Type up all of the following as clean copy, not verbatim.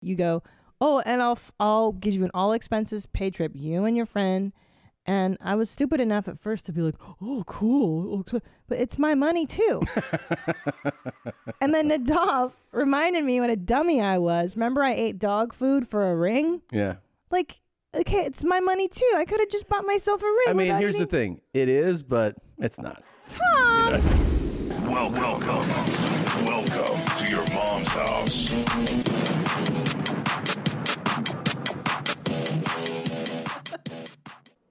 You go, oh, and I'll give you an all expenses paid trip, you and your friend. And I was stupid enough at first to be like, oh, cool. But it's my money too. And then Nadav reminded me what a dummy I was. Remember I ate dog food for a ring? Yeah. Like, okay, it's my money too. I could have just bought myself a ring. I mean, here's the thing. It is, but it's not. Tom! Welcome to your mom's house.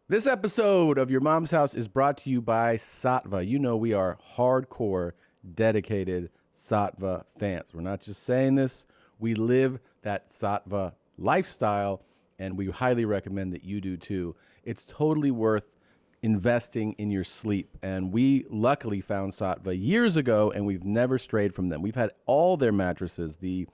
This episode of Your Mom's House is brought to you by Saatva. You know we are hardcore, dedicated Saatva fans. We're not just saying this. We live that Saatva lifestyle, and we highly recommend that you do too. It's totally worth investing in your sleep. And we luckily found Saatva years ago, and we've never strayed from them. We've had all their mattresses, the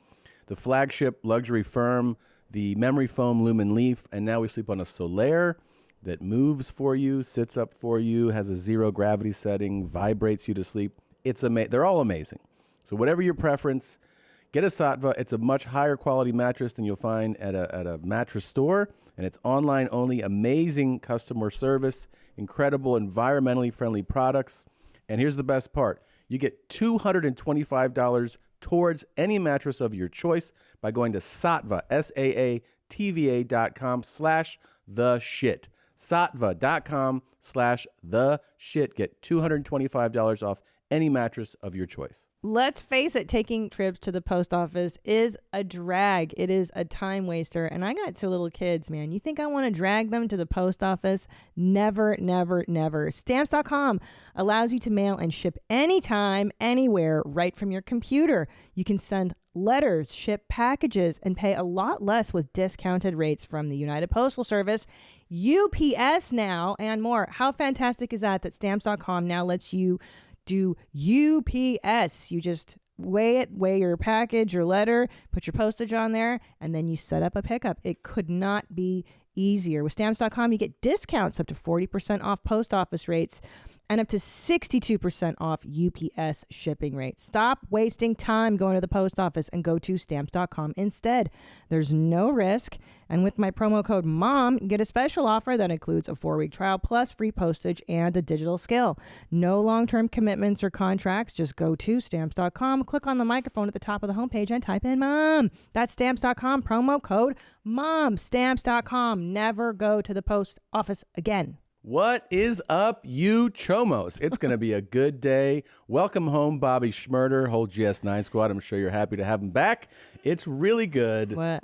flagship luxury firm, the memory foam Lumen Leaf, and now we sleep on a Solaire that moves for you, sits up for you, has a zero gravity setting, vibrates you to sleep. It's amazing. They're all amazing. So whatever your preference, get a Saatva. It's a much higher quality mattress than you'll find at a mattress store, and it's online only. Amazing customer service, incredible environmentally friendly products. And here's the best part. You get $225 towards any mattress of your choice by going to Saatva, SAATVA.com/theshit. Saatva.com/theshit. Get $225 off any mattress of your choice. Let's face it, taking trips to the post office is a drag. It is a time waster. And I got two little kids, man. You think I want to drag them to the post office? Never, never, never. Stamps.com allows you to mail and ship anytime, anywhere, right from your computer. You can send letters, ship packages, and pay a lot less with discounted rates from the United Postal Service, UPS now, and more. How fantastic is that Stamps.com now lets you do UPS. You just weigh your package, your letter, put your postage on there, and then you set up a pickup. It could not be easier. With Stamps.com, you get discounts up to 40% off post office rates and up to 62% off UPS shipping rates. Stop wasting time going to the post office and go to Stamps.com instead. There's no risk. And with my promo code MOM, you get a special offer that includes a 4-week trial plus free postage and a digital scale. No long-term commitments or contracts. Just go to Stamps.com, click on the microphone at the top of the homepage and type in MOM. That's Stamps.com, promo code MOM. Stamps.com. Never go to the post office again. What is up, you chomos? It's going to be a good day. Welcome home, Bobby Schmurder, whole GS9 squad. I'm sure you're happy to have him back. It's really good. What?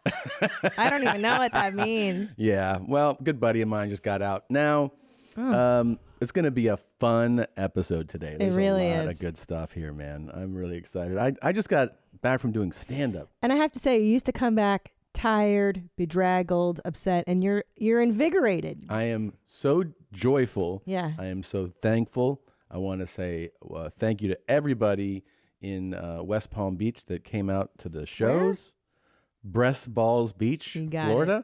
I don't even know what that means. Yeah, well, good buddy of mine just got out. Now, it's going to be a fun episode today. There's a lot of good stuff here, man. I'm really excited. I just got back from doing stand-up. And I have to say, you used to come back tired, bedraggled, upset, and you're invigorated. I am so joyful. Yeah. I am so thankful. I want to say thank you to everybody in West Palm Beach that came out to the shows. Breast Balls Beach, Florida.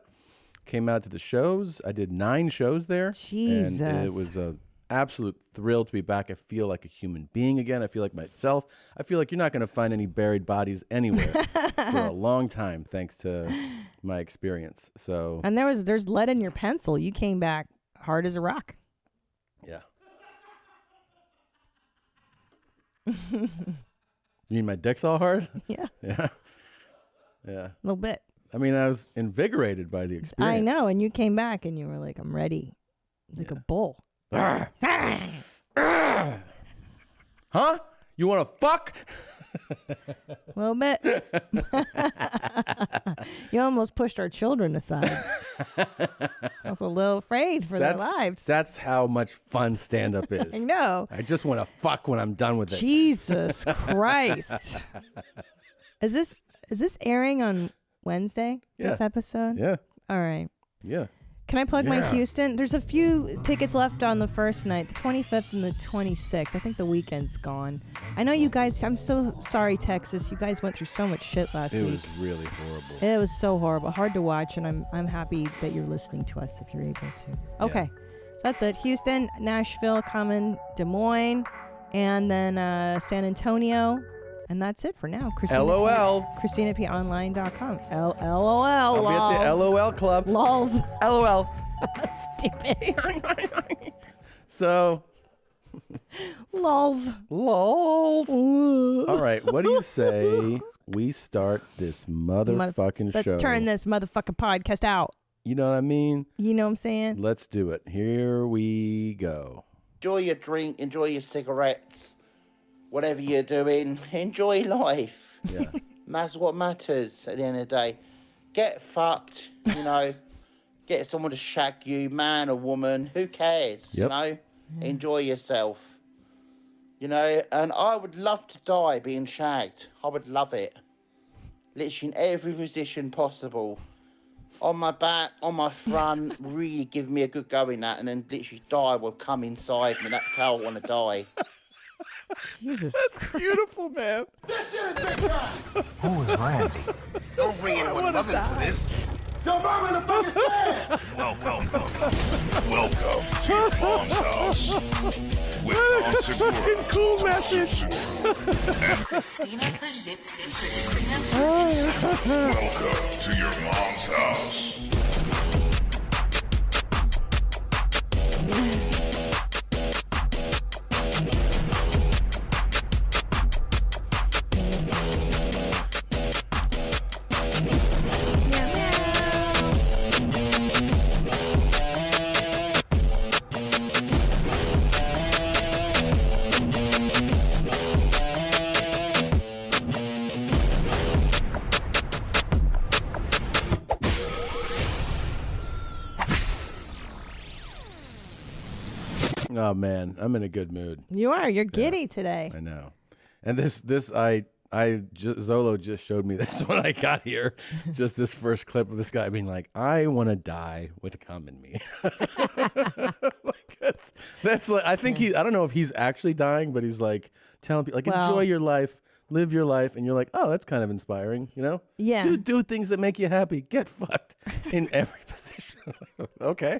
Came out to the shows. I did 9 shows there. Jesus. And it was a absolute thrill to be back. I feel like a human being again. I feel like myself. I feel like you're not going to find any buried bodies anywhere for a long time, thanks to my experience. So, and there's lead in your pencil. You came back hard as a rock. Yeah. You mean my dick's all hard? Yeah. Yeah. Yeah. A little bit. I mean, I was invigorated by the experience. I know, and you came back and you were like, I'm ready. Like a bull. Huh? You want to fuck? A little bit. You almost pushed our children aside. I was a little afraid for their lives. That's how much fun stand-up is. I know. I just want to fuck when I'm done with it. Jesus Christ. Is this airing on Wednesday? Yeah. This episode? Yeah. All right. Yeah. Can I plug my Houston? There's a few tickets left on the first night, the 25th and the 26th. I think the weekend's gone. I know you guys, I'm so sorry, Texas. You guys went through so much shit last week. It was really horrible. It was so horrible. Hard to watch, and I'm happy that you're listening to us if you're able to. Okay. So that's it. Houston, Nashville coming, Des Moines, and then San Antonio. And that's it for now. LOL. ChristinaPOnline.com. LOL. I'll be at the LOL club. Lols. LOL. Stupid. So, Lols. lols. Ooh. All right, what do you say we start this motherfucking Let's show? turn this motherfucking podcast out. You know what I mean? You know what I'm saying? Let's do it. Here we go. Enjoy your drink, enjoy your cigarettes, whatever you're doing, enjoy life. Yeah. And that's what matters at the end of the day. Get fucked, you know, get someone to shag you, man or woman, who cares, you Yep. know? Enjoy yourself. You know, and I would love to die being shagged. I would love it. Literally in every position possible. On my back, on my front, really give me a good go in that, and then literally die will come inside me. That's how I want to die. Jesus. Beautiful, man. Who is Randy? Don't bring anyone love into this. Welcome to your mom's house with Tom Segura. Cool message. Christina Pajitsin. Welcome to your mom's house. Oh man, I'm in a good mood. You are. You're giddy today. I know. And Zolo just showed me this when I got here. Just this first clip of this guy being like, "I want to die with cum in me." Like that's like, I think I don't know if he's actually dying, but he's like telling people like, enjoy your life, live your life, and you're like, oh, that's kind of inspiring, you know? Yeah. Do things that make you happy. Get fucked in every position. Okay.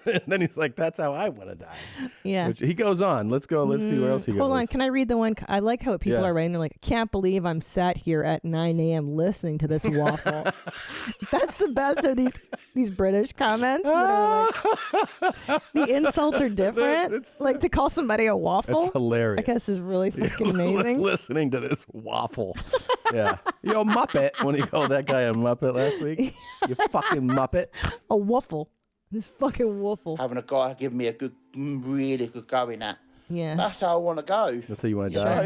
And then he's like, that's how I want to die. Yeah. Which he goes on. Let's go. Let's see where else he goes. Hold on. Can I read the one? I like how people Yeah. are writing. They're like, can't believe I'm sat here at 9 a.m. listening to this waffle. That's the best of these British comments. That are like, the insults are different. That's- Like to call somebody a waffle. That's hilarious. I guess is really fucking amazing. Listening to this waffle. Yeah. Yo, Muppet. When he called that guy a Muppet last week. You fucking Muppet. A waffle. This fucking waffle. Having a guy give me a good, really good go in that. Yeah. That's how I want to go. That's how you want to You die. know?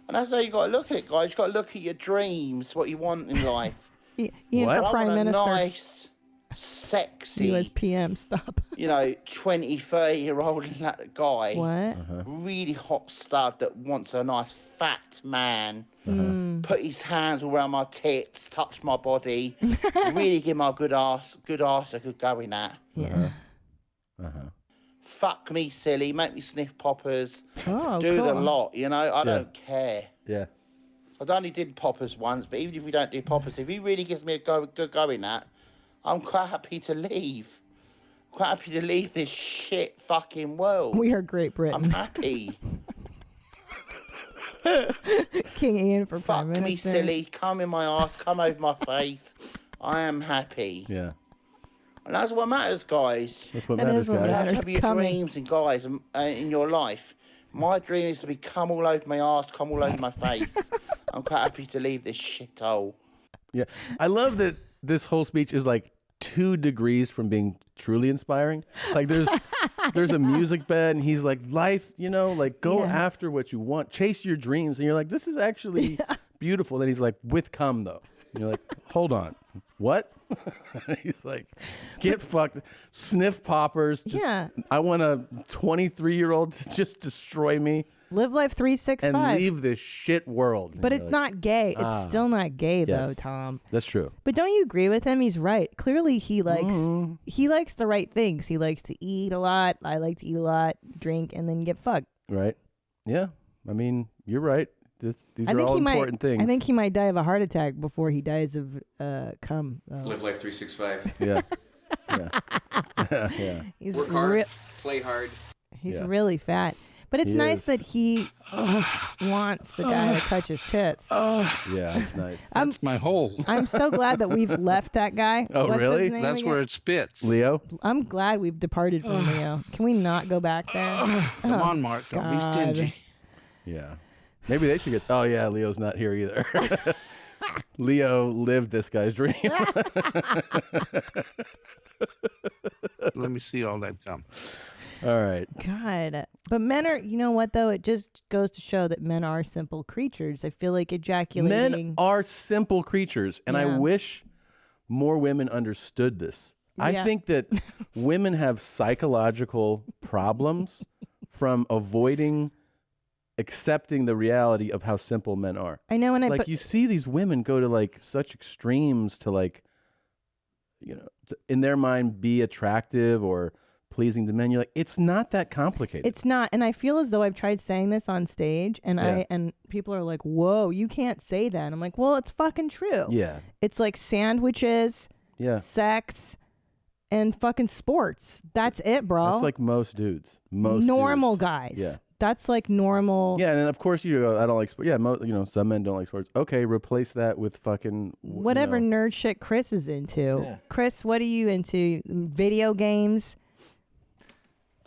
And that's how you got to look at it, guys. You got to look at your dreams, what you want in life. Ian What? for I Prime want a Minister. nice, sexy, USPM. Stop. 20, 30-year-old guy. What? Really hot stud that wants a nice fat man. Put his hands all around my tits, touch my body, really give my good ass a good go in that. Yeah. Fuck me silly, make me sniff poppers, Oh, do the cool. lot, you know, I don't care. Yeah. I only did poppers once, but even if we don't do poppers, if he really gives me a good go in that, I'm quite happy to leave. Quite happy to leave this shit fucking world. We are Great I'm Britain. happy. King Ian for Fuck Prime me Minister. silly, come in my ass, come over my face. I am happy. Yeah. And that's what matters, guys. That's what That matters, is what You guys. have to matters. have your Coming. dreams and guys in your life. My dream is to be come all over my ass, come all over my face. I'm quite happy to leave this shithole. Yeah. I love that this whole speech is like 2 degrees from being truly inspiring. Like there's a music bed and he's like, life, you know, like go Yeah. after what you want, chase your dreams. And you're like, this is actually beautiful. Then he's like, with cum though. And you're like, hold on. What? He's like, get fucked, sniff poppers. Just, Yeah. I want a 23-year-old to just destroy me Live life and 365. leave this shit world. And But you're it's like, not gay. It's still not gay though, yes. Tom. That's true. But don't you agree with him? He's right. Clearly he likes Mm-hmm. he likes the right things. He likes to eat a lot. I like to eat a lot, drink, and then get fucked. Right. Yeah. I mean, you're right. These I are think all he might important things. I think he might die of a heart attack before he dies of cum. Live life 365. Yeah. Yeah. Yeah. He's Work hard, re- play hard. he's Yeah. really fat. But it's He nice is. that he wants the guy to touch his tits. Yeah, it's nice. That's my hole. I'm so glad that we've left that guy. Oh, What's really? His name That's again? where it spits. Leo? I'm glad we've departed from Leo. Can we not go back there? Come on, Mark. Don't be God. stingy. Yeah. Maybe they should get. Oh, yeah, Leo's not here either. Leo lived this guy's dream. Let me see all that gum. All right. God. But men are, you know what, though? It just goes to show that men are simple creatures. I feel like ejaculating. Men are simple creatures, and I Yeah. wish more women understood this. I Yeah. think that women have psychological problems from avoiding accepting the reality of how simple men are. I know, and Like you see these women go to like such extremes to like, you know, in their mind be attractive or pleasing to men. You're like, it's not that complicated. It's not, and I feel as though I've tried saying this on stage, and Yeah. and people are like, "Whoa, you can't say that." And I'm like, "Well, it's fucking true." Yeah. It's like sandwiches, Yeah. sex, and fucking sports. That's it, bro. That's like most dudes. Most normal dudes. guys. Yeah. That's like normal. Yeah, and then of course you go, I don't like sports. Yeah, some men don't like sports. Okay, replace that with fucking Whatever nerd shit Chris is into. Yeah. Chris, what are you into? Video games?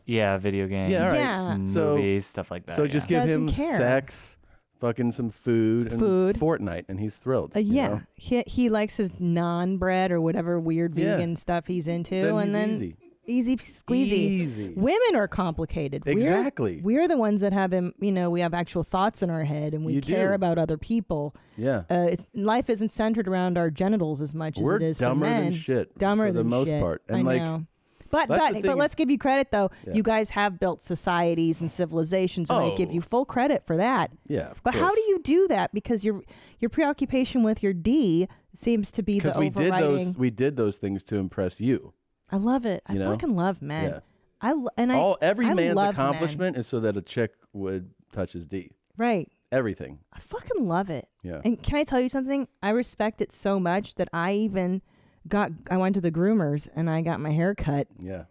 Yeah, video games. Yeah, all right. Yeah. So- Movies, stuff like that. So just yeah. give him Doesn't care. sex, fucking some food, and Food. Fortnite, and he's thrilled. you Yeah. know? He likes his non-bread or whatever weird Yeah. vegan stuff he's into. Then and he's then easy. easy squeezy. Easy. Women are complicated. Exactly. We're the ones that have him, we have actual thoughts in our head and we You care do. about other people. Yeah. Life isn't centered around our genitals as much We're as it is for dumber men. than shit Dumber for the than most shit. part. I And like know. But that's the thing. let's give you credit though. Yeah. You guys have built societies and civilizations, and I give Oh. you full credit for that. Yeah, of But how course. do you do that? Because your preoccupation with your D seems to be the Because overriding. we did those things to impress you. I love it. I You know? fucking love men. Yeah. Every I man's love men. accomplishment is so that a chick would touch his D. Right. Everything. I fucking love it. Yeah. And can I tell you something? I respect it so much that I went to the groomers and I got my hair cut. Yeah.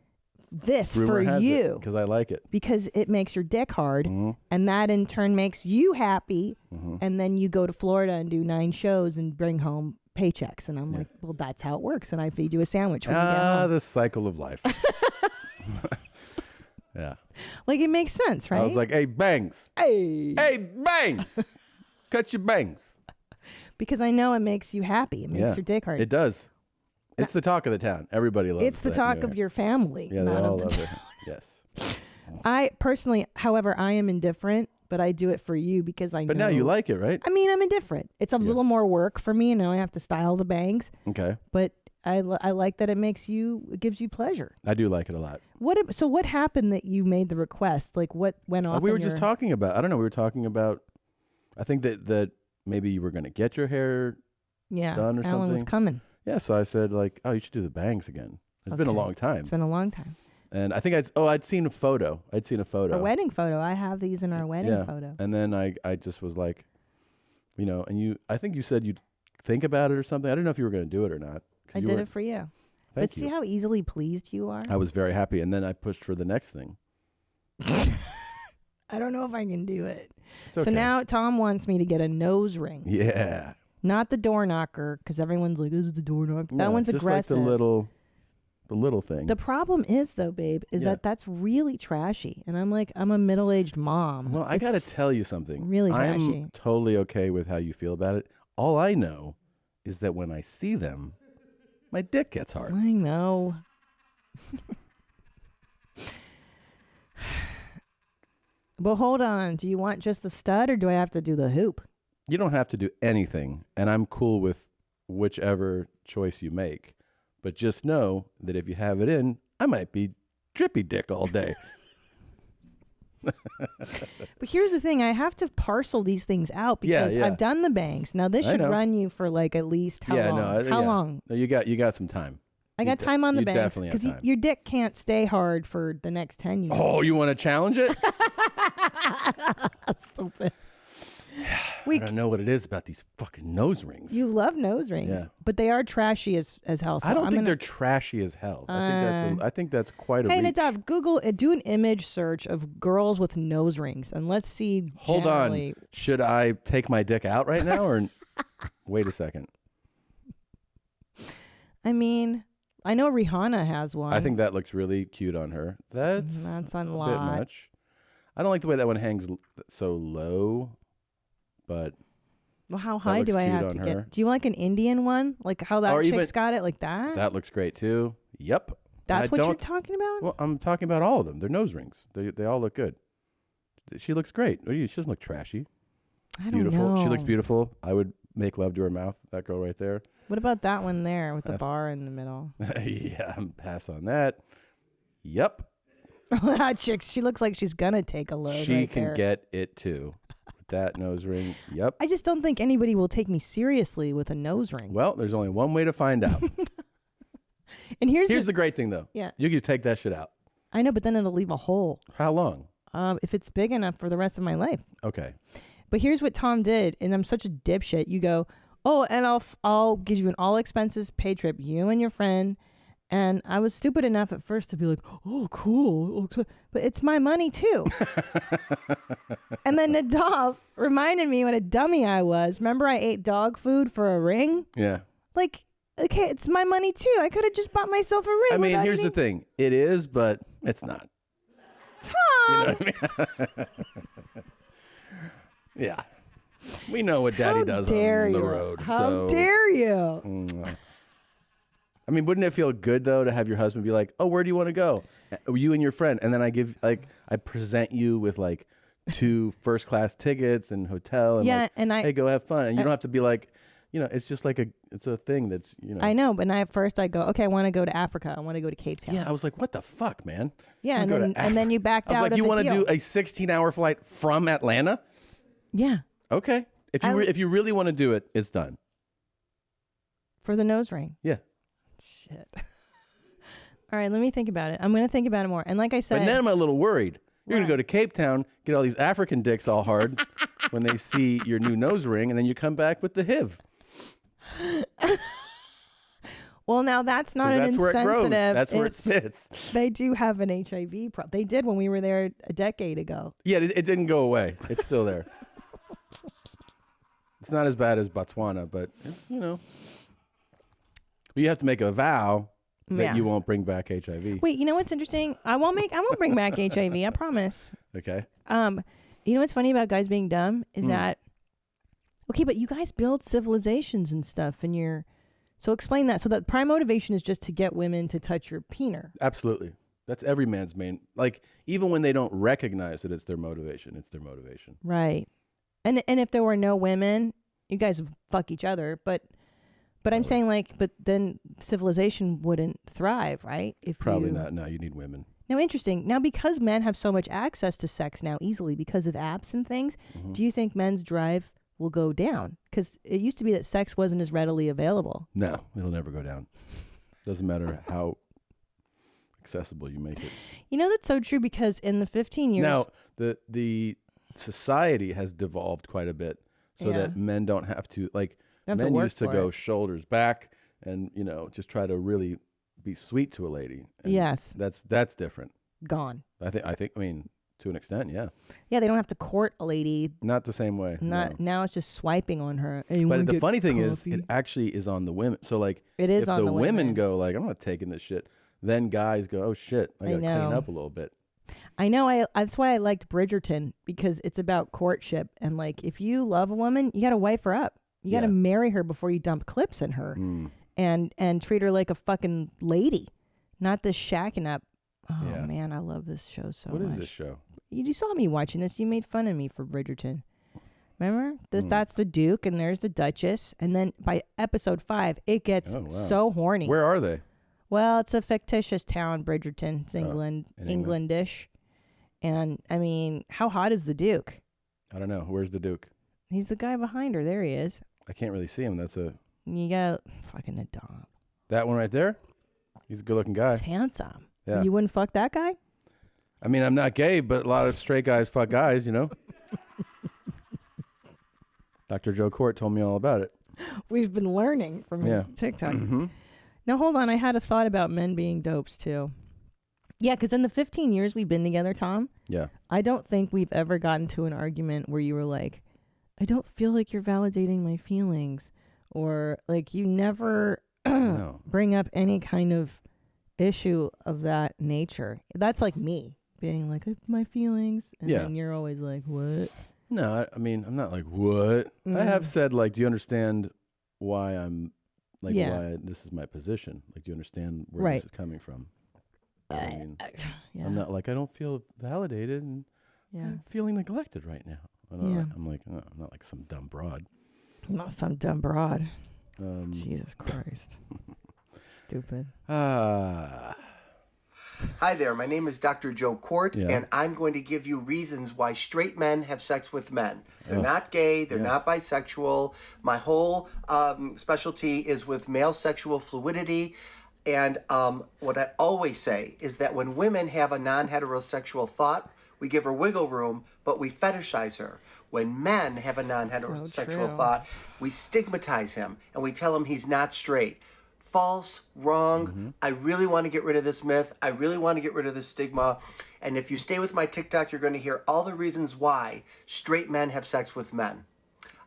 This Rumor for has you. because I like it. Because it makes your dick hard, Mhm. and that in turn makes you happy, Mhm. and then you go to Florida and do 9 shows and bring home paychecks. And I'm like, well, that's how it works. And I feed you a sandwich when you get home. The cycle of life. Yeah. Like, it makes sense, right? I was like, hey, bangs. hey. Hey, bangs. Cut your bangs. Because I know it makes you happy. It makes your dick hard. It does. It's the talk of the town. Everybody loves it. It's the talk of your family. Yeah, they not all of the love it. Yes. I personally, however, I am indifferent, but I do it for you because I know. But now you like it, right? I mean, I'm indifferent. It's a little more work for me, and now I have to style the bangs. Okay. But I like that it gives you pleasure. I do like it a lot. So what happened that you made the request? Like what went off? We in were just your- talking about, I don't know, we were talking about, I think that maybe you were going to get your hair Yeah, done or Alan something. was coming. Yeah, so I said like, oh, you should do the bangs again. It's been a Okay. long time. It's been a long time. And I think I'd seen a photo. A wedding photo. I have these in our wedding yeah. photo. And then I just was like, and I think you said you'd think about it or something. I don't know if you were going to do it or not. 'cause I you did were- it for you. Thank But see you. how easily pleased you are? I was very happy. And then I pushed for the next thing. I don't know if I can do it. It's okay. So now Tom wants me to get a nose ring. Yeah. Not the door knocker, because everyone's like, this is the door knocker. That No, one's just aggressive. like the little thing. The problem is, though, babe, is Yeah. that's really trashy. And I'm like, I'm a middle-aged mom. Well, I got to It's tell you something. really I'm trashy. totally okay with how you feel about it. All I know is that when I see them, my dick gets hard. I know. But hold on. Do you want just the stud, or do I have to do the hoop? You don't have to do anything, and I'm cool with whichever choice you make. But just know that if you have it in, I might be trippy dick all day. But here's the thing. I have to parcel these things out Yeah, because yeah. I've done the bangs. Now, this I should know. run you for like at least how long? How yeah. long? No, you got some time. I You got time on the you bangs definitely have time. your dick can't stay hard for the next 10 years. Oh, you want to challenge it? Stupid. I don't know what it is about these fucking nose rings. You love nose rings, Yeah. but they are trashy as hell. So I don't I'm think gonna- they're trashy as hell. I think that's quite a Hey, reach. Nadav, Google, do an image search of girls with nose rings, and let's see. Hold generally- on. Should I take my dick out right now or wait a second? I mean, I know Rihanna has one. I think that looks really cute on her. That's a a bit lot. much. I don't like the way that one hangs so low, but Well, how that high looks do I cute have on to her. get? Do you like an Indian one, like how that Or chick's even- got it, like that? that looks great too. Yep. That's I what you're don't- talking about. Well, I'm talking about all of them. They're nose rings. They all look good. She looks great. She doesn't look trashy. I don't Beautiful. know. She looks beautiful. I would make love to her mouth. That girl right there. What about that one there with the bar in the middle? Yeah, I'm pass on that. Yep. That chick, she looks like she's gonna take a load. She right can there. get it too. With that nose ring. Yep. I just don't think anybody will take me seriously with a nose ring. Well, there's only one way to find out. And here's the great thing though. Yeah. You can take that shit out. I know, but then it'll leave a hole. How long? If it's big enough for the rest of my life. Okay. But here's what Tom did, and I'm such a dipshit. You go, oh, and I'll give you an all expenses paid trip, you and your friend. And I was stupid enough at first to be like, oh, cool. But it's my money too. And then Nadav reminded me what a dummy I was. Remember I ate dog food for a ring? Yeah. Like, okay, it's my money too. I could have just bought myself a ring. I mean, without here's any- the thing. It is, but it's not. Tom! You know what I mean? Yeah. We know what Daddy How does dare on the you. road. How so, dare you? I mean, wouldn't it feel good though to have your husband be like, "Oh, where do you want to go?" You and your friend, and then I present you with like 2 first-class tickets and hotel, and Yeah, and hey, go have fun, and you don't have to be like, it's just like it's a thing that's I know, but at first I go, okay, I want to go to Africa. I want to go to Cape Town. Yeah, I was like, what the fuck, man? Yeah, You and go to then you backed I was out like, of you the want to deal. do a 16-hour flight from Atlanta? Yeah, Okay. If you really want to do it, it's done. for the nose ring. Yeah. Shit. All right, let me think about it. I'm going to think about it more. And like I said, But then I'm a little worried. You're going to go to Cape Town, get all these African dicks all hard when they see your new nose ring, and then you come back with the HIV. well, now that's not 'Cause an that's where it insensitive. grows. That's where it It's- spits. They do have an HIV problem. They did when we were there a decade ago. Yeah, it didn't go away. It's still there. It's not as bad as Botswana, but it's, But you have to make a vow that Yeah. you won't bring back HIV. Wait, you know what's interesting? I won't bring back HIV. I promise. Okay. You know what's funny about guys being dumb is Hmm. that okay, but you guys build civilizations and stuff, and so explain that. So that prime motivation is just to get women to touch your peener. Absolutely. That's every man's main. Like, even when they don't recognize that it's their motivation, it's their motivation. Right. And if there were no women, you guys would fuck each other. But I'm saying but then civilization wouldn't thrive, right? If Probably you... not. No, you need women. Now, interesting. Now, because men have so much access to sex now easily because of apps and things, Mm-hmm. do you think men's drive will go down? Because it used to be that sex wasn't as readily available. No, it'll never go down. Doesn't matter how accessible you make it. You know, that's so true because in the 15 years... Now, the society has devolved quite a bit so Yeah. that men don't have to, like, Don't have to men work used to for go it. shoulders back and, just try to really be sweet to a lady. And Yes. That's different. Gone. I mean, to an extent, yeah. Yeah, they don't have to court a lady. Not the same way. no. Now it's just swiping on her. Hey, you wanna But the get funny thing is, coffee? it actually is on the women. So, like, It is if on the women. women go, like, I'm not taking this shit, then guys go, oh, shit, I got to clean know. up a little bit. I know. That's why I liked Bridgerton, because it's about courtship. And like, if you love a woman, you got to wife her up. You got to Yeah. marry her before you dump clips in her, and treat her like a fucking lady, not this shacking up. Oh Yeah. man, I love this show so much. What is this show? You saw me watching this. You made fun of me for Bridgerton. Remember? That's the Duke, and there's the Duchess, and then by episode 5, it gets Oh, wow. so horny. Where are they? Well, it's a fictitious town, Bridgerton. It's England, in England. Englandish. And I mean, how hot is the Duke? I don't know. Where's the Duke? He's the guy behind her. There he is. I can't really see him. You gotta fucking adopt. That one right there? He's a good-looking guy. It's handsome. Yeah. You wouldn't fuck that guy? I mean, I'm not gay, but a lot of straight guys fuck guys, Dr. Joe Court told me all about it. We've been learning from his TikTok. Mm-hmm. Now, hold on. I had a thought about men being dopes, too. Yeah, because in the 15 years we've been together, Tom, Yeah. I don't think we've ever gotten to an argument where you were like, I don't feel like you're validating my feelings. Or, like, you never No. bring up any kind of issue of that nature. That's like me being like, my feelings. And Yeah. then you're always like, what? No, I mean, I'm not like, what? I have said, like, do you understand why I'm, like, Yeah. why this is my position? Like, do you understand where Right. this is coming from? I mean, Yeah. I'm not like, I don't feel validated and Yeah. I'm feeling neglected right now. Yeah. I'm like, oh, I'm not like some dumb broad. Not some dumb broad. Jesus Christ. Stupid. Ah. Hi there, my name is Dr. Joe Court, Yeah. and I'm going to give you reasons why straight men have sex with men. They're Oh. not gay, they're Yes. not bisexual. My whole specialty is with male sexual fluidity. And what I always say is that when women have a non-heterosexual thought, we give her wiggle room, but we fetishize her. When men have a non-heterosexual true. thought, we stigmatize him and we tell him he's not straight. False, wrong. I really want to get rid of this myth. I really want to get rid of this stigma. And if you stay with my TikTok, you're going to hear all the reasons why straight men have sex with men.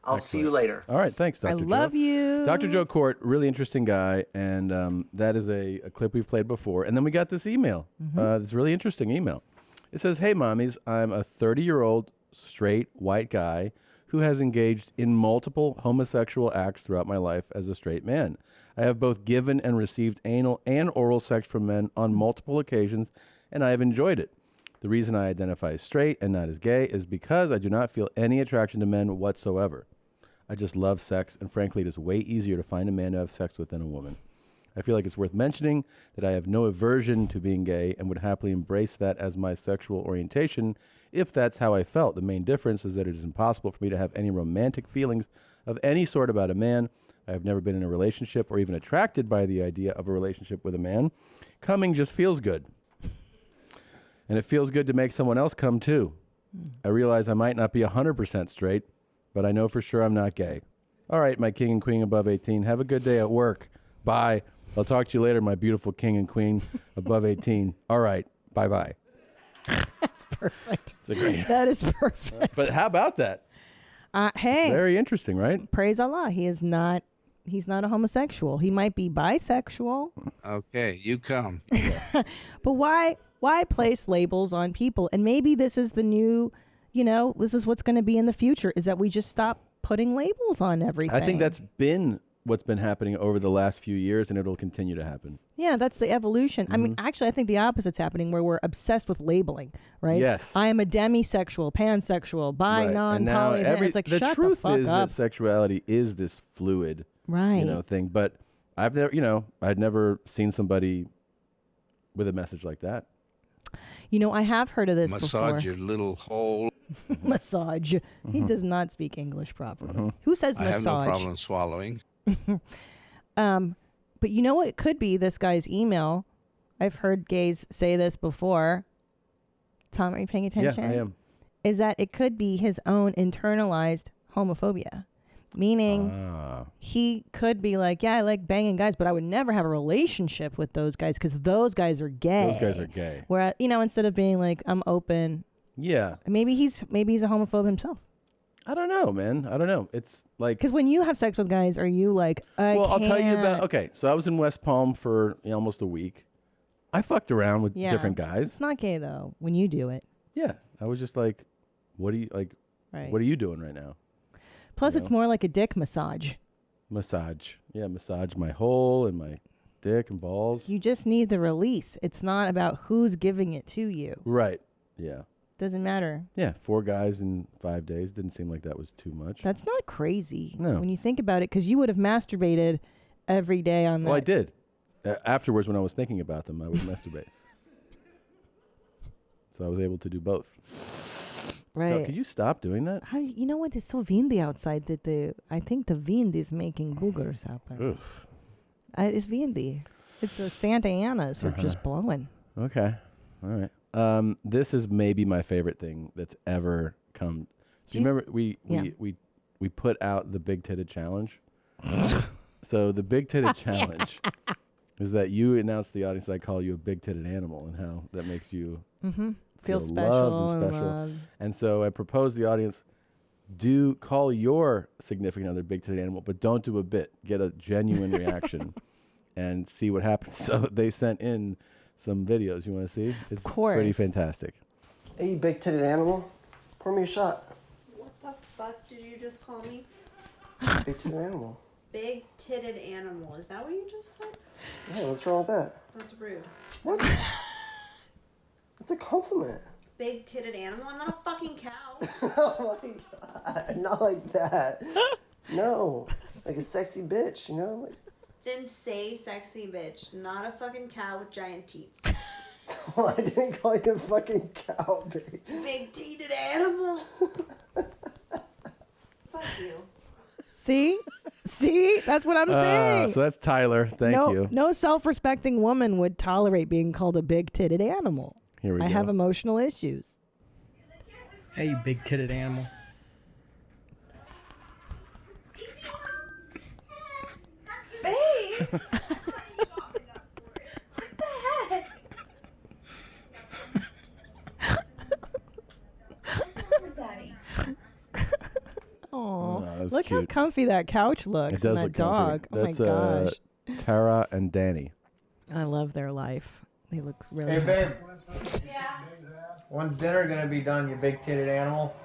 I'll see you later. All right, thanks, Dr. I Joe. love you. Dr. Joe Court, really interesting guy, and that is a clip we've played before. And then we got this email, this really interesting email. It says, hey, mommies, I'm a 30-year-old straight white guy who has engaged in multiple homosexual acts throughout my life as a straight man. I have both given and received anal and oral sex from men on multiple occasions, and I have enjoyed it. The reason I identify as straight and not as gay is because I do not feel any attraction to men whatsoever. I just love sex, and frankly, it is way easier to find a man to have sex with than a woman. I feel like it's worth mentioning that I have no aversion to being gay and would happily embrace that as my sexual orientation if that's how I felt. The main difference is that it is impossible for me to have any romantic feelings of any sort about a man. I have never been in a relationship or even attracted by the idea of a relationship with a man. Coming just feels good. And it feels good to make someone else come too. I realize I might not be 100% straight, but I know for sure I'm not gay. All right, my king and queen above 18. Have a good day at work. Bye. I'll talk to you later, my beautiful king and queen above 18. All right. Bye-bye. That's perfect. It's a great. That is perfect. But how about that? Hey, Very interesting, right? praise Allah. He's not a homosexual. He might be bisexual. Okay, you come. But why place labels on people? And maybe this is the new, this is what's going to be in the future, is that we just stop putting labels on everything. I think that's been what's been happening over the last few years, and it'll continue to happen. Yeah, that's the evolution. I mean, actually, I think the opposite's happening, where we're obsessed with labeling, right? Yes. I am a demisexual, pansexual, bi, Right. non, And now poly. It's like, the shut truth the fuck is up. that sexuality is this fluid, Right. thing. But I've never, I'd never seen somebody with a message like that. I have heard of this Massage before. your little hole. Massage. He does not speak English properly. Who says I massage? have no problem swallowing. But you know what? It could be this guy's email. I've heard gays say this before. Tom, are you paying attention? Yeah, I am. Is that it could be his own internalized homophobia. Meaning he could be like, yeah, I like banging guys, but I would never have a relationship with those guys because those guys are gay. Those guys are gay. Where, instead of being like, I'm open, Yeah. maybe he's a homophobe himself. I don't know, man. I don't know. It's like, Because when you have sex with guys, are you like, I'll tell you about. can't- Okay, so I was in West Palm for almost a week. I fucked around with Yeah. different guys. It's not gay though when you do it. Yeah, I was just like, what are you like? Right. What are you doing right now? Plus, it's more like a dick massage. Massage. Yeah, massage my hole and my dick and balls. You just need the release. It's not about who's giving it to you. Right. Yeah. Doesn't matter. Yeah. 4 guys in 5 days didn't seem like that was too much. That's not crazy. No. When you think about it, because you would have masturbated every day on that. Well, I did. Afterwards, when I was thinking about them, I would masturbate. So I was able to do both. Right. Could you stop doing that? How, you know what? It's so windy outside that I think the wind is making boogers happen. Oof. It's windy. It's the Santa Anas are just blowing. Okay. All right. This is maybe my favorite thing that's ever come. Do you remember we we put out the Big Titted Challenge. So the Big Titted Challenge is that you announce to the audience that I call you a big titted animal and how that makes you Feel loved special. and special. loved. And so I propose the audience do call your significant other big titted animal, but don't do a bit. Get a genuine reaction and see what happens. So they sent in some videos. You want to see? It's pretty fantastic. Hey, you big titted animal. Pour me a shot. What the fuck did you just call me? Big titted animal. Big titted animal. Is that what you just said? Yeah, what's wrong with that? That's rude. What? It's a compliment. Big titted animal? I'm not a fucking cow. Oh my god. Not like that. No. Like a sexy bitch, you know? Like, Then say sexy bitch, not a fucking cow with giant teats. well, I didn't call you a fucking cow, babe. Big titted animal. Fuck you. See, that's what I'm saying. So that's Tyler. Thank you. No self-respecting woman would tolerate being called a big-titted animal. Here we go. I have emotional issues. Hey, you big-titted animal. Babe! What the heck? Oh, that's look how cute. comfy that couch looks. It does and that look comfy. dog. Oh That's, my gosh. Tara and Danny. I love their life. They look really Hey, babe. Yeah. When's dinner gonna be done, you big-titted animal?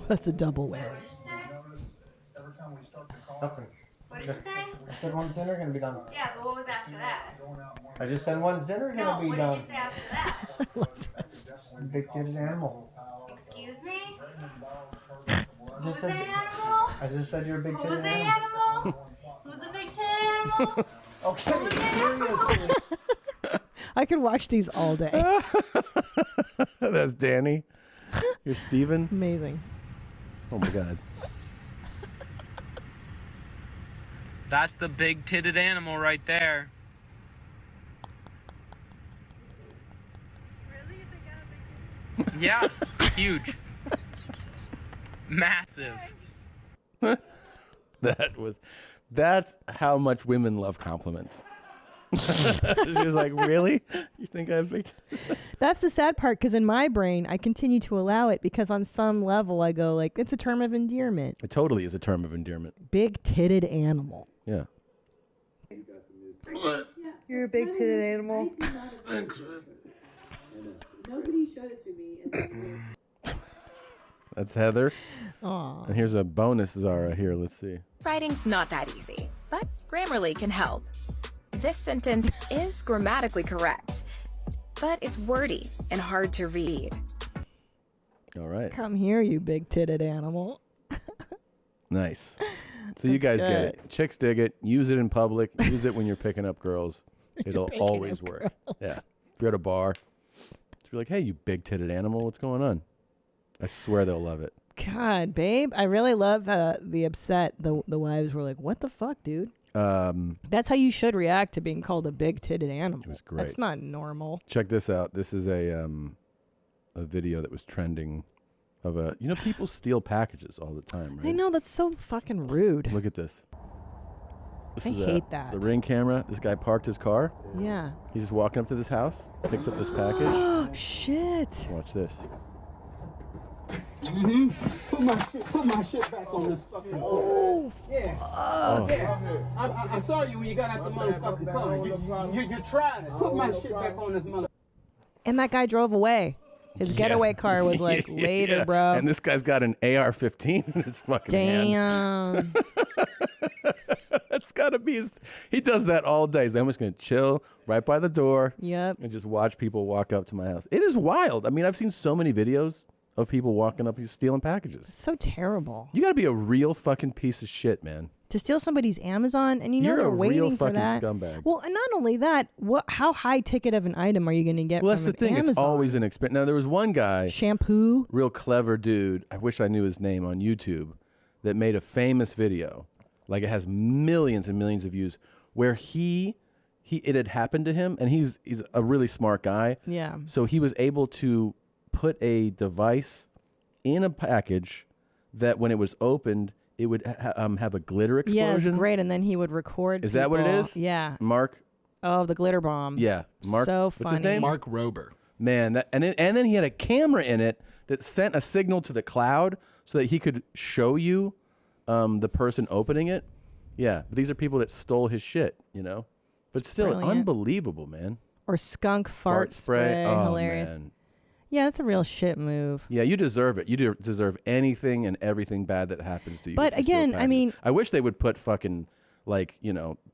That's a double whammy. Something. What did you say? I said when's dinner gonna be done? Yeah, but what was after that? I just said when's dinner No, gonna be what done? did you say after that? Big-titted animal. Excuse me? Just Who's said, the animal? I just said you're a big-titted Who's the animal. animal? Who's a big titted animal? Okay, Who's the animal? seriously. I could watch these all day. That's Danny. You're Steven? Amazing. Oh my God. That's the big-titted animal right there. Really? You think I'm a big titted? Yeah, huge. Massive. That's how much women love compliments. She was like, really? You think I have big That's the sad part, because in my brain, I continue to allow it because on some level I go like, it's a term of endearment. It totally is a term of endearment. Big-titted animal. Yeah. You're a big titted animal. Thanks, man. Nobody showed it to me. That's Heather. Aw. And here's a bonus, Zara. Here, let's see. Writing's not that easy, but Grammarly can help. This sentence is grammatically correct, but it's wordy and hard to read. All right. Come here, you big-titted animal. Nice. So you guys That's get good. it. Chicks dig it. Use it in public. Use it when you're picking up girls. It'll picking always up work. girls. Yeah. If you're at a bar, just be like, hey, you big-titted animal, what's going on? I swear they'll love it. God, babe, I really love the upset. The wives were like, "What the fuck, dude?" That's how you should react to being called a big-titted animal. It was great. That's not normal. Check this out. This is a video that was trending of a, people steal packages all the time, right? I know, that's so fucking rude. Look at this. This I is hate that. The Ring camera. This guy parked his car. Yeah. He's just walking up to this house, picks up this package. Shit. Watch this. Put my shit back on this fucking car. Oh, yeah. Yeah. I saw you when you got out the motherfucking car. You tried it. Put my shit back on this mother. And that guy drove away. His getaway car was like, later, Yeah. bro. And this guy's got an AR-15 in his fucking hand. Damn. That's gotta be his. He does that all day. He's like, I'm just gonna chill right by the door. Yep. And just watch people walk up to my house. It is wild. I mean, I've seen so many videos of people walking up and stealing packages. So terrible. You gotta be a real fucking piece of shit, man. To steal somebody's Amazon, and You're they're a waiting real for fucking that. scumbag. Well, and not only that, how high ticket of an item are you going to get Well, from that's the thing. Amazon? It's always an expense. Now, there was one guy, shampoo, real clever dude. I wish I knew his name on YouTube, that made a famous video. Like, it has millions and millions of views, where it had happened to him, and he's a really smart guy. Yeah. So he was able to put a device in a package that when it was opened, it would have a glitter explosion. Yeah, it's great. And then he would record. Is that what it people. is? Yeah. Mark. Oh, the glitter bomb. Yeah, Mark. So funny. What's his name? Mark Rober. Man, and then he had a camera in it that sent a signal to the cloud so that he could show you the person opening it. Yeah, but these are people that stole his shit, you know. But still, Brilliant. unbelievable, man. Or skunk fart spray. Oh, Hilarious. man. Yeah, that's a real shit move. Yeah, you deserve it. You deserve anything and everything bad that happens to you. But if you steal again, I packages. mean- I wish they would put fucking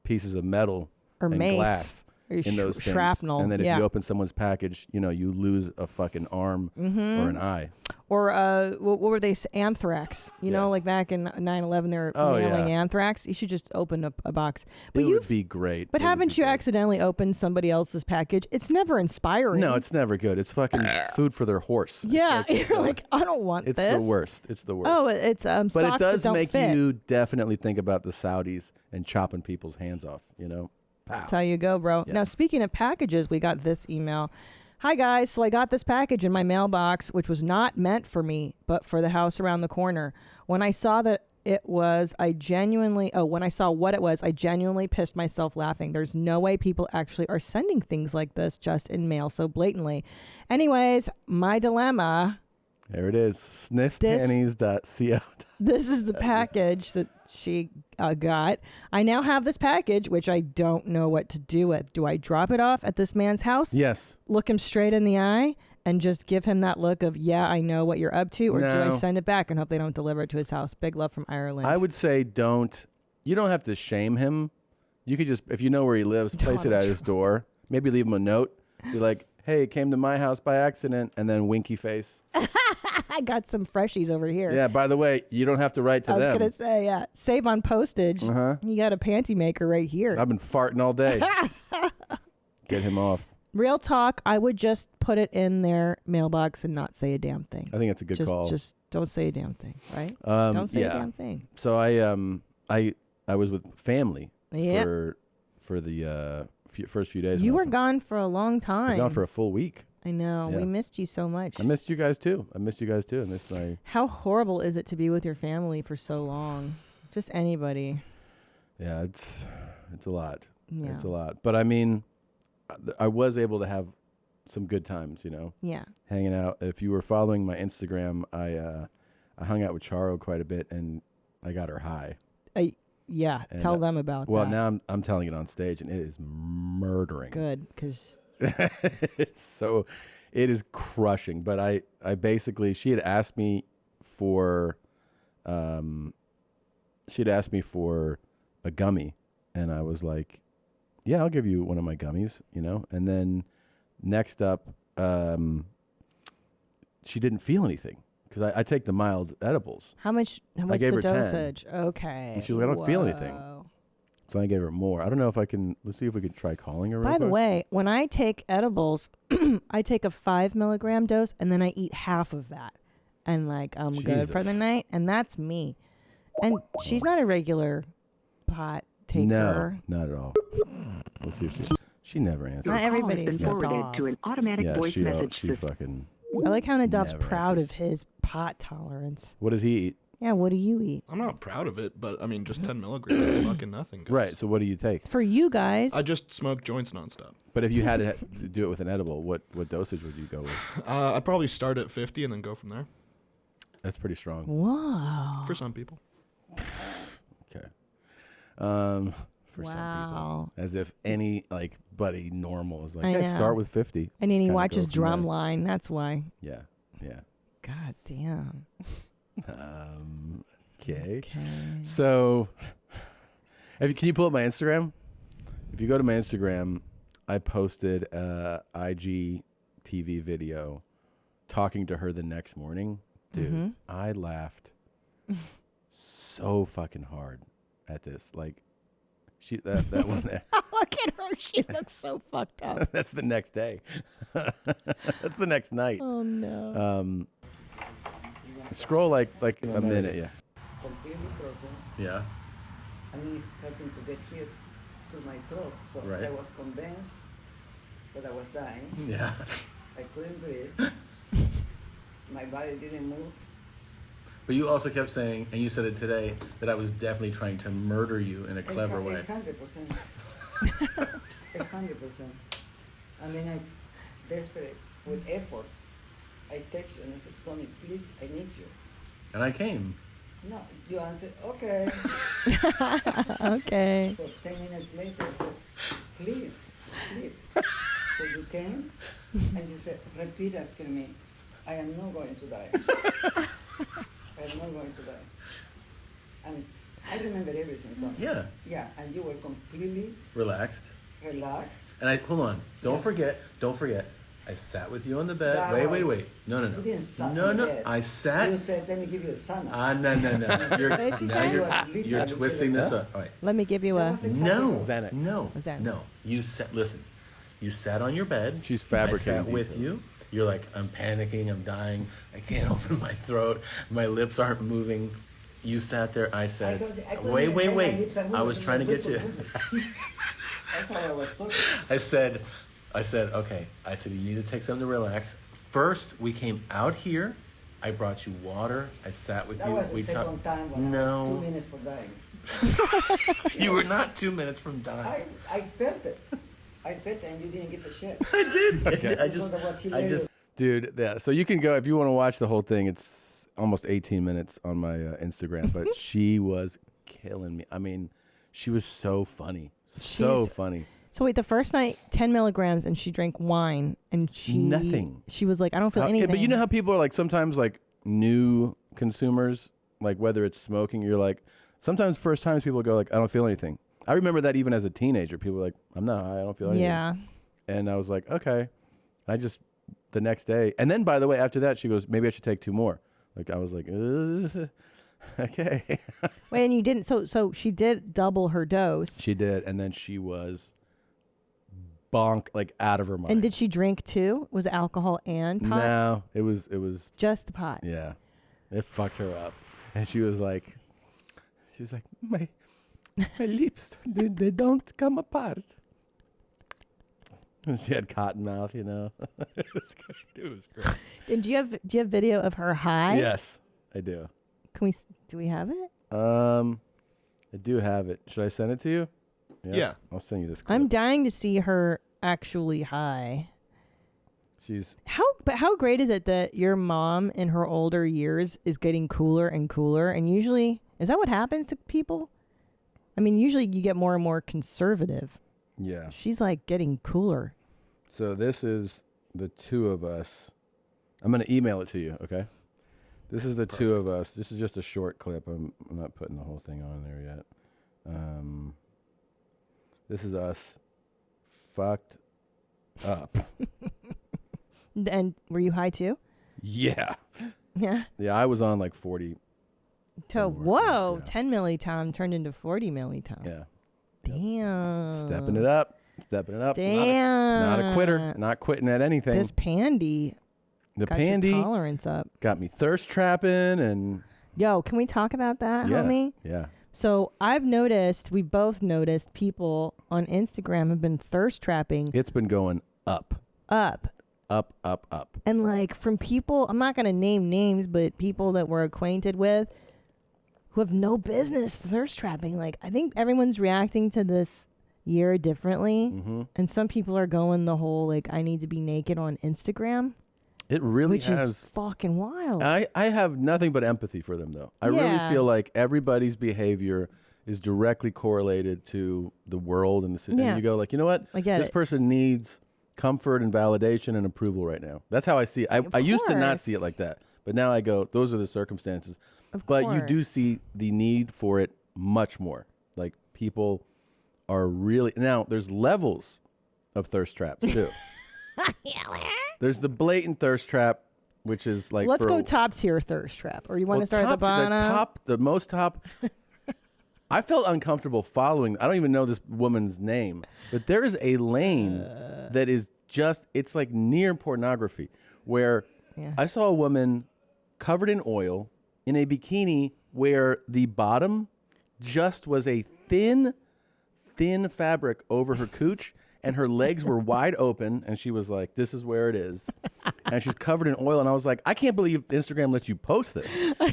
pieces of metal Or and mace. glass Or in those things. shrapnel, And then if yeah. you open someone's package, you lose a fucking arm or an eye. Or what were they? Anthrax. You know, like back in 9/11, they were mailing anthrax. You should just open up a box. But It would be great. But haven't you accidentally opened somebody else's package? It's never inspiring. No, it's never good. It's fucking food for their horse. Yeah, It's you're like, I don't want it's this. the worst. It's the worst. Oh, it's but socks it does that don't make fit. you definitely think about the Saudis and chopping people's hands off. That's how you go, bro. Yeah. Now, speaking of packages, we got this email. Hi, guys. So I got this package in my mailbox, which was not meant for me, but for the house around the corner. When I saw what it was, I genuinely pissed myself laughing. There's no way people actually are sending things like this just in mail so blatantly. Anyways, my dilemma. There it is. Sniffpanties.co. This is the package that she got. I now have this package, which I don't know what to do with. Do I drop it off at this man's house? Yes. Look him straight in the eye and just give him that look of, yeah, I know what you're up to? Or do I No. send it back and hope they don't deliver it to his house? Big love from Ireland. I would say don't. You don't have to shame him. You could just, if you know where he lives, place it at his door. Maybe leave him a note. Be like, hey, came to my house by accident, and then winky face. I got some freshies over here. Yeah, by the way, you don't have to write to I was them. going to say, yeah, save on postage. Uh-huh. You got a panty maker right here. I've been farting all day. Get him off. Real talk, I would just put it in their mailbox and not say a damn thing. I think that's a good call. Just don't say a damn thing, right? Um, Don't say yeah. a damn thing. So I was with family Yep. for the first few days. You when I were gone for a long was- I was time. gone for a full week. I know. We Yeah. missed you so much. I missed you guys too. I missed my. How horrible is it to be with your family for so long? Just anybody. Yeah, it's a lot. Yeah. It's a lot. But I mean, I was able to have some good times. Yeah. Hanging out. If you were following my Instagram, I hung out with Charo quite a bit, and I got her high. Yeah. And, Tell them about Well, that. now I'm telling it on stage, and it is murdering. Good, because it is crushing. But I basically, she had asked me for a gummy, and I was like, yeah, I'll give you one of my gummies, And then next up, she didn't feel anything because I take the mild edibles. How much I gave the her 10. dosage? Okay. And she was like, I don't feel anything. Whoa. So I gave her more. I don't know if I can. Let's see if we can try calling her. By real the quick. way, when I take edibles, I take a 5 milligram dose and then I eat half of that. And I'm good for the Jesus. night. And that's me. And she's not a regular pot taker. No, not at all. Let's see if she never answers. Not everybody's Yeah. dog. to an automatic Yeah, voice she message she fucking. I like how Nadav's never proud answers. of his pot tolerance. What does he eat? Yeah, what do you eat? I'm not proud of it, but I mean, just 10 milligrams is fucking nothing. Guys. Right. So what do you take? For you guys, I just smoke joints nonstop. But if you had to do it with an edible, what dosage would you go with? I'd probably start at 50 and then go from there. That's pretty strong. Whoa. For some people. Okay. For some Wow. people, as if anybody normal is like, I hey, know. start with 50. And then he Just kinda watches go from there. Drumline. That's why. Yeah. Yeah. God damn. Okay. Okay. So, can you pull up my Instagram? If you go to my Instagram, I posted a IGTV video talking to her the next morning. Dude, Mhm. I laughed so fucking hard at this. Like, that one there. Look at her. She looks so fucked up. That's the next day. That's the next night. Oh, no. Scroll like a minute, yeah. Completely frozen. Yeah. I mean, starting to get here to my throat. So Right. I was convinced that I was dying. Yeah. I couldn't breathe. My body didn't move. But you also kept saying, and you said it today, that I was definitely trying to murder you in a clever way. 100%. 100%. I mean, I desperate with efforts. I text you and I said, Tony, please, I need you. And I came. No, you answered, okay. Okay. So 10 minutes later, I said, please. So you came and you said, repeat after me. I am not going to die. I am not going to die. And I remember everything, Tony. Yeah. Yeah, and you were completely Relaxed. relaxed. And hold on. Don't forget. I sat with you on the bed. Wait. No. You didn't sit No. on the bed. I sat. You said, let me give you a Xanax. No. You're twisting this up. All right. Let me give you a. No. Xanax. No. Xanax. No. You sat. Listen. You sat on your bed. She's fabricating. I sat with you. You're like, I'm panicking. I'm dying. I can't open my throat. My lips aren't moving. You sat there. I said, wait. I was trying to get you. That's how I was talking. I said, okay. I said, you need to take something to relax. First, we came out here. I brought you water. I sat with That you. was the second time when I was 2 minutes for dying. You were not 2 minutes from dying. I felt it. And you didn't give a shit. I did. Okay. I just, dude, yeah. So you can go, if you want to watch the whole thing, it's almost 18 minutes on my Instagram, but she was killing me. I mean, she was so funny. So funny. So wait, the first night, 10 milligrams, and she drank wine, and Nothing. She was like, I don't feel anything. But you know how people are like, sometimes like new consumers, like whether it's smoking, you're like, sometimes first times people go like, I don't feel anything. I remember that even as a teenager, people were like, I'm not high, I don't feel anything. Yeah. And I was like, okay. I just, the next day, and then by the way, after that, she goes, maybe I should take 2 more. Like, I was like, okay. Wait, and you didn't, so she did double her dose. She did, and then she was like out of her mind. And did she drink too? Was it alcohol and pot? No, it was just the pot. Yeah. It fucked her up. And she was like, my lips, they don't come apart. And she had cotton mouth, you know. It was great. It was great. And do you have video of her high? Yes, I do. Do we have it? I do have it. Should I send it to you? Yeah. I'll send you this clip. I'm dying to see her actually high. But how great is it that your mom in her older years is getting cooler and cooler? And usually, is that what happens to people? I mean, usually you get more and more conservative. Yeah. She's like getting cooler. So this is the two of us. I'm going to email it to you, okay? This is the two of us. This is just a short clip. I'm not putting the whole thing on there yet. This is us fucked up. And were you high too? Yeah. Yeah. Yeah, I was on like 40. So, whoa, 10 millitom turned into 40 millitom. Yeah. Damn. Stepping it up. Damn. Not a quitter. Not quitting at anything. This pandy. The got pandy your tolerance up. got me thirst trapping and. Yo, can we talk about that, Yeah. homie? Yeah. So we both noticed people on Instagram have been thirst trapping. It's been going up. Up. And like from people, I'm not going to name names, but people that we're acquainted with who have no business thirst trapping. Like, I think everyone's reacting to this year differently. Mm-hmm. And some people are going the whole, like, I need to be naked on Instagram. It really which has. is fucking wild. I have nothing but empathy for them, though. I Yeah. really feel like everybody's behavior is directly correlated to the world and the city. Yeah. And you go, like, you know what? I get This it. person needs comfort and validation and approval right now. That's how I see it. I used to not see it like that. But now I go, those are the circumstances. But you do see the need for it much more. Like, people are really. Now, there's levels of thirst traps, too. There's the blatant thirst trap, which is like. Let's go top tier thirst trap. Or you want to start at the bottom? The most top. I felt uncomfortable following. I don't even know this woman's name, but there is a lane that is just. It's like near pornography, where I saw a woman covered in oil in a bikini where the bottom just was a thin fabric over her cooch, and her legs were wide open, and she was like, "This is where it is," and she's covered in oil, and I was like, "I can't believe Instagram lets you post this,"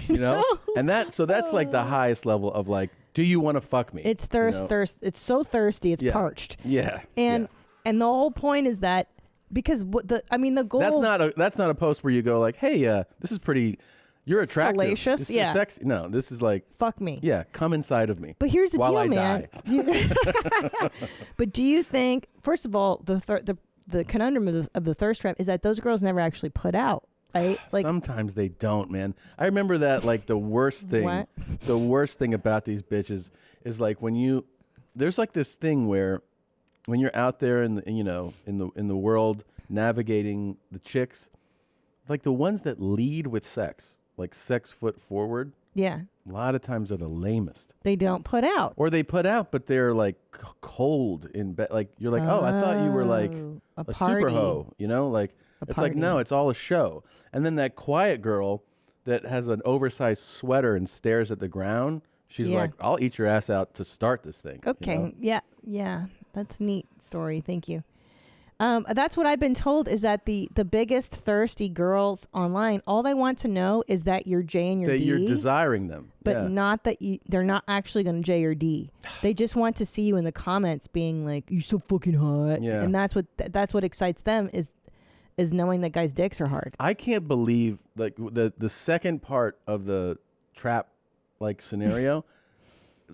you know? And that's like the highest level of like, do you want to fuck me? It's You know? thirst. It's so thirsty. It's Yeah. parched. Yeah. And the whole point is that because the goal. That's not a post where you go like, "Hey, this is pretty. You're attractive. Salacious? This is Yeah. sexy." No, this is like, fuck me. Yeah, come inside of me. But here's the while deal, I man. die. But do you think, first of all, the conundrum of the thirst trap is that those girls never actually put out, right? Like Sometimes they don't, man. I remember that like the worst thing. What? The worst thing about these bitches is like there's like this thing where when you're out there in the world navigating the chicks, like the ones that lead with sex, like sex foot forward, yeah, a lot of times are the lamest. they don't put out. Or they put out, but they're like cold in bed. Like you're like, oh, I thought you were like a a party. super hoe, you know? Like it's like party. no, it's all a show. And then that quiet girl that has an oversized sweater and stares at the ground, she's Yeah. like, I'll eat your ass out to start this thing. you Okay. know? Yeah. That's a neat story. Thank you. That's what I've been told is that the biggest thirsty girls online, all they want to know is that you're J and you're That D. you're desiring them. But yeah. not that they're not actually going to J or D. They just want to see you in the comments being like, "You're so fucking hot," Yeah. and that's what excites them is knowing that guys' dicks are hard. I can't believe like the second part of the trap like scenario,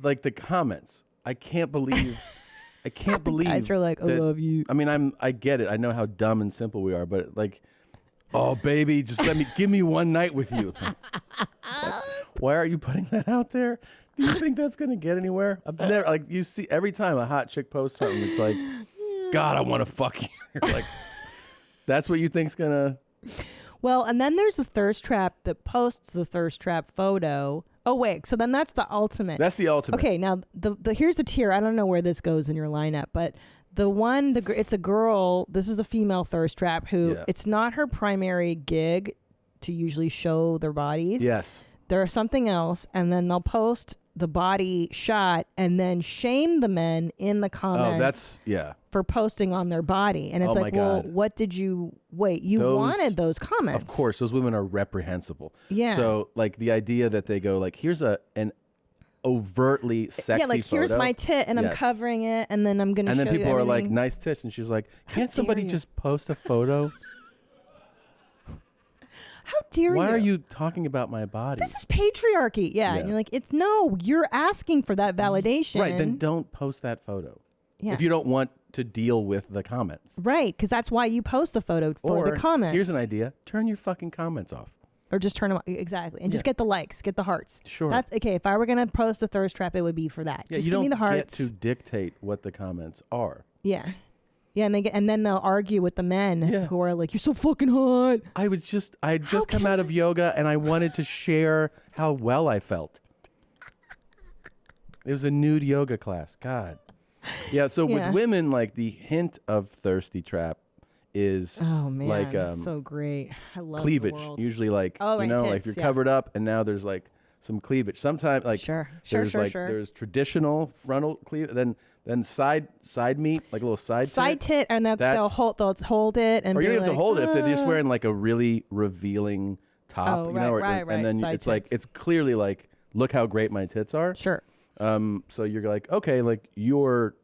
like the comments. I can't believe Guys are like, "I that- love you." I mean, I get it. I know how dumb and simple we are, but like, oh baby, just give me one night with you. Like, why are you putting that out there? Do you think that's gonna get anywhere? I've never like you see every time a hot chick posts something, it's like, God, I want to fuck you. You're like, that's what you think's gonna. Well, and then there's a thirst trap that posts the thirst trap photo. Oh wait, so then that's the ultimate. That's the ultimate. Okay, now the here's the tier. I don't know where this goes in your lineup, but it's a girl. This is a female thirst trap who it's not her primary gig to usually show their bodies. Yes. They're something else, and then they'll post the body shot and then shame the men in the comments. Oh, that's for posting on their body, and it's Oh like, my well, God. what did you wait? You Those- wanted those comments, Of course, those women are reprehensible. Yeah. So like the idea that they go like, here's an overtly sexy yeah, like here's photo. my tit, and I'm Yes. covering it, and then I'm gonna. And then show you people are like, everything. nice tits, and she's like, can't somebody you. just post a photo? How dare Why you? are you talking about my body? This is patriarchy. Yeah, Yeah. and you're like, you're asking for that validation. Right, then don't post that photo. Yeah. If you don't want to deal with the comments. Right, because that's why you post the photo for Or the comments. here's an idea: turn your fucking comments off. Or just turn them exactly, and just get the likes, get the hearts. Sure. That's okay. If I were gonna post a thirst trap, it would be for that. Yeah, just you give don't me the get hearts. to dictate what the comments are. Yeah, and then they'll argue with the men who are like, "You're so fucking hot." I had just come out of yoga and I wanted to share how well I felt. It was a nude yoga class. God. Yeah, so Yeah. with women, like the hint of thirsty trap is Oh man, like that's so great. I love cleavage. The world. Usually like Oh, right, like tits, you're yeah. covered up and now there's like some cleavage. Sometimes like there's traditional frontal cleavage, then side meat, like a little side Side tit. tit, and they'll That's- hold it, and or you be don't have to like, hold it if they're just "Ah." wearing like a really revealing top, Oh, you know, right, and then side it's like tits. it's clearly like, look how great my tits are. Sure. So you're like, okay, like you're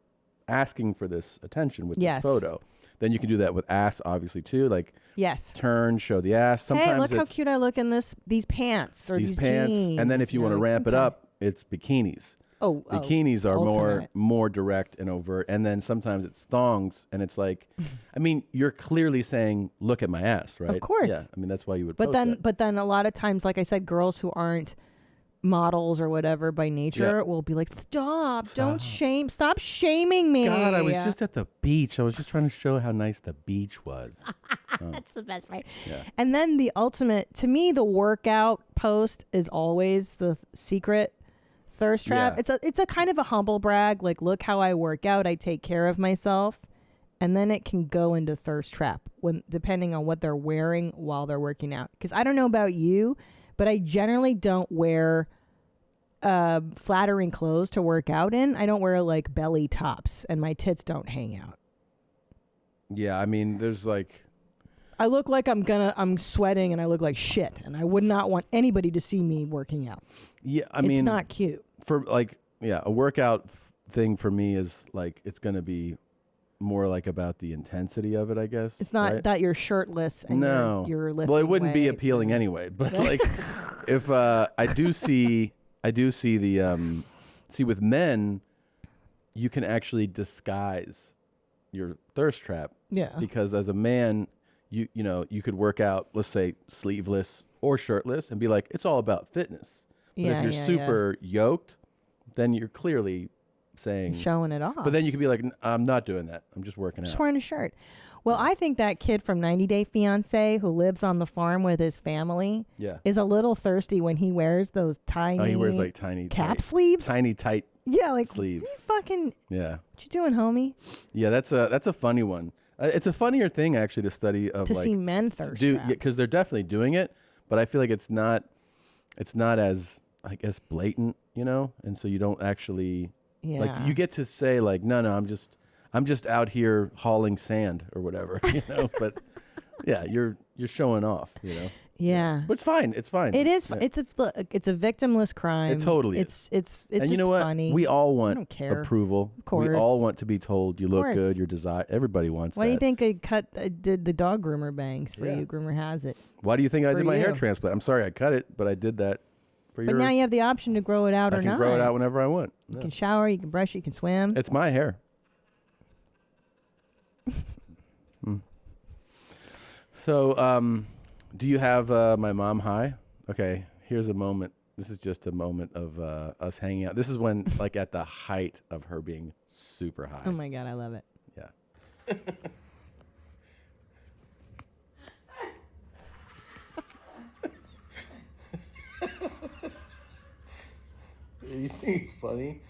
asking for this attention with Yes. this photo. Then you can do that with ass, obviously too. Like Yes. turn, show the ass. Sometimes Hey, look how it's cute I look in these pants or these pants, jeans. and then if you want to ramp it up, it's bikinis. Oh, bikinis are ultimate. more direct and overt, and then sometimes it's thongs, and it's like, I mean, you're clearly saying, "Look at my ass," right? Of course. Yeah. I mean, that's why you would. But post then, that. but then a lot of times, like I said, girls who aren't models or whatever by nature will be like, "Stop! Don't shame! Stop shaming me!" God, I was just at the beach. I was just trying to show how nice the beach was. Oh. That's the best part. Yeah. And then the ultimate, to me, the workout post is always the secret thirst trap. Yeah. It's a kind of a humble brag, like, look how I work out, I take care of myself. And then it can go into thirst trap when depending on what they're wearing while they're working out. Because I don't know about you, but I generally don't wear flattering clothes to work out in. I don't wear like belly tops, and my tits don't hang out. Yeah, I mean, there's like, I look like I'm sweating and I look like shit, and I would not want anybody to see me working out. yeah, I It's mean, not cute. For like, yeah, a workout thing for me is like it's gonna be more like about the intensity of it, I guess. It's not right? that you're shirtless and No. you're lifting Well, it wouldn't be weights appealing and- anyway. But like, if I do see the see with men, you can actually disguise your thirst trap. Yeah. Because as a man, you know you could work out, let's say sleeveless or shirtless, and be like, it's all about fitness. But Yeah, if you're yeah, super yoked, then you're clearly saying Showing it off. But then you could be like, I'm not doing that. I'm just working Just out. wearing a shirt. Well, I think that kid from 90 Day Fiancé who lives on the farm with his family Yeah. is a little thirsty when he wears those tiny Oh, he wears like tiny cap tight- sleeves. tiny tight Yeah, like sleeves. you fucking Yeah. what you doing, homie? Yeah, that's a funny one. It's a funnier thing actually to study of To like see men thirst do trap. because they're definitely doing it, but I feel like it's not as I guess blatant, you know, and so you don't actually like Yeah. you get to say like no, I'm just out here hauling sand or whatever, you know, but yeah, you're showing off, you know. Yeah. But it's fine. It's fine. It is. Yeah. It's a victimless crime. It totally It's is. it's And just you know what? funny. We all I want don't care. approval. Of course. We all want to be told you look course. good, you're desired. Everybody wants Why that. do you think I did the dog groomer bangs for Yeah. you? Groomer has it. Why do you think I For did my hair you. transplant? I'm sorry I cut it, but I did that for But your. now you have the option to grow it out I or can not. grow it out whenever I want. You Yeah. can shower, you can brush, you can swim. It's my hair. Hmm. So, do you have my mom high? Okay, here's a moment. This is just a moment of us hanging out. This is when, like, at the height of her being super high. Oh my god, I love it. Yeah. You think it's funny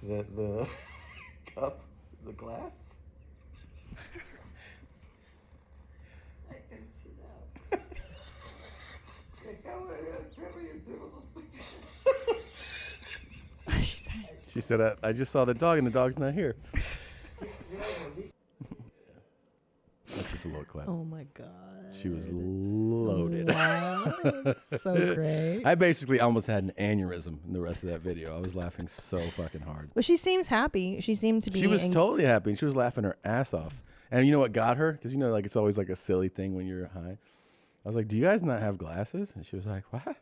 that the cup is a glass? I can see that. She said, I just saw the dog and the dog's not here. That's just a little clip. Oh my god. She was loaded. Wow, that's so great. I basically almost had an aneurysm in the rest of that video. I was laughing so fucking hard. Well, she seems happy. She seemed to be. She was totally happy. She was laughing her ass off. And you know what got her? Because you know, like it's always like a silly thing when you're high. I was like, "Do you guys not have glasses?" And she was like, "What?"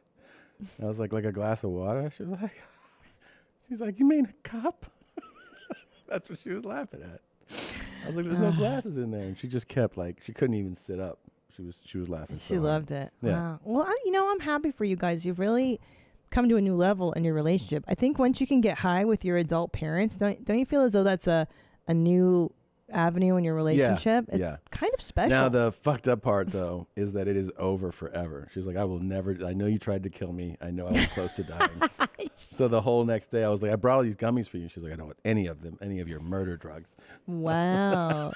I was like a glass of water. She was like, "She's like, you mean a cup?" That's what she was laughing at. I was like, "There's no glasses in there," and she just kept like she couldn't even sit up. She was laughing. She so hard. loved it. Yeah. Wow. Well, I'm happy for you guys. You've really come to a new level in your relationship. I think once you can get high with your adult parents, don't you feel as though that's a new avenue in your relationship? It's yeah. kind of special. Now the fucked up part though is that it is over forever. She's like, I will never. I know you tried to kill me. I know I was close to dying. So the whole next day, I was like, I brought all these gummies for you. She's like, I don't want any of them, any of your murder drugs. Wow.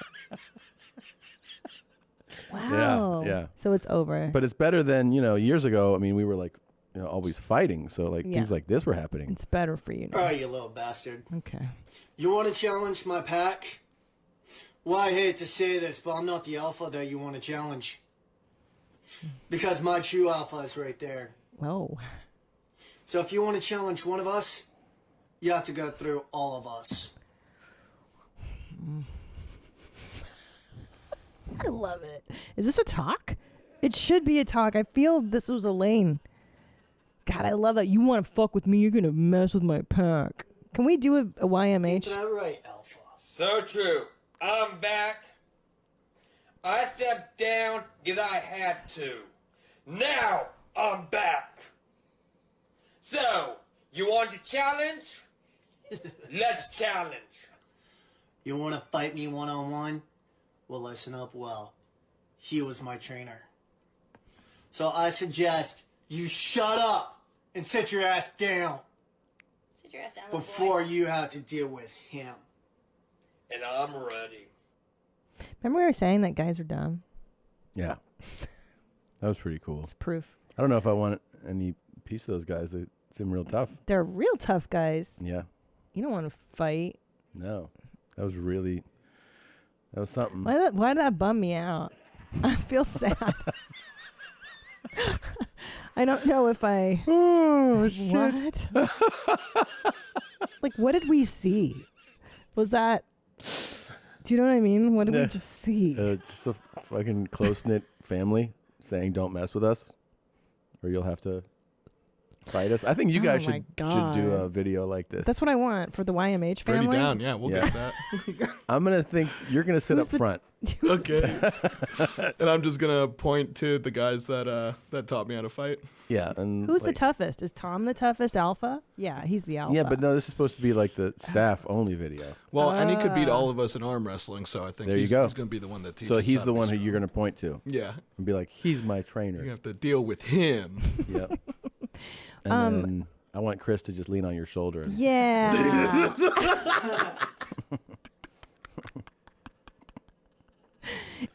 Wow. Yeah. So it's over. But it's better than years ago. I mean, we were like, always fighting. So like Yeah. things like this were happening. It's better for you now. All right, you little bastard. Okay. You want to challenge my pack? Well, I hate to say this, but I'm not the alpha that you want to challenge. Because my true alpha is right there. Whoa. So if you want to challenge one of us, you have to go through all of us. I love it. Is this a talk? It should be a talk. I feel this was a lane. God, I love that. You want to fuck with me? You're gonna mess with my pack. Can we do a YMH? That right, alpha. So true. I'm back. I stepped down because I had to. Now I'm back. So, you want to challenge? Let's challenge. You want to fight me one-on-one? Well, listen up well. He was my trainer. So I suggest you shut up and sit your ass down Sit your ass down. before you have to deal with him. And I'm ready. Remember we were saying that guys are dumb? Yeah. That was pretty cool. It's proof. I don't know if I want any piece of those guys. They seem real tough. They're real tough guys. Yeah. You don't want to fight. No. That was really That was something. Why did that bum me out? I feel sad. I don't know if I. Oh shit! What? Like, what did we see? Was that? Do you know what I mean? What did we just see? Just a fucking close knit family saying, "Don't mess with us, or you'll have to fight us." I think you guys should do a video like this. That's what I want for the YMH family. Pretty down, yeah, we'll get that. I'm gonna think you're gonna sit up front. Okay. And I'm just gonna point to the guys that taught me how to fight. Yeah, and Who's the toughest? Is Tom the toughest alpha? Yeah, he's the alpha. Yeah, but no, this is supposed to be like the staff only video. Well, and he could beat all of us in arm wrestling, so I think There he's you go. gonna be the one that teaches. So he's how the to be one who strong. you're gonna point to. Yeah. And be like, he's my trainer. You have to deal with him. Yep. And then I want Chris to just lean on your shoulder. And Yeah.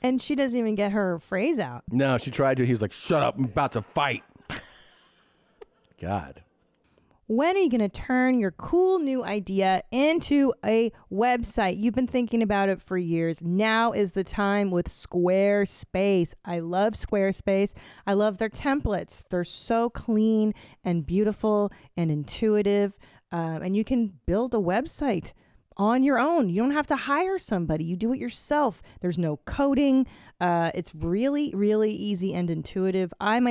And she doesn't even get her phrase out. No, she tried to. He was like, shut up, I'm about to fight. God. When are you going to turn your cool new idea into a website? You've been thinking about it for years. Now is the time with Squarespace. I love Squarespace. I love their templates. They're so clean and beautiful and intuitive. And you can build a website on your own. You don't have to hire somebody. You do it yourself. There's no coding. It's really, really easy and intuitive. I've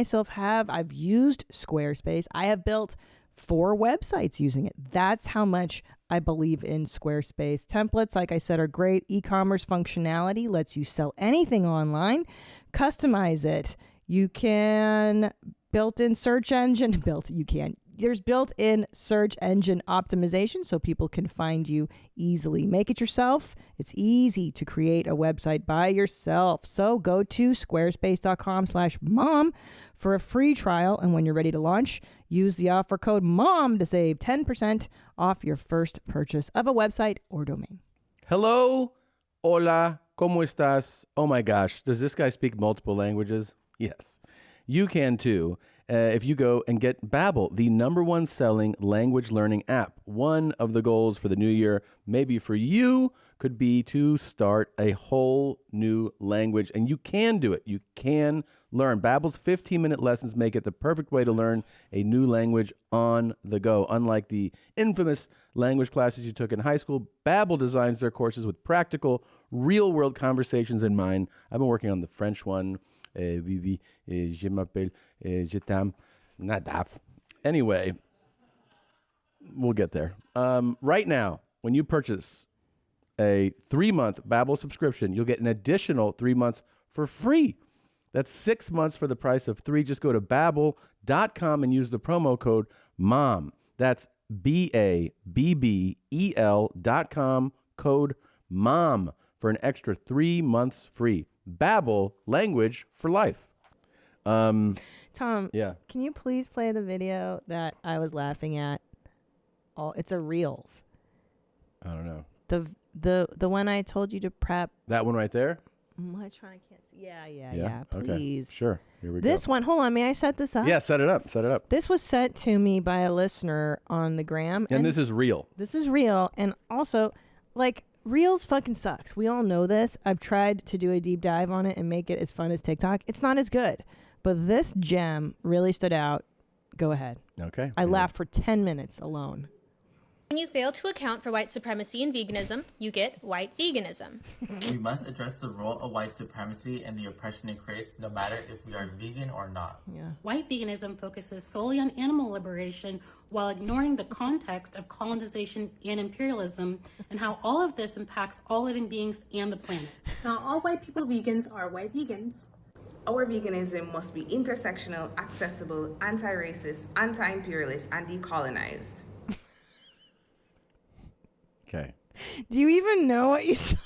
used Squarespace. I have built 4 websites using it. That's how much I believe in Squarespace. Templates, like I said, are great. E-commerce functionality lets you sell anything online. Customize it. You can built-in search engine. There's built-in search engine optimization so people can find you easily. Make it yourself. It's easy to create a website by yourself. So go to squarespace.com/mom for a free trial. And when you're ready to launch, use the offer code MOM to save 10% off your first purchase of a website or domain. Hello, hola, ¿cómo estás? Oh my gosh, does this guy speak multiple languages? Yes, you can too. If you go and get Babbel, the #1 selling language learning app. One of the goals for the new year, maybe for you, could be to start a whole new language. And you can do it. You can learn. Babbel's 15-minute lessons make it the perfect way to learn a new language on the go. Unlike the infamous language classes you took in high school, Babbel designs their courses with practical, real-world conversations in mind. I've been working on the French one. Je m'appelle, je t'aime, Nadav. Anyway, we'll get there. Right now, when you purchase a 3-month Babbel subscription, you'll get an additional 3 months for free. That's 6 months for the price of 3. Just go to Babbel.com and use the promo code MOM. That's BABBEL.com, code MOM for an extra 3 months free. Babbel, language for life. Tom, yeah. Can you please play the video that I was laughing at? It's a Reels. I don't know. The one I told you to prep. That one right there? I'm trying to see. Yeah. Okay. Please. Sure. Here we go. This one. Hold on. May I set this up? Yeah, set it up. This was sent to me by a listener on the gram. And this is real. This is real. And also, like, Reels fucking sucks. We all know this. I've tried to do a deep dive on it and make it as fun as TikTok. It's not as good. But this gem really stood out. Go ahead. Okay. I laughed for 10 minutes alone. When you fail to account for white supremacy and veganism, you get white veganism. We must address the role of white supremacy and the oppression it creates, no matter if we are vegan or not. Yeah. White veganism focuses solely on animal liberation while ignoring the context of colonization and imperialism and how all of this impacts all living beings and the planet. Not all white people vegans are white vegans. Our veganism must be intersectional, accessible, anti-racist, anti-imperialist, and decolonized. Okay. Do you even know what you saw?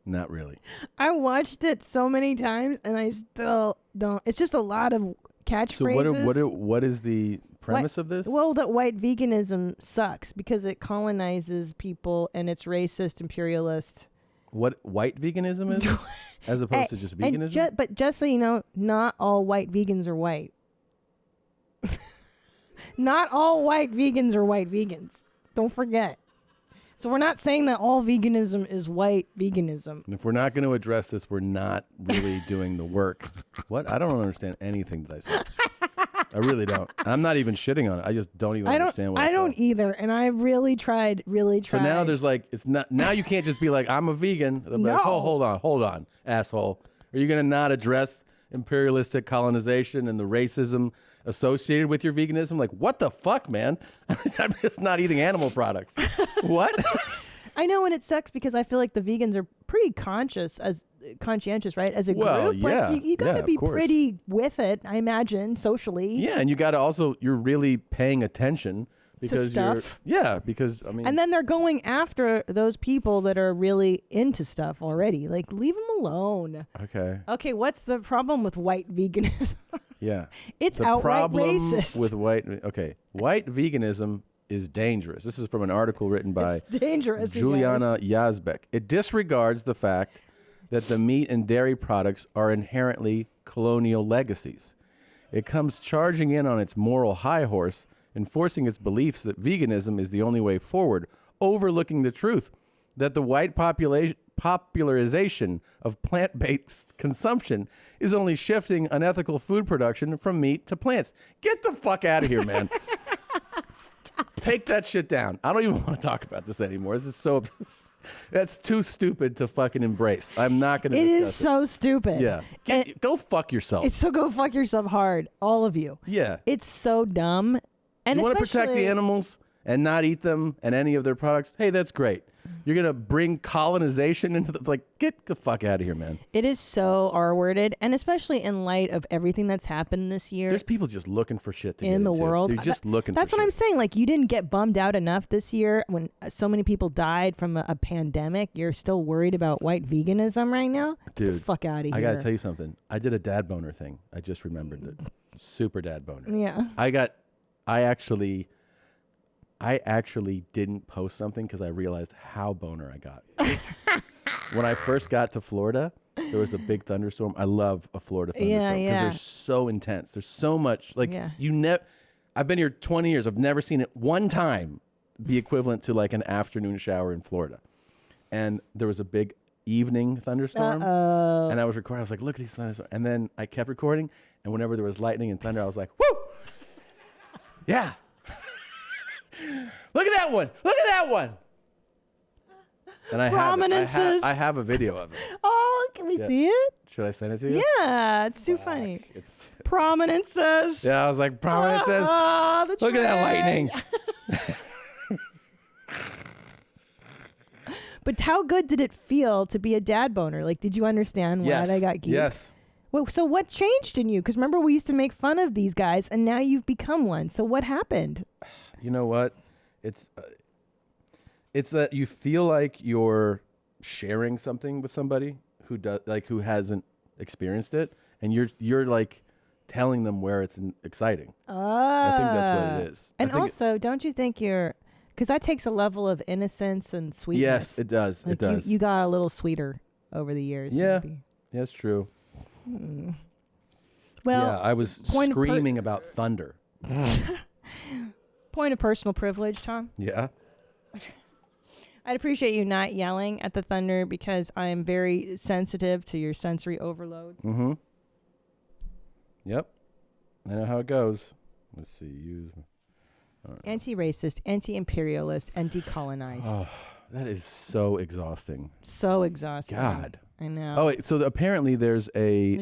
Not really. I watched it so many times and I still don't. It's just a lot of catchphrases. So what is the premise of this? Well, that white veganism sucks because it colonizes people and it's racist, imperialist. What white veganism is? As opposed to just veganism? But just so you know, not all white vegans are white. Not all white vegans are white vegans. Don't forget. So we're not saying that all veganism is white veganism. And if we're not going to address this, we're not really doing the work. What? I don't understand anything that I said. I really don't. I'm not even shitting on it. I just don't even understand what I don't said. either. And I really tried. So now there's like, it's not, now you can't just be like, I'm a vegan. They'll be like, oh, hold on, asshole. Are you going to not address imperialistic colonization and the racism associated with your veganism? Like, what the fuck, man? I'm just not eating animal products. What? I know, and it sucks because I feel like the vegans are pretty conscientious, right? As a Well, group, yeah, like, you got to of be course. pretty with it, I imagine, socially. Yeah, and you got to also, you're really paying attention because stuff. because I mean, And then they're going after those people that are really into stuff already. Like, leave them alone. okay, Okay, what's the problem with white veganism? yeah, It's the outright problem racist. with white veganism is dangerous. This is from an article written by It's dangerous, you Juliana Yazbek. It disregards the fact that the meat and dairy products are inherently colonial legacies. It comes charging in on its moral high horse, enforcing its beliefs that veganism is the only way forward, overlooking the truth that the white popularization of plant-based consumption is only shifting unethical food production from meat to plants. Get the fuck out of here, man. Take that shit down. I don't even want to talk about this anymore. This is so... That's too stupid to fucking embrace. I'm not going to discuss it. It is so stupid. Yeah. Go fuck yourself. It's so go fuck yourself hard, all of you. Yeah. It's so dumb. And you want to protect the especially- animals and not eat them and any of their products? Hey, that's great. You're going to bring colonization into the... Like, get the fuck out of here, man. It is so R-worded, and especially in light of everything that's happened this year There's people just looking for shit to get in the into. world. They're just looking That's for what shit. I'm saying. Like, you didn't get bummed out enough this year when so many people died from a pandemic. You're still worried about white veganism right now? Dude, Get the fuck out of here. I got to tell you something. I did a dad boner thing. I just remembered that. Super dad boner. Yeah. I actually didn't post something because I realized how boner I got. When I first got to Florida, there was a big thunderstorm. I love a Florida thunderstorm because yeah. they're so intense. There's so much. Like, Yeah. I've been here 20 years. I've never seen it one time be equivalent to like an afternoon shower in Florida. And there was a big evening thunderstorm. Uh-oh. And I was recording. I was like, look at these thunderstorms. And then I kept recording. And whenever there was lightning and thunder, I was like, woo! Yeah. Look at that one. Look at that one. And I Prominences. I have a video of it. Oh, can we Yeah. see it? Should I send it to you? Yeah, it's too funny. Prominences. Yeah, I was like, prominences. Ah, the Look at that train. lightning. But how good did it feel to be a dad boner? Like, did you understand why Yes. they got geeked? Yes. Well, so what changed in you? Because remember, we used to make fun of these guys, and now you've become one. So what happened? You know what? It's that you feel like you're sharing something with somebody who hasn't experienced it, and you're like telling them where it's exciting. I think that's what it is. I And think also, don't you think because that takes a level of innocence and sweetness. Yes, it does. Like It does. You got a little sweeter over the years. Yeah, maybe. that's true. Well, yeah, I was point of screaming about thunder. Point of personal privilege, Tom. Yeah. I'd appreciate you not yelling at the thunder because I am very sensitive to your sensory overloads. Mm-hmm. Yep. I know how it goes. Let's see. Use. Anti-racist, anti-imperialist, anti-colonized. Oh, that is so exhausting. So exhausting. God. I know. Oh, wait, so apparently there's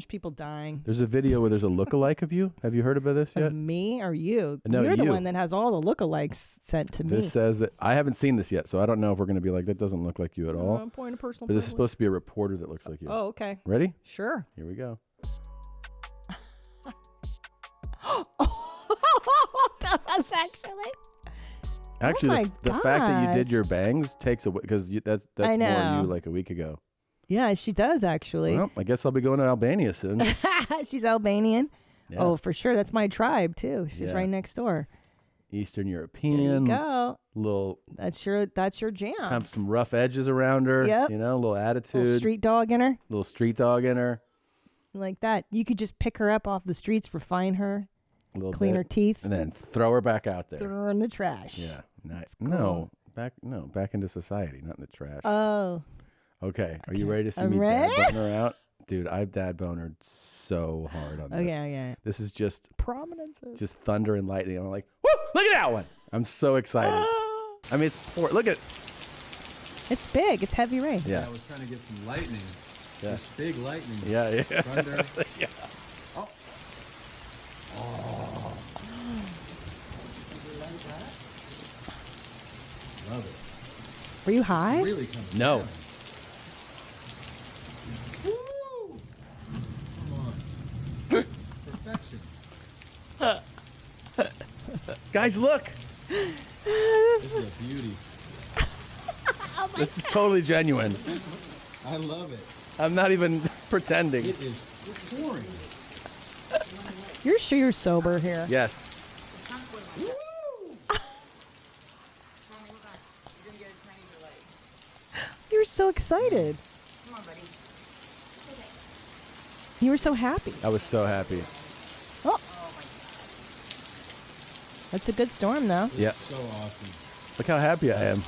people dying. There's a video where there's a lookalike of you. Have you heard about this yet? Of me or you? No, You're the you. one that has all the lookalikes sent to me. This says that I haven't seen this yet, so I don't know if we're going to be like, that doesn't look like you at all. Point of personal But this is privilege. supposed to be a reporter that looks like you. Oh, okay. Ready? Sure. Here we go. That's actually. Actually, the fact that you did gosh. your bangs takes away because that's I more know. you like a week ago. Yeah, she does actually. Well, I guess I'll be going to Albania soon. She's Albanian. Yeah. Oh, for sure. That's my tribe too. She's Yeah. right next door. Eastern European. There you go. Little. That's your jam. Have some rough edges around her. Yep. You know, a little attitude. Little street dog in her. Little street dog in her. Like that. You could just pick her up off the streets, refine her, A little clean bit, her teeth, and then throw her back out there. throw her in the trash. Yeah. Nice. cool. No. Back into society, not in the trash. Oh. Okay. Are you ready to see I'm me ready. dad boner out? Dude, I've dad bonered so hard on this. Okay. This is just Prominences. just thunder and lightning. I'm like, woo! Look at that one. I'm so excited. I mean, look at. It's big. It's heavy rain. Yeah. I was trying to get some lightning. Yeah. This big lightning. Yeah. Thunder. Yeah. Oh. Love it. Were you high? Really coming No. down. Woo! Come on. Perfection. Guys, look. This is a beauty. This is totally genuine. I love it. I'm not even pretending. It is pouring. You're sure you're sober here? Yes. You were so excited. You were so happy. I was so happy. Oh. That's a good storm, though. Yeah. So awesome. Look how happy I am.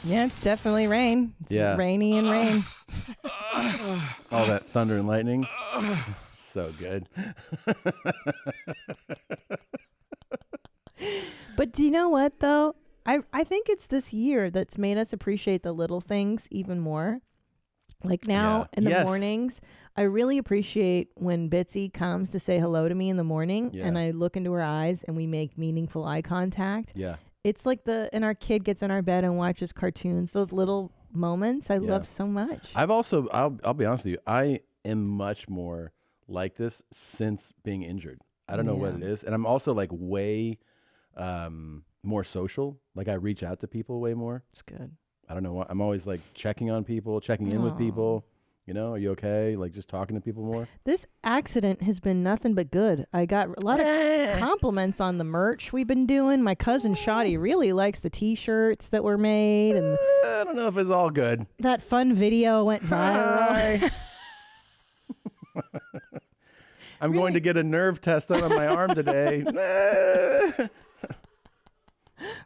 Yeah, it's definitely rain. It's Yeah. rainy and rain. All that thunder and lightning. So good. But do you know what, though? I think it's this year that's made us appreciate the little things even more. Like now Yeah. in the Yes. mornings, I really appreciate when Bitsy comes to say hello to me in the morning Yeah. and I look into her eyes and we make meaningful eye contact. Yeah. It's like and our kid gets in our bed and watches cartoons. Those little moments I love so much. I've also, I'll be honest with you, I am much more like this since being injured. I don't know what it Yeah. is. And I'm also like way more social. Like I reach out to people way more. It's good. I don't know what. I'm always like checking on people, checking in with Aw. people. You know, are you okay? Like just talking to people more. This accident has been nothing but good. I got a lot of compliments on the merch we've been doing. My cousin Shadi really likes the T-shirts that were made, and I don't know if it's all good. that fun video went viral. I'm going to get a nerve test on my arm today.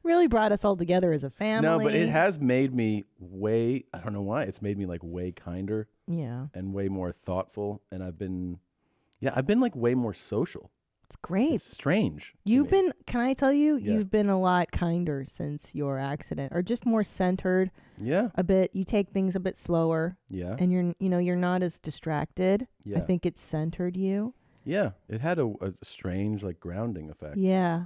Really brought us all together as a family. No, but it has made me way, I don't know why, it's made me like way kinder. Yeah. And way more thoughtful. And I've been like way more social. It's great. It's strange. You've been, can I tell you, Yeah. you've been a lot kinder since your accident, or just more centered. Yeah. A bit. You take things a bit slower. Yeah. And you're not as distracted. I Yeah. think it centered you. Yeah. It had a strange like grounding effect. Yeah.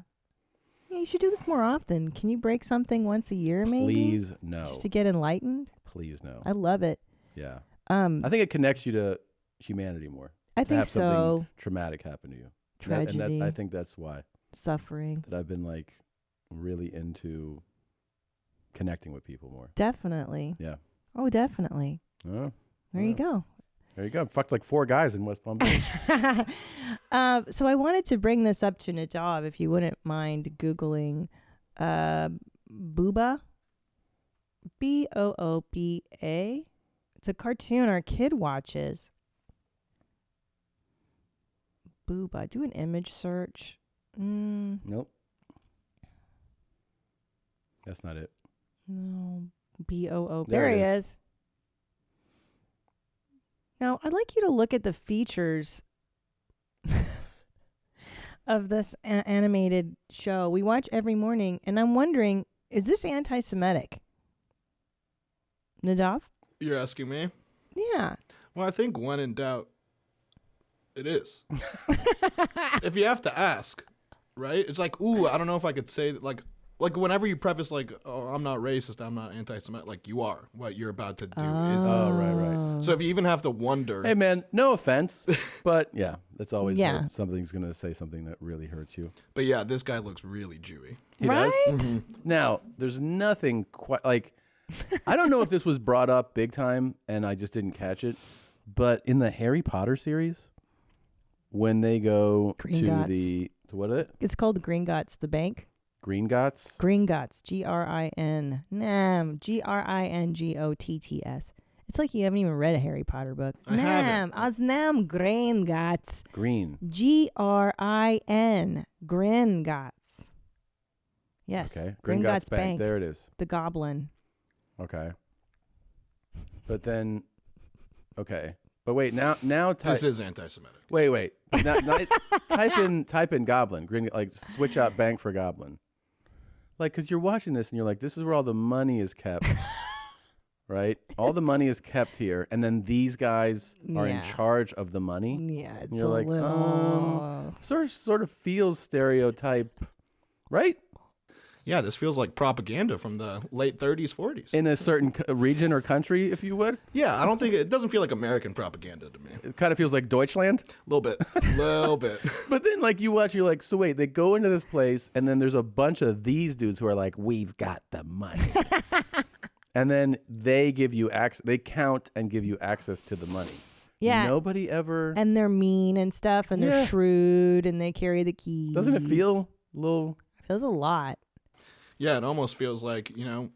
Yeah, you should do this more often. Can you break something once a year, maybe? Please, no. Just to get enlightened? Please, no. I love it. Yeah. I think it connects you to humanity more. I to think have something so. traumatic happen to you. Tragedy. I think that's why. Suffering. That I've been like really into connecting with people more. Definitely. Yeah. Oh, definitely. Oh, There you go. There you go. Fucked like 4 guys in West Palm Beach. So I wanted to bring this up to Nadav, if you wouldn't mind Googling Booba. Booba. It's a cartoon our kid watches. Booba. Do an image search. Nope. That's not it. No. Boo. There There it he is. is. Now, I'd like you to look at the features of this animated show we watch every morning, and I'm wondering, is this anti-Semitic? Nadav? You're asking me? Yeah. Well, I think when in doubt, it is. If you have to ask, right? It's like, ooh, I don't know if I could say that, like whenever you preface like, oh, I'm not racist, I'm not anti-Semitic, like you are. What you're about to do is. Oh, right. So if you even have to wonder. Hey, man, no offense, but yeah, that's always Yeah. something's going to say something that really hurts you. But yeah, this guy looks really Jewy. He does? Now, there's nothing quite like, I don't know if this was brought up big time and I just didn't catch it, but in the Harry Potter series, when they go Gringotts. to what is it? It's called Gringotts, the bank. Gringotts? Gringotts. Gringotts. It's It's like you haven't even read a Harry Potter book. I haven't. Aznam Gringotts. Green. Grin. Gringotts. Yes. Okay. Gringotts Bank. There it is. The goblin. Okay. But then, okay. But wait, now This is anti-Semitic. Wait. Now, type in goblin. Like switch out bank for goblin. Like, because you're watching this and you're like, this is where all the money is kept. Right? All the money is kept here, and then these guys are in charge of the money. Yeah, it's and you're a like, little... sort of feels stereotype, right? Yeah, this feels like propaganda from the late 30s, 40s. In a certain region or country, if you would. Yeah, I don't think it doesn't feel like American propaganda to me. It kind of feels like Deutschland. A little bit. But then, like, you watch, you're like, so wait, they go into this place, and then there's a bunch of these dudes who are like, we've got the money. And then they give you they count and give you access to the money. Yeah. Nobody ever. And they're mean and stuff, and they're shrewd, and they carry the keys. Doesn't it feel a little? It feels a lot. Yeah, it almost feels like, I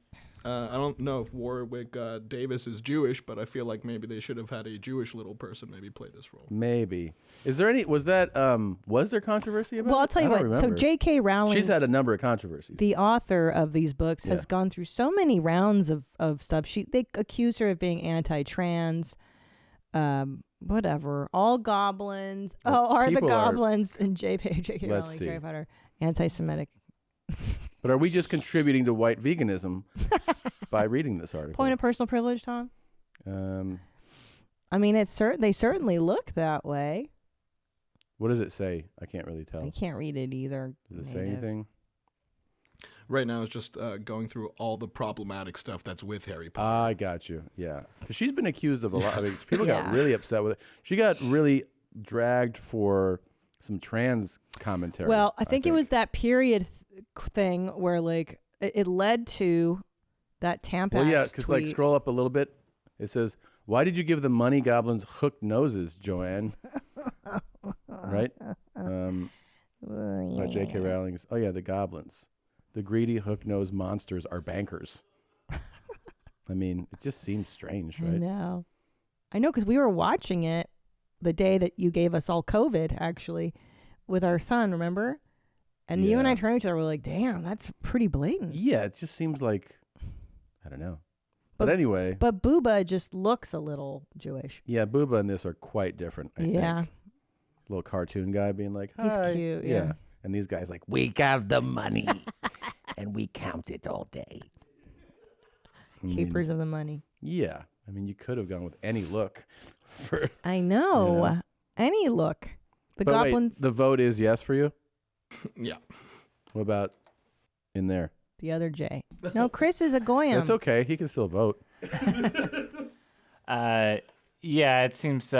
don't know if Warwick Davis is Jewish, but I feel like maybe they should have had a Jewish little person maybe play this role. Maybe. Is there any? Was there controversy about? Well, I'll tell you I don't what. So remember. J.K. Rowling, she's had a number of controversies. the author of these books, has gone through so many rounds of stuff. They accuse her of being anti-trans, whatever. All goblins. Are the goblins in J.K. Rowling's Harry Potter anti-Semitic? But are we just contributing to white veganism by reading this article? Point of personal privilege, Tom. I mean, they certainly look that way. What does it say? I can't really tell. I can't read it either. Does it say anything? Right now, it's just going through all the problematic stuff that's with Harry Potter. I got you. Yeah, because she's been accused of a lot. I mean, people got really upset with it. She got really dragged for some trans commentary. Well, I think it was that period thing where like it led to that Tampax. Well, yeah, because like tweet. scroll up a little bit. It says, "Why did you give the money goblins hooked noses, Joanne?" Right? By J.K. Rowling's. Oh yeah, the goblins, the greedy hook-nosed monsters are bankers. I mean, it just seems strange, right? I know, because we were watching it the day that you gave us all COVID, actually, with our son. Remember? And you and I turned to each other. We're like, "Damn, that's pretty blatant." Yeah, it just seems like, I don't know. But anyway. But Booba just looks a little Jewish. Yeah, Booba and this are quite different, I think. Little cartoon guy being like, "Hi." He's cute, yeah. And these guys like, "We got the money and we count it all day." Keepers of the money. Yeah. I mean, you could have gone with any look. I know. Any look. The But goblins. Wait, the vote is yes for you? Yeah. What about in there? The other J. No, Chris is a Goyam. That's okay. He can still vote. Yeah, it seems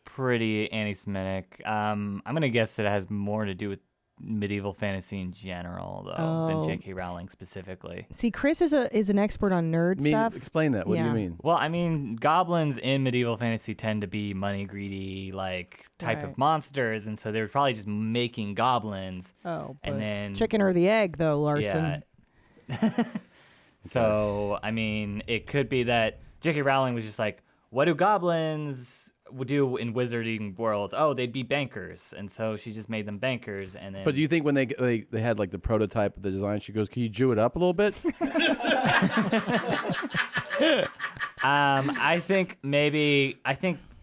pretty anti-Semitic. I'm gonna guess that it has more to do with medieval fantasy in general, though, than J.K. Rowling specifically. See, Chris is an expert on nerd stuff. Explain that. What do you mean? Well, I mean, goblins in medieval fantasy tend to be money greedy, like type of monsters, and so they were probably just making goblins. Oh, and then chicken or the egg, though, Larson. Yeah. So, I mean, it could be that J.K. Rowling was just like, what do goblins do in wizarding world? Oh, they'd be bankers, and so she just made them bankers. And then, But do you think when they had like the prototype of the design, she goes, "Can you Jew it up a little bit?" I think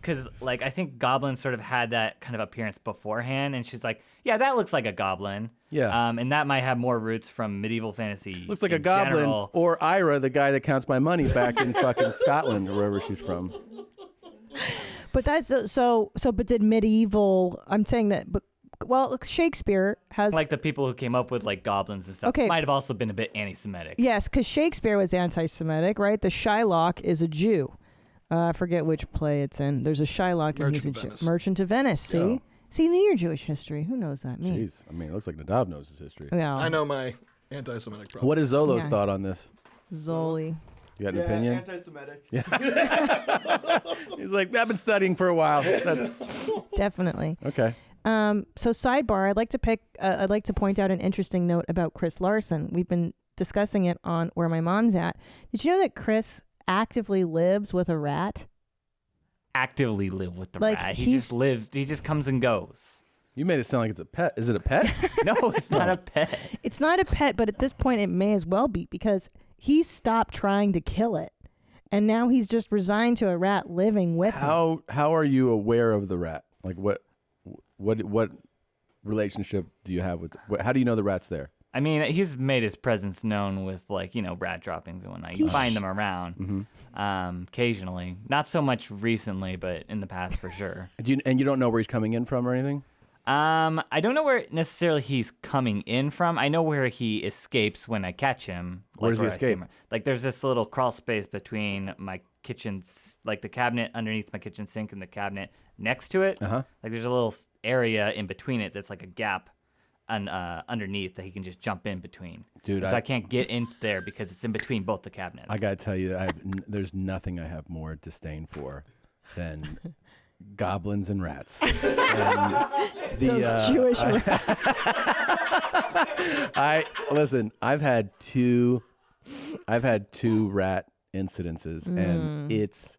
because I think goblins sort of had that kind of appearance beforehand, and she's like, yeah, that looks like a goblin. Yeah. And that might have more roots from medieval fantasy. Looks like a in goblin, general. or Ira, the guy that counts my money back in fucking Scotland or wherever she's from. But that's but did medieval? I'm saying that, but well, Shakespeare has Like the people who came up with like goblins and stuff Okay. might have also been a bit anti-Semitic. Yes, because Shakespeare was anti-Semitic, right? The Shylock is a Jew. I forget which play it's in. There's a Shylock and he's a Jew. Merchant of Venice. See, Yeah. see, in your Jewish history, who knows that? Me. Jeez, I mean, it looks like Nadav knows his history. Yeah. I know my anti-Semitic problem. What is Zolo's Yeah. thought on this? Zoli. You got an opinion? Anti-Semitic. Yeah. He's like, I've been studying for a while. That's Definitely. okay. So sidebar, I'd like to point out an interesting note about Chris Larson. We've been discussing it on Where My Mom's At. Did you know that Chris actively lives with a rat? actively live with the Like, rat. He just lives. He just comes and goes. You made it sound like it's a pet. Is it a pet? No, it's not a pet. It's not a pet, but at this point, it may as well be because he stopped trying to kill it, and now he's just resigned to a rat living with him. How are you aware of the rat? Like what relationship do you have with? How do you know the rat's there? I mean, he's made his presence known with rat droppings and whatnot. You find them around occasionally. Not so much recently, but in the past for sure. And you don't know where he's coming in from or anything? I don't know where necessarily he's coming in from. I know where he escapes when I catch him. Where does he I see escape? him. Like there's this little crawl space between my kitchen, like the cabinet underneath my kitchen sink and the cabinet next to it. Like there's a little area in between it that's like a gap underneath that he can just jump in between. Dude, so I can't get in there because it's in between both the cabinets. I gotta tell you, there's nothing I have more disdain for than goblins and rats. Those Jewish rats. Listen. I've had two rat incidences, and it's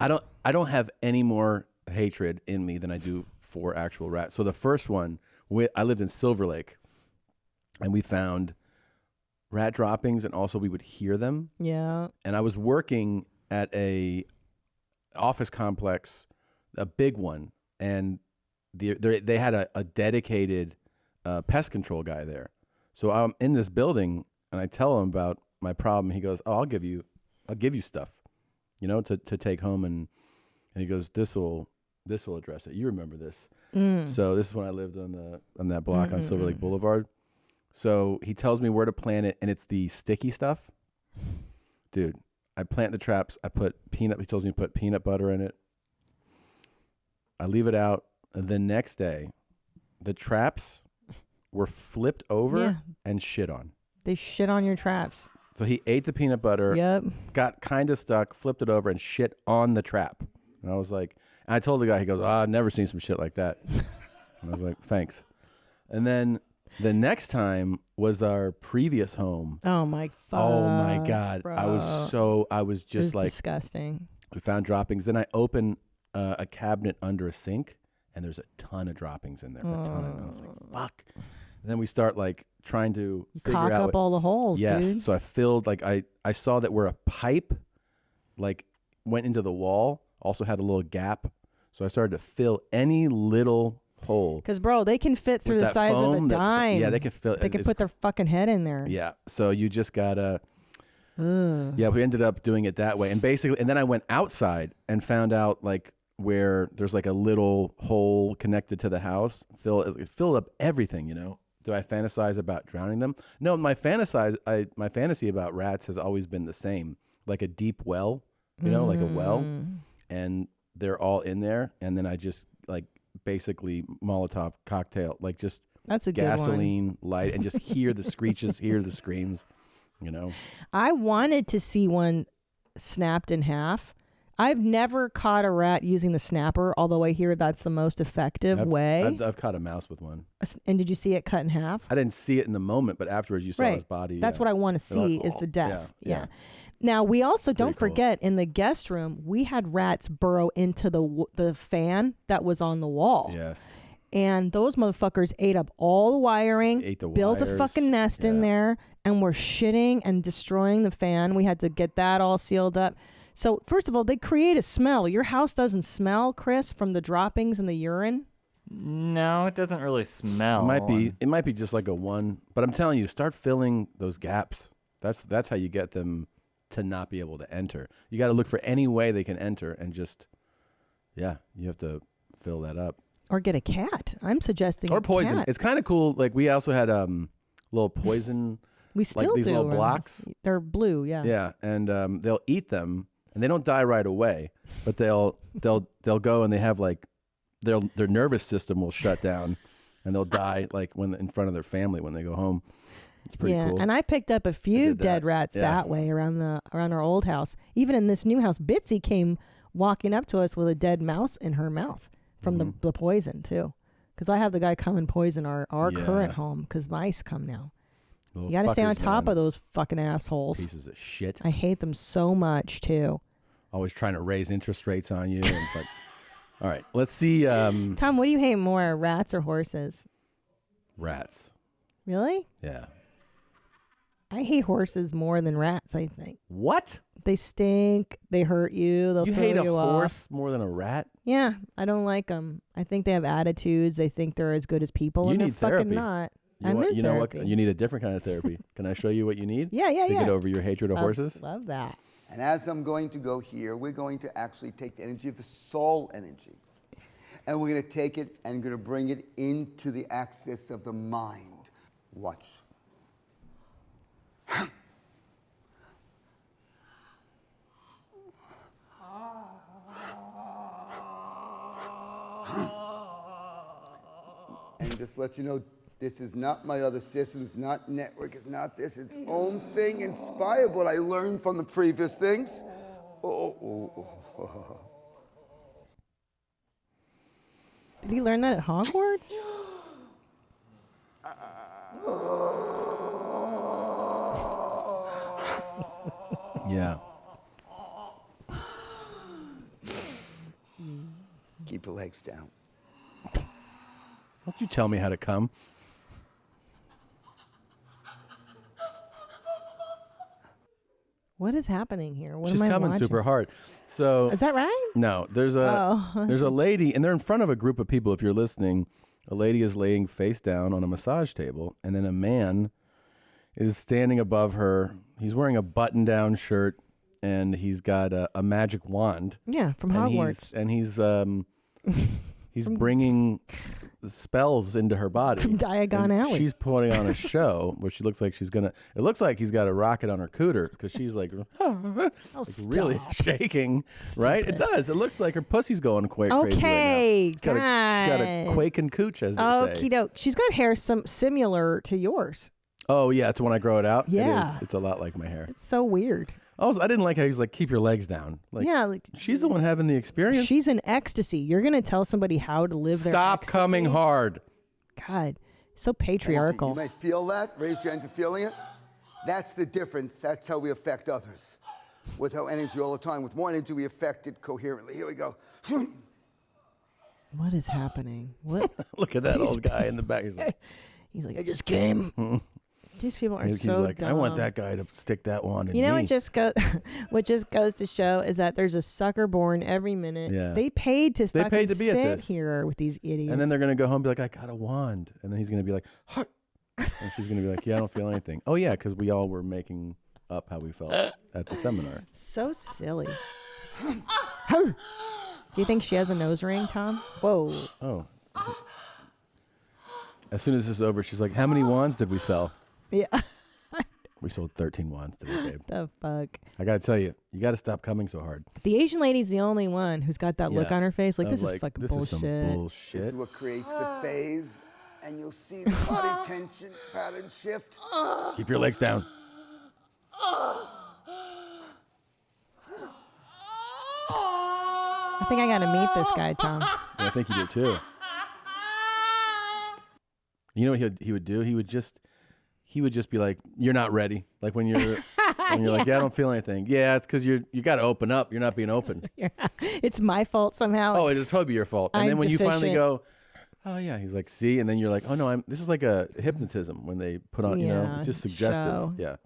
I don't have any more hatred in me than I do for actual rats. So the first one, I lived in Silver Lake, and we found rat droppings, and also we would hear them. Yeah. And I was working at a office complex, a big one, and they had a dedicated pest control guy there. So I'm in this building, and I tell him about my problem. He goes, "Oh, I'll give you stuff, to take home." And he goes, "This will address it. You remember this?" So this is when I lived on that block on Silver Lake Boulevard. So he tells me where to plant it, and it's the sticky stuff. Dude, I plant the traps. I put he tells me to put peanut butter in it. I leave it out. The next day, the traps were flipped over and shit on. They shit on your traps. So he ate the peanut butter, Yep. got kind of stuck, flipped it over, and shit on the trap. And I was like, and I told the guy, he goes, I've never seen some shit like that. And I was like, thanks. And then the next time was our previous home. Oh my God. bro. I was It just was like, disgusting. we found droppings. Then I opened a cabinet under a sink, and there's a ton of droppings in there, a ton. And I was like, fuck. And then we start like trying to figure Cock out up all the holes, yes. dude. So I filled I saw that where a pipe like went into the wall, also had a little gap. So I started to fill any little hole. Because, bro, they can fit through with the that size of a foam dime. yeah, they can fill. They can put their fucking head in there. Yeah. So you just gotta. Ugh. Yeah, we ended up doing it that way, and then I went outside and found out like where there's like a little hole connected to the house. It filled up everything. Do I fantasize about drowning them? No, my fantasy about rats has always been the same, like a deep well, like a well, and they're all in there, and then I just like basically Molotov cocktail, like just That's a good one. gasoline light, and just hear the screeches, hear the screams, I wanted to see one snapped in half. I've never caught a rat using the snapper, although I hear that's the most effective way. I've caught a mouse with one. And did you see it cut in half? I didn't see it in the moment, but afterwards you saw Right. his body. That's what I want to They're see like, is the death. yeah. Now, we also, don't pretty cool. forget, in the guest room, we had rats burrow into the fan that was on the wall. Yes. And those motherfuckers ate up all the wiring, Ate the built a wires, fucking nest in there, and were shitting and destroying the fan. We had to get that all sealed up. So, first of all, they create a smell. Your house doesn't smell, Chris, from the droppings and the urine? No, it doesn't really smell. It might be just like a one, but I'm telling you, start filling those gaps. That's how you get them to not be able to enter. You got to look for any way they can enter, and just you have to fill that up. Or get a cat. I'm suggesting Or a poison. cat. It's kind of cool. Like we also had little poison. We still like these do. little in blocks. this. They're blue, yeah. Yeah, and they'll eat them, and they don't die right away, but they'll go and they have like their nervous system will shut down, and they'll die like when in front of their family when they go home. It's pretty cool. And I picked up a few did dead that. rats Yeah. that way around our old house. Even in this new house, Bitsy came walking up to us with a dead mouse in her mouth from the poison too. Because I have the guy come and poison our current home because mice come now. Little You got to stay on fuckers, top man. of those fucking assholes. Pieces of shit. I hate them so much too. always trying to raise interest rates on you. And, but, all right, let's see. Tom, what do you hate more, rats or horses? Rats. Really? Yeah. I hate horses more than rats, I think. What? They stink. They hurt you. They'll You throw hate a you horse off. more than a rat? Yeah, I don't like them. I think they have attitudes. They think they're as good as people, You and need they're fucking therapy. not. You I'm want- in you know what? therapy. You need a different kind of therapy. Can I show you what you need? Yeah, yeah, to yeah. get over your hatred of horses? Love that. And as I'm going to go here, we're going to actually take the energy of the soul energy. And we're going to take it and going to bring it into the axis of the mind. Watch. And just let you know, this is not my other systems, not network, it's not this, it's own thing, inspired what I learned from the previous things. Did he learn that at Hogwarts? Yeah. Keep your legs down. Don't you tell me how to come. What is happening here? What She's am I coming watching? super hard. So Is that right? No, there's a Oh. there's a lady, and they're in front of a group of people. If you're listening, a lady is laying face down on a massage table, and then a man is standing above her. He's wearing a button-down shirt, and he's got a magic wand. Yeah, from and Hogwarts. He's bringing spells into her body. From Diagon And Alley. She's putting on a show where she looks like she's gonna. It looks like he's got a rocket on her cooter because she's like, like really shaking. Right? It does. It looks like her pussy's going quite crazy Okay, right now. She's got a God. quaking cooch, as they say. Okie doke. She's got hair similar to yours. Oh yeah, it's when I grow it out. Yeah. It is. It's a lot like my hair. It's so weird. Also, I didn't like how he's like, keep your legs down. Like, Yeah, like- she's the one having the experience. She's in ecstasy. You're gonna tell somebody how to live their Stop ecstasy? coming hard. God, so patriarchal. You may feel that. Raise your hand to feeling it. That's the difference. That's how we affect others. With our energy all the time. With more energy, we affect it coherently. Here we go. What is happening? What? Look at that These old guy in the back. He's like, I just came. These people are he's so like, I want dumb. that guy to stick that wand in You know me. what just what just goes to show is that there's a sucker born every minute. Yeah. They paid to They fucking paid to be at sit this. here with these idiots. And then they're gonna go home and be like, I got a wand. And then he's gonna be like, "Huh." And she's gonna be like, yeah, I don't feel anything. Oh yeah, because we all were making up how we felt at the seminar. So silly. Do you think she has a nose ring, Tom? Whoa. Oh. As soon as this is over, she's like, how many wands did we sell? Yeah. We sold 13 wands today, babe. The fuck. I gotta tell you, you gotta stop coming so hard. The Asian lady's the only one who's got that look Yeah. on her face. Like, I this was is fucking this bullshit. Is some bullshit. This is what creates the phase. And you'll see the body tension pattern shift. Keep your legs down. I think I gotta meet this guy, Tom. Yeah, I think you do too. You know what he would do? He would just be like, "You're not ready." Like when you're like, "Yeah, I don't feel anything." Yeah, it's because you got to open up. You're not being open. Yeah. It's my fault somehow. Oh, it's totally your fault. And I'm then when you finally deficient. go, "Oh yeah," he's like, "See," and then you're like, "Oh no, this is like a hypnotism when they put on, you know, Yeah, it's just suggestive." show. Yeah,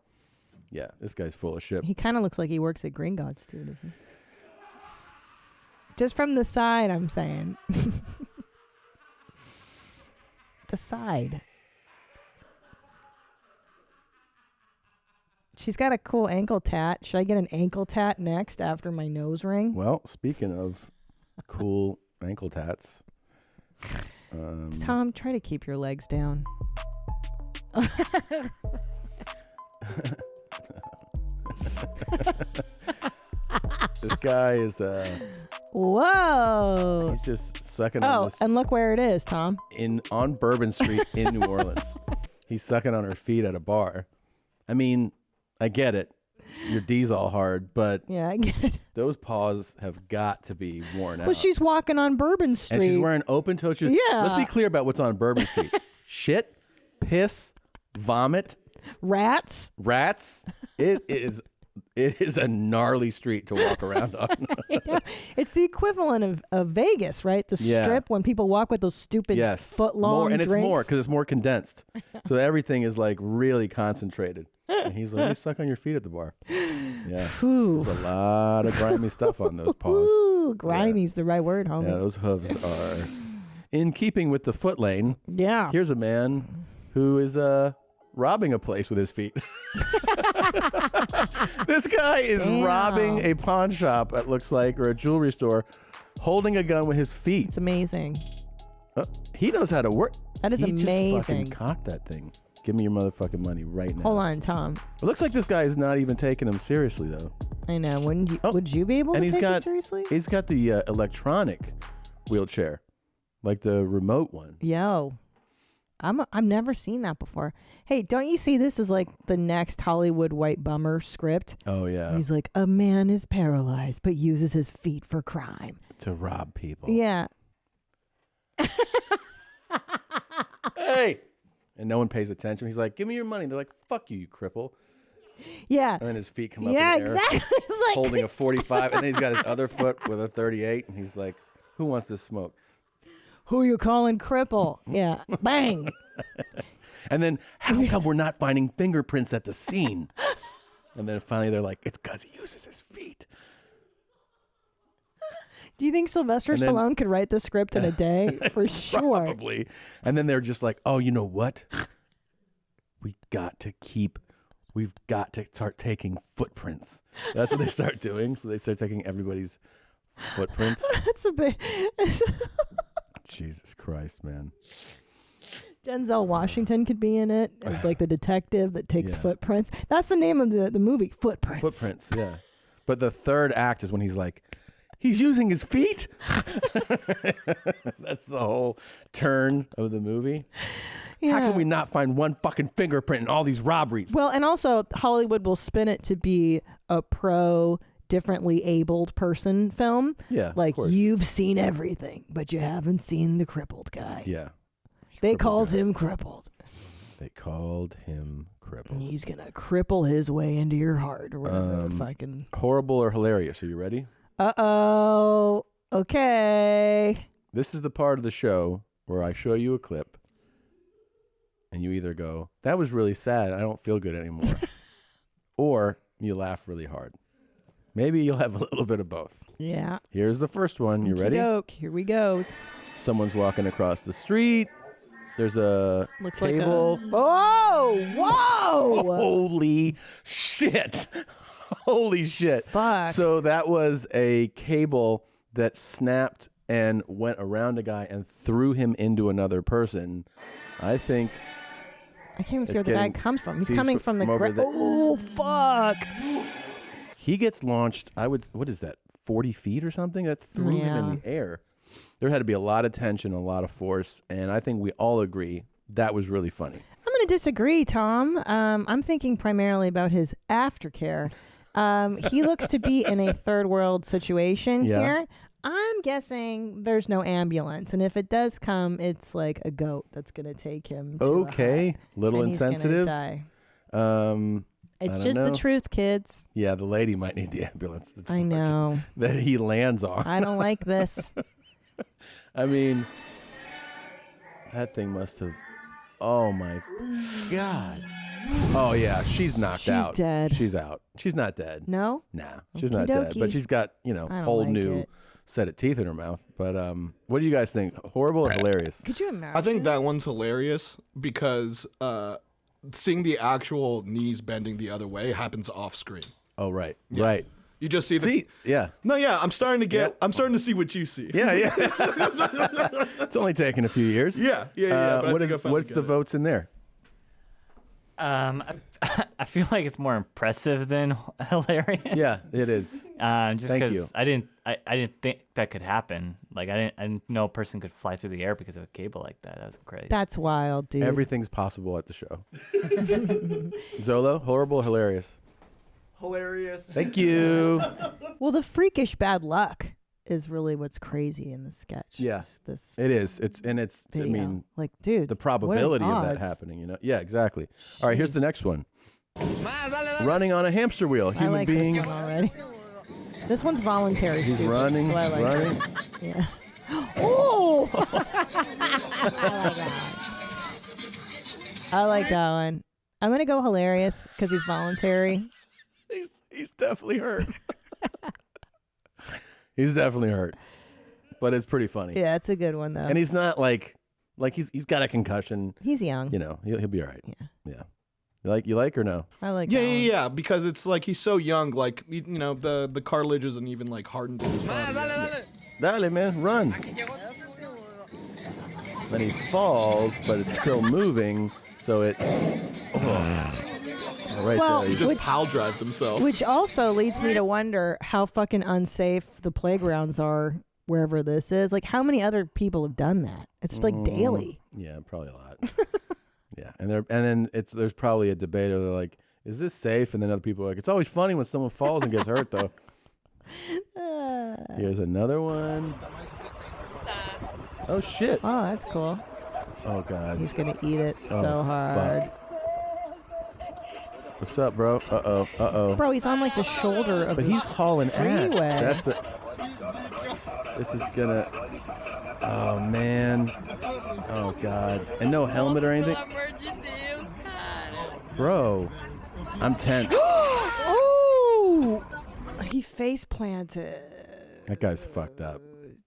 yeah. This guy's full of shit. He kind of looks like he works at Gringotts too, doesn't he? Just from the side, I'm saying. The side. She's got a cool ankle tat. Should I get an ankle tat next after my nose ring? Well, speaking of cool ankle tats, Tom, try to keep your legs down. this guy is Whoa. he's just sucking on Oh, this and look where it is, Tom. on Bourbon Street in New Orleans. He's sucking on her feet at a bar. I mean, I get it. Your D's all hard, but Yeah, I get it. those paws have got to be worn out. Well, she's walking on Bourbon Street. And she's wearing open-toed shoes. Yeah. Let's be clear about what's on Bourbon Street. Shit, piss, vomit, rats. It is It is a gnarly street to walk around on. It's the equivalent of Vegas, right? The Yeah. strip when people walk with those stupid foot long more, and drinks. it's more because it's more condensed. So everything is like really concentrated. And he's like, "Let me suck on your feet at the bar." Yeah, Phew. there's a lot of grimy stuff on those paws. Ooh, grimy's the right word, homie. Yeah, those hooves are in keeping with the foot lane. Yeah. Here's a man who is robbing a place with his feet. This guy is robbing a pawn shop, it looks like, or a jewelry store, holding a gun with his feet. It's amazing. He knows how to work. That is he Just amazing. fucking cocked that thing. Give me your motherfucking money right now. Hold on, Tom. It looks like this guy is not even taking him seriously, though. I know. Wouldn't you? Would you be able to take it seriously? He's got the electronic wheelchair, like the remote one. Yo, I've never seen that before. Hey, don't you see this as like the next Hollywood white bummer script? Oh yeah. He's like, a man is paralyzed but uses his feet for crime. To rob people. Yeah. Hey. And no one pays attention. He's like, "Give me your money." They're like, "Fuck you, you cripple." Yeah. And then his feet come up Yeah, in the air, exactly. Like- holding a 45, and then he's got his other foot with a 38, and he's like, "Who wants this smoke?" Who you calling cripple? Yeah. Bang. And then, how come we're not finding fingerprints at the scene? And then finally they're like, "It's because he uses his feet." Do you think Sylvester And then- Stallone could write this script in a day? For sure. Probably. And then they're just like, "Oh, you know what? We've got to start taking footprints." That's what they start doing. So they start taking everybody's footprints. That's a bit. Jesus Christ, man. Denzel Washington could be in it as like the detective that takes Yeah. footprints. That's the name of the movie, Footprints. Footprints, yeah. But the third act is when he's like, "He's using his feet?" That's the whole turn of the movie. How Yeah. can we not find one fucking fingerprint in all these robberies? Well, and also Hollywood will spin it to be a pro differently abled person film. Yeah, of Like course. you've seen everything, but you haven't seen the crippled guy. Yeah. They calls him crippled. They called him crippled. And he's gonna cripple his way into your heart or whatever. Fucking Horrible or hilarious? Are you ready? uh-oh. Okay. This is the part of the show where I show you a clip and you either go, "That was really sad. I don't feel good anymore." Or you laugh really hard. Maybe you'll have a little bit of both. Yeah. Here's the first one. You ready? Okey-doke. Here we goes. Someone's walking across the street. There's a Looks table. like a whoa. Holy shit. Holy shit. Fuck. So that was a cable that snapped and went around a guy and threw him into another person. I think I can't even see it's where the guy getting- comes from. He's see, coming from the over ground. there. Oh, fuck. He gets launched, what is that, 40 feet or something? That threw him in Yeah. the air. There had to be a lot of tension, a lot of force, and I think we all agree that was really funny. I'm going to disagree, Tom. I'm thinking primarily about his aftercare. He looks to be in a third world situation Yeah. here. I'm guessing there's no ambulance, and if it does come, it's like a goat that's going to take him. To Okay, little and he's gonna insensitive. die. I It's don't just know. the truth, kids. Yeah, the lady might need the ambulance. That's I know. that he lands on. I don't like this. I mean, that thing must have. Oh my God. Oh yeah, she's knocked She's out. dead. She's out. She's not dead. No? Nah, she's not dead. Okey-dokey. But she's got I don't whole like new it. set of teeth in her mouth. But what do you guys think? Horrible or hilarious? Could you imagine? I think that one's hilarious because seeing the actual knees bending the other way happens off screen. Oh right, right. You just see the. Yeah. No, yeah, I'm starting to get. Yep. I'm starting to see what you see. Yeah, yeah. It's only taken a few years. Yeah. But I think I finally What's get the it. votes in there? I feel like it's more impressive than hilarious. Yeah, it is. Just Thank because you. I didn't think that could happen. Like I didn't know a person could fly through the air because of a cable like that. That was crazy. That's wild, dude. Everything's possible at the show. Zolo, horrible, or hilarious? Hilarious. Thank you. Well, the freakish bad luck is really what's crazy in the sketch. Yeah, This it is. It's video. I mean, like, dude, the what are probability of that odds? happening. Yeah, exactly. All right, here's the Jeez. next one. Running on a hamster wheel. I Human like being. this one already. This one's voluntary. He's stupid, running, so I like running. it. Yeah. Oh! I like that one. I'm gonna go hilarious because he's voluntary. He's definitely hurt. He's definitely hurt, but it's pretty funny. Yeah, it's a good one though. And he's not like he's got a concussion. He's young. You know, he'll be all right. Yeah. You like or no? I like. Yeah, because it's like he's so young. Like you know, the cartilage isn't even like hardened in his body. Dale, man, run. Then he falls, but it's still moving, so it. Right Well, there. He just pile drived himself. Which also leads me to wonder how fucking unsafe the playgrounds are wherever this is. Like, how many other people have done that? It's like daily. Yeah, probably a lot. Yeah, and then there's probably a debate. Or they're like, "Is this safe?" And then other people are like, "It's always funny when someone falls and gets hurt, though." Here's another one. Oh shit! Oh, that's cool. Oh god. He's gonna eat it Oh, so hard. fuck. What's up, bro? Uh-oh. Bro, he's on like the shoulder of But the he's hauling ass. freeway. This is gonna. Oh man. Oh god. And no helmet or anything. Bro, I'm tense. Oh! He face planted. That guy's fucked up.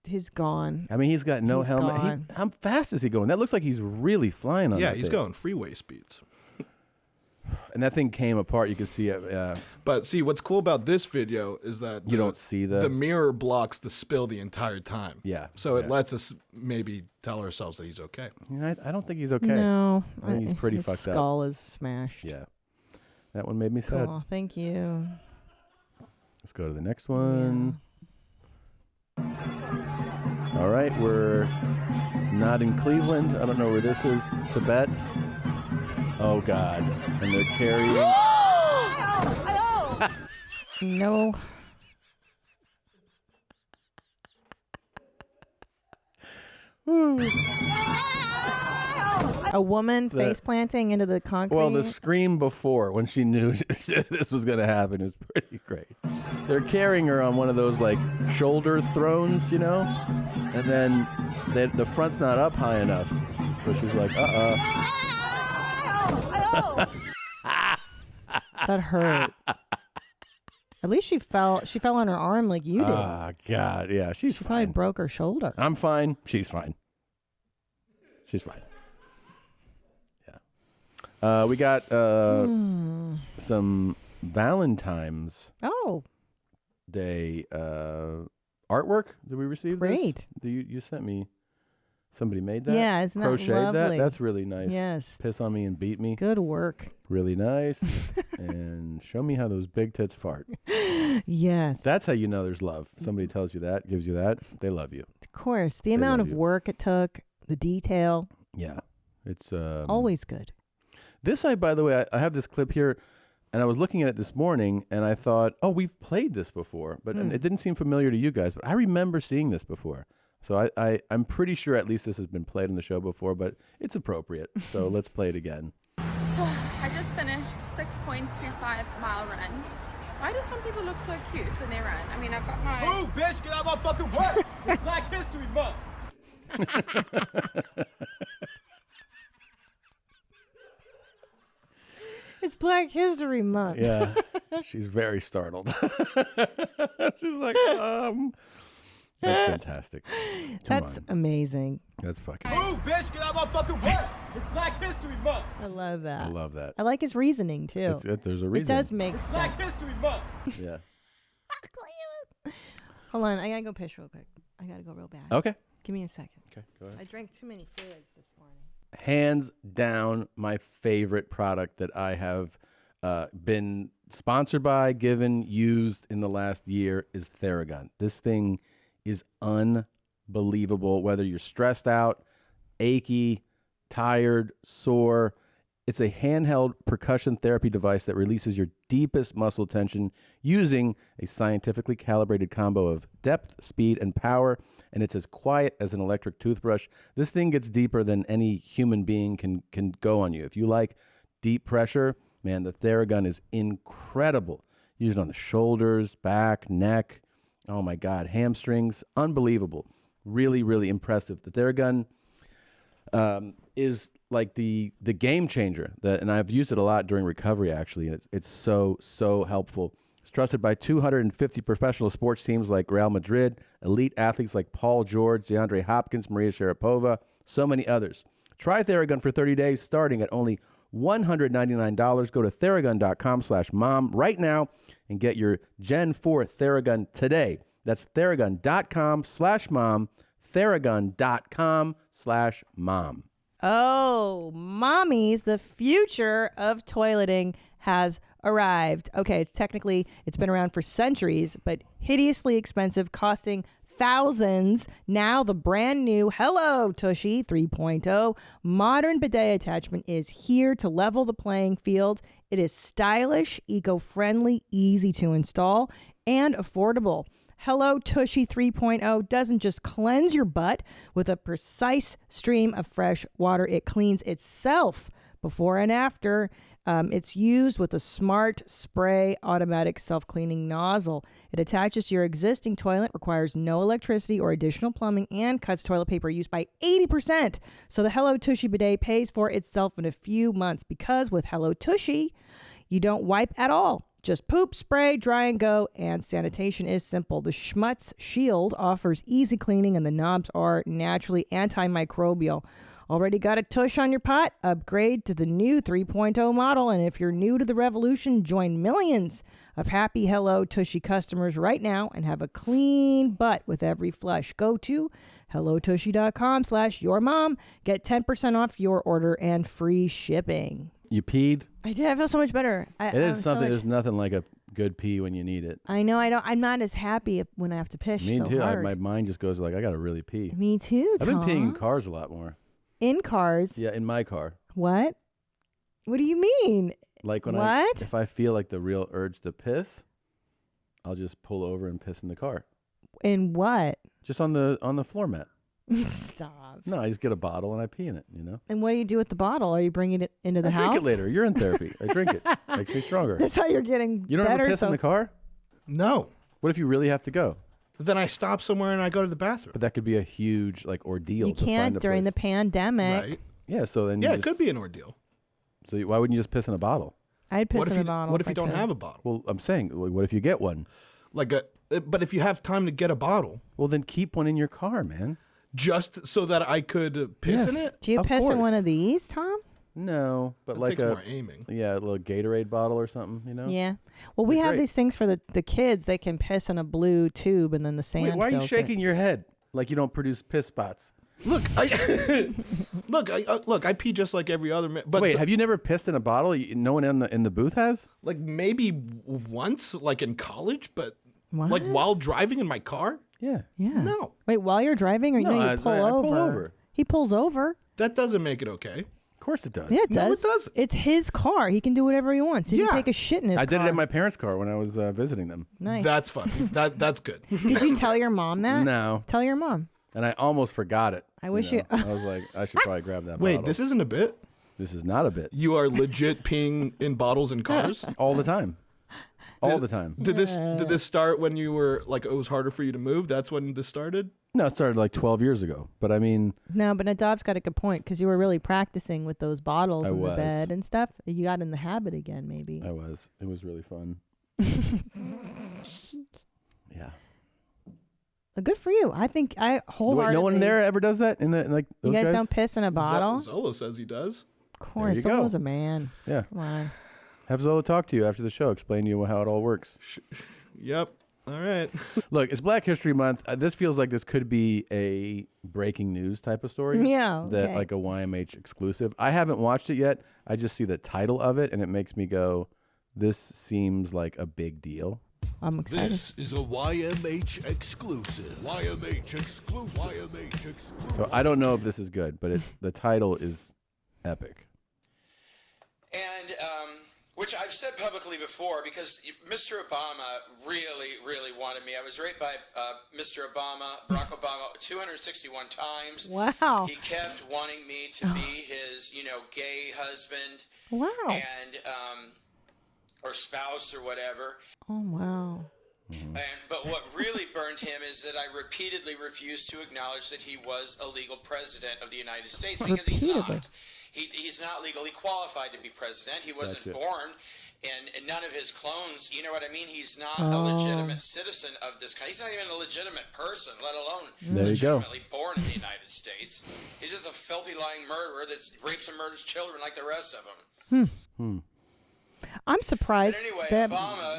He's gone. I mean, he's got no He's helmet. gone. How fast is he going? That looks like he's really flying on Yeah, that he's thing. going freeway speeds. And that thing came apart. You could see it. But see, what's cool about this video is that You don't see the mirror blocks the spill the entire time. Yeah, So it lets us maybe tell ourselves that he's okay. I don't think he's okay. No. I think he's pretty his fucked up. skull is smashed. Yeah. That one made me sad. Oh, thank you. Let's go to the next one. All right, we're not in Cleveland. I don't know where this is. Tibet. Oh, God. And they're carrying... No. A woman face planting into the concrete. Well, the scream before when she knew this was going to happen is pretty great. They're carrying her on one of those like shoulder thrones, you know, and then the front's not up high enough, so she's like, That hurt. At least she fell on her arm like you did. Oh, God, yeah, She probably broke her shoulder. I'm fine. She's fine. She's fine. Yeah. We got some Valentine's Day artwork. Did we receive Great. this? You sent me. Somebody made that? Yeah, isn't that Crocheted lovely? that? That's really nice. Yes. Piss on me and beat me. Good work. Really nice. And show me how those big tits fart. Yes. That's how you know there's love. Somebody tells you that, gives you that, they love you. Of course. The They amount love of you. work it took, the detail. Yeah. It's Always good. This by the way, I have this clip here, and I was looking at it this morning, and I thought, oh, we've played this before, but and it didn't seem familiar to you guys, but I remember seeing this before. So I'm pretty sure at least this has been played on the show before, but it's appropriate. So let's play it again. So I just finished 6.25 mile run. Why do some people look so cute when they run? I mean, I've got my... Move, bitch! Get out of my fucking way! It's Black History Month! It's Black History Month. Yeah. She's very startled. She's like, That's fantastic. Come That's on. amazing. That's fucking. Move, bitch! Get out of my fucking way! It's Black History Month! I love that. I love that. I like his reasoning too. There's a reason. It does make It's sense. Black History Month! Yeah. Hold on, I gotta go piss real quick. I gotta go real bad. Okay. Give me a second. Okay, go ahead. I drank too many fluids this morning. Hands down, my favorite product that I have been sponsored by, given, used in the last year is Theragun. This thing is unbelievable. Whether you're stressed out, achy, tired, sore, it's a handheld percussion therapy device that releases your deepest muscle tension using a scientifically calibrated combo of depth, speed, and power, and it's as quiet as an electric toothbrush. This thing gets deeper than any human being can go on you. If you like deep pressure, Man, the Theragun is incredible. Use it on the shoulders, back, neck. Oh my God, hamstrings, unbelievable. Really, really impressive. The Theragun is like the game changer. And I've used it a lot during recovery, actually. And it's so helpful. It's trusted by 250 professional sports teams like Real Madrid, elite athletes like Paul George, DeAndre Hopkins, Maria Sharapova, so many others. Try Theragun for 30 days, starting at only $199. Go to Theragun.com/mom right now and get your Gen 4 Theragun today. That's Theragun.com/mom. Theragun.com/mom. Oh, mommies, the future of toileting has arrived. Okay, it's been around for centuries, but hideously expensive, costing thousands. Now the brand new Hello Tushy 3.0 modern bidet attachment is here to level the playing field. It is stylish, eco-friendly, easy to install, and affordable. Hello Tushy 3.0 doesn't just cleanse your butt with a precise stream of fresh water. It cleans itself before and after. It's used with a smart spray automatic self-cleaning nozzle. It attaches to your existing toilet, requires no electricity or additional plumbing, and cuts toilet paper use by 80%. So the Hello Tushy bidet pays for itself in a few months because with Hello Tushy, you don't wipe at all. Just poop, spray, dry and go, and sanitation is simple. The Schmutz Shield offers easy cleaning and the knobs are naturally antimicrobial. Already got a tush on your pot? Upgrade to the new 3.0 model. And if you're new to the revolution, join millions of happy Hello Tushy customers right now and have a clean butt with every flush. Go to hellotushy.com/yourmom. Get 10% off your order and free shipping. You peed? I did. I feel so much better. There's nothing like a good pee when you need it. I know. I'm not as happy when I have to piss. Me so too. hard. My mind just goes like, I got to really pee. Me too, I've been Tom. peeing in cars a lot more. In cars? Yeah, in my car. What? What do you mean? Like when if I feel like the real urge to piss, I'll just pull over and piss in the car. In what? Just on the floor mat. Stop. No, I just get a bottle and I pee in it, And what do you do with the bottle? Are you bringing it into the I house? drink it later. You're in therapy. I drink it. Makes me stronger. That's how you're getting You don't better. ever piss in the car? No. What if you really have to go? Then I stop somewhere and I go to the bathroom. But that could be a huge ordeal. You to can't find a during place. the pandemic. Right. Yeah, so then Yeah, you it just, could be an ordeal. So why wouldn't you just piss in a bottle? I'd piss in a bottle. What if I you don't could. have a bottle? Well, I'm saying, what if you get one? But if you have time to get a bottle, well, then keep one in your car, man. Just so that I could piss in it. Do you Of piss in one course. of these, Tom? No, but That like takes a more aiming. Yeah, a little Gatorade bottle or something, you know? Yeah. Well, we They're have great. these things for the kids. They can piss in a blue tube and then the sand Wait, why are you fills shaking it. your head like you don't produce piss spots? Look, I pee just like every other man. But Wait, have you never pissed in a bottle? No one in the booth has? Like maybe once, like in college, but What? like while driving in my car. Yeah. Yeah. No. Wait, while you're driving or No, you I pull pull over? over. He pulls over. That doesn't make it okay. Of course it does. Yeah, it No, does. it doesn't. It's his car. He can do whatever he wants. He Yeah. can take a shit in his I car. did it in my parents' car when I was visiting them. Nice. That's funny. That's good. Did you tell your mom that? No. Tell your mom. And I almost forgot it. I wish know. you- I was like, I should probably grab that Wait, bottle. this isn't a bit? This is not a bit. You are legit peeing in bottles in cars? All the time. All the time. Did this start when you were like it was harder for you to move? That's when this started? No, it started like 12 years ago. But I mean, No, but Nadav's got a good point because you were really practicing with those bottles I in the was. bed and stuff. You got in the habit again, maybe. I was. It was really fun. Yeah. Good for you. I think I Wait, wholeheartedly. no one there ever does that in the like. You those guys don't piss in a bottle? Zolo says he does. Of course, you Zolo's go. a man. Yeah. Come on. Have Zola talk to you after the show. Explain to you how it all works. Yep. All right. Look, it's Black History Month. This feels like this could be a breaking news type of story. Yeah, That okay. like a YMH exclusive. I haven't watched it yet. I just see the title of it and it makes me go, this seems like a big deal. I'm excited. This is a YMH exclusive. YMH exclusive. YMH exclusive. So I don't know if this is good, but the title is epic. And which I've said publicly before, because Mr. Obama really, really wanted me. I was raped by Mr. Obama, Barack Obama, 261 times. Wow. He kept wanting me to be his, gay husband. Wow. And, or spouse or whatever. Oh, wow. But what really burned him is that I repeatedly refused to acknowledge that he was a legal president of the United States, because he's not. He's not legally qualified to be president. He wasn't born, and none of his clones, you know what I mean? He's not a legitimate citizen of this country. He's not even a legitimate person, let alone legitimately born in the United States. He's just a filthy, lying murderer that rapes and murders children like the rest of them. I'm surprised. But anyway, that Obama,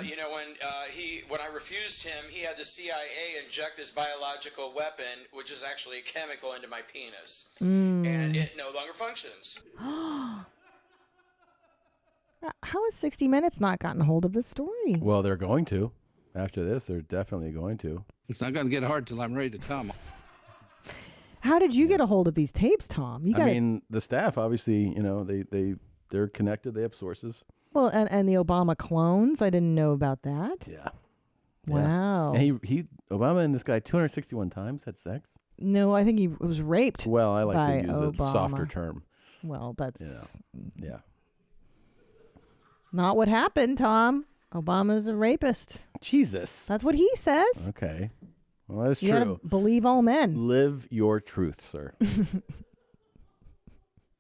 when I refused him, he had the CIA inject this biological weapon, which is actually a chemical, into my penis, and it no longer functions. How has 60 Minutes not gotten a hold of this story? Well, they're going to. After this, they're definitely going to. It's not going to get hard till I'm ready to come. How did you get a hold of these tapes, Tom? I mean, the staff obviously, they're connected. They have sources. Well, and the Obama clones, I didn't know about that. Yeah. Wow. And Obama and this guy 261 times had sex? No, I think he was raped. Well, I like by to use Obama. a softer term. Well, that's Yeah. not what happened, Tom. Obama's a rapist. Jesus. That's what he says. Okay. Well, that's You true. gotta believe all men. Live your truth, sir.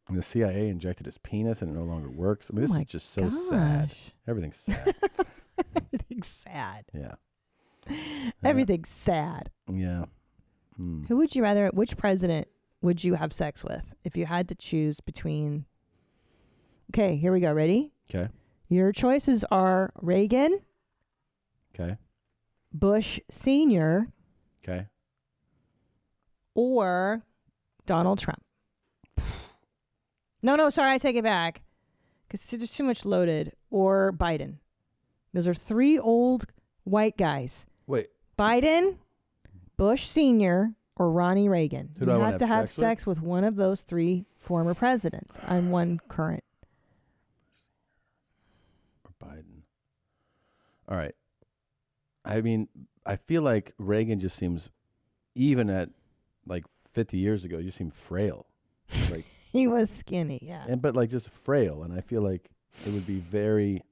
And the CIA injected his penis and it no longer works. I mean, this is just so sad. Everything's sad. Everything's sad. Yeah. Everything's sad. Yeah. Who would you rather, which president would you have sex with if you had to choose between? Okay, here we go. Ready? Okay. Your choices are Reagan, Okay. Bush Sr., Okay. or Donald Trump. No, sorry, I take it back. Because there's too much loaded. Or Biden. Those are three old white guys. Wait. Biden, Bush Sr., or Ronnie Reagan. Who do I you wanna have to have have sex sex with one of those three former presidents and one current. Or Biden. All right. I mean, I feel like Reagan just seems, even at like 50 years ago, he just seemed frail. Like He was skinny, yeah. but like just frail, and I feel like it would be very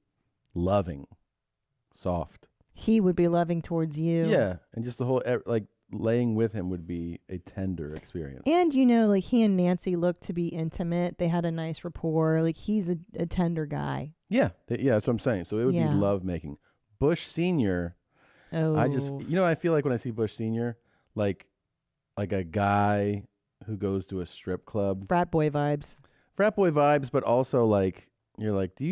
loving, soft. He would be loving towards you. Yeah, and just the whole like laying with him would be a tender experience. And like he and Nancy looked to be intimate. They had a nice rapport. Like he's a tender guy. Yeah, that's what I'm saying. So it would Yeah. be love making. Bush Sr. I just I feel like when I see Bush Sr. like a guy who goes to a strip club. Frat boy vibes. Frat boy vibes, but also like you're like, do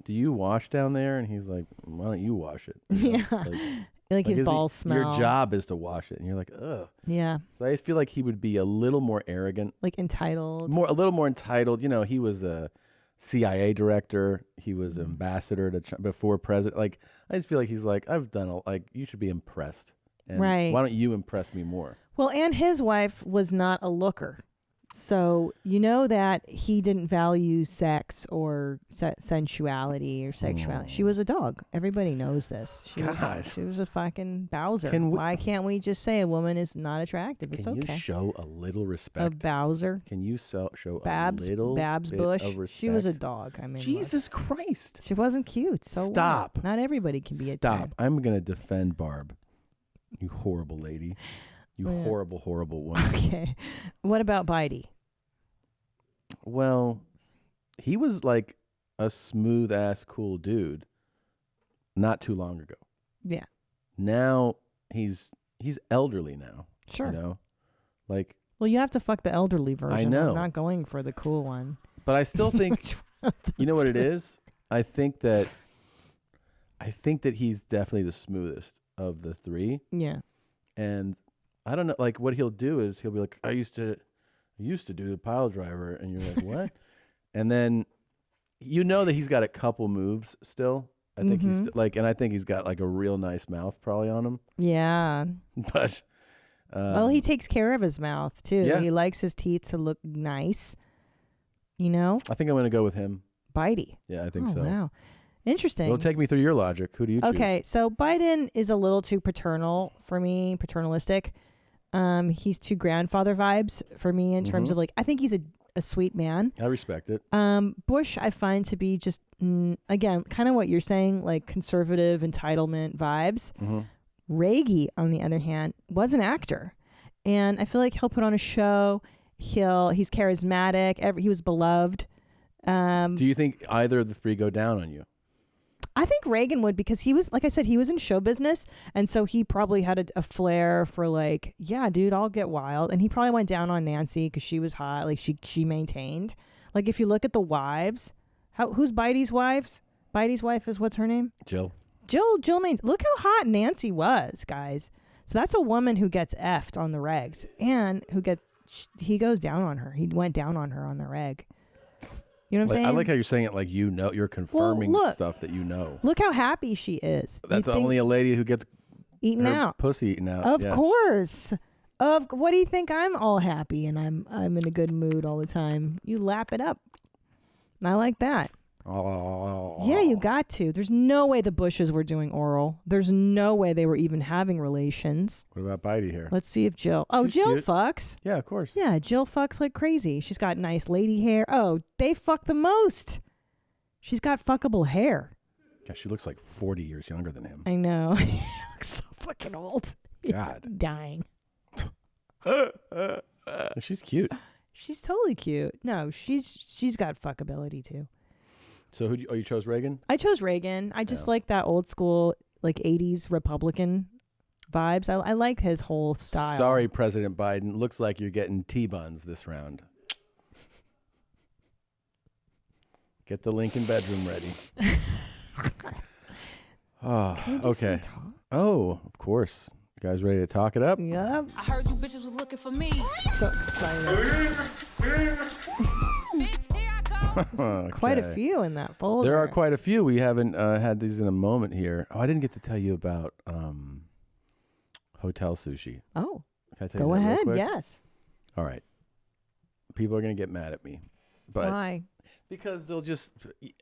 you wash down there? And he's like, why don't you wash it? You know? Yeah. Like his balls smell. Your job is to wash it, and you're like, ugh. Yeah. So I just feel like he would be a little more arrogant, like entitled, a little more entitled. He was a CIA director. He was ambassador to before president. Like I just feel like he's like, I've done you should be impressed. And Right. why don't you impress me more? Well, and his wife was not a looker. So that he didn't value sex or sensuality or sexuality. She was a dog. Everybody knows this. She was a fucking Bowser. Why can't we just say a woman is not attractive? It's Can okay. you show a little respect? A Bowser. Can you show Babs, a little Babs bit Bush. of respect? She was a dog. I mean, Jesus Christ. She wasn't cute. So what? Stop. Not everybody can be a Stop. 10. I'm gonna defend Barb. You horrible lady. You Yeah. horrible, horrible woman. Okay. What about Bidey? Well, he was like a smooth ass cool dude not too long ago. Yeah. Now he's elderly now. Sure. Like Well, you have to fuck the elderly version. know. I'm not going for the cool one. but I still think you know what it is? I think that he's definitely the smoothest of the three. Yeah. And I don't know, like what he'll do is he'll be like, I used to do the pile driver, and you're like, what? And then that he's got a couple moves still. I think he's and I think he's got like a real nice mouth probably on him. Yeah. But well, he takes care of his mouth too. Yeah. He likes his teeth to look nice. I think I'm gonna go with him. Biden. Yeah, I think so. Wow. Interesting. Well, take me through your logic. Who do you choose? Okay, so Biden is a little too paternal for me, paternalistic. He's too grandfather vibes for me in terms of like, I think he's a sweet man. I respect it. Bush, I find to be just, again, kind of what you're saying, like conservative entitlement vibes. Reagan, on the other hand, was an actor. And I feel like he'll put on a show. He's charismatic. He was beloved. Do you think either of the three go down on you? I think Reagan would, because he was, like I said, he was in show business. And so he probably had a flair for like, yeah, dude, I'll get wild. And he probably went down on Nancy because she was hot. Like she maintained. Like if you look at the wives, who's Biden's wives? Biden's wife is, what's her name? Jill. Jill look how hot Nancy was, guys. So that's a woman who gets effed on the regs and he goes down on her. He went down on her on the reg. You know what I'm saying? I like how you're saying it like you know. You're confirming look. stuff that you know. Look how happy she is. That's only a lady who gets eaten her out. Pussy eaten out. Of yeah. course. What do you think? I'm all happy and I'm in a good mood all the time. You lap it up. I like that. Oh. Yeah, you got to. There's no way the Bushes were doing oral. There's no way they were even having relations. What about Bidey here? Let's see if Jill. Oh, She's Jill cute. fucks. Yeah, of course. Yeah, Jill fucks like crazy. She's got nice lady hair. Oh, they fuck the most. She's got fuckable hair. Yeah, she looks like 40 years younger than him. I know. He looks so fucking old. He's God. dying. She's cute. She's totally cute. No, she's got fuckability too. So you chose Reagan? I chose Reagan. I just like that old school, like 80s Republican vibes. I like his whole style. Sorry, President Biden. Looks like you're getting T-buns this round. Get the Lincoln bedroom ready. Oh, Can we do some okay. Oh, of course. You guys ready to talk it up? Yep. I heard you bitches was looking for me. So excited. Quite a few in that folder. There are quite a few. We haven't had these in a moment here. Oh, I didn't get to tell you about hotel sushi. Oh, can I tell you go that real ahead. quick? Yes. All right. People are going to get mad at me. But why? Because they'll just,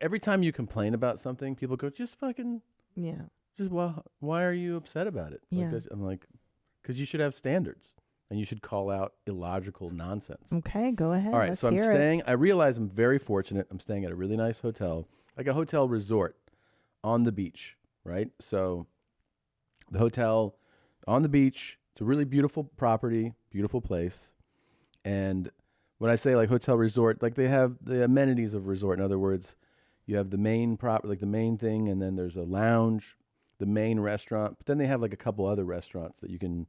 every time you complain about something, people go, just fucking, just, well, why are you upset about it? Yeah. Like, I'm like, because you should have standards and you should call out illogical nonsense. Okay, go ahead. All right, Let's so I'm hear staying, I realize I'm very fortunate. I'm staying at a really nice hotel, like a hotel resort on the beach, right? So the hotel on the beach, it's a really beautiful property, beautiful place. And when I say like hotel resort, like they have the amenities of resort. In other words, you have the main like the main thing, and then there's a lounge, the main restaurant, but then they have like a couple other restaurants that you can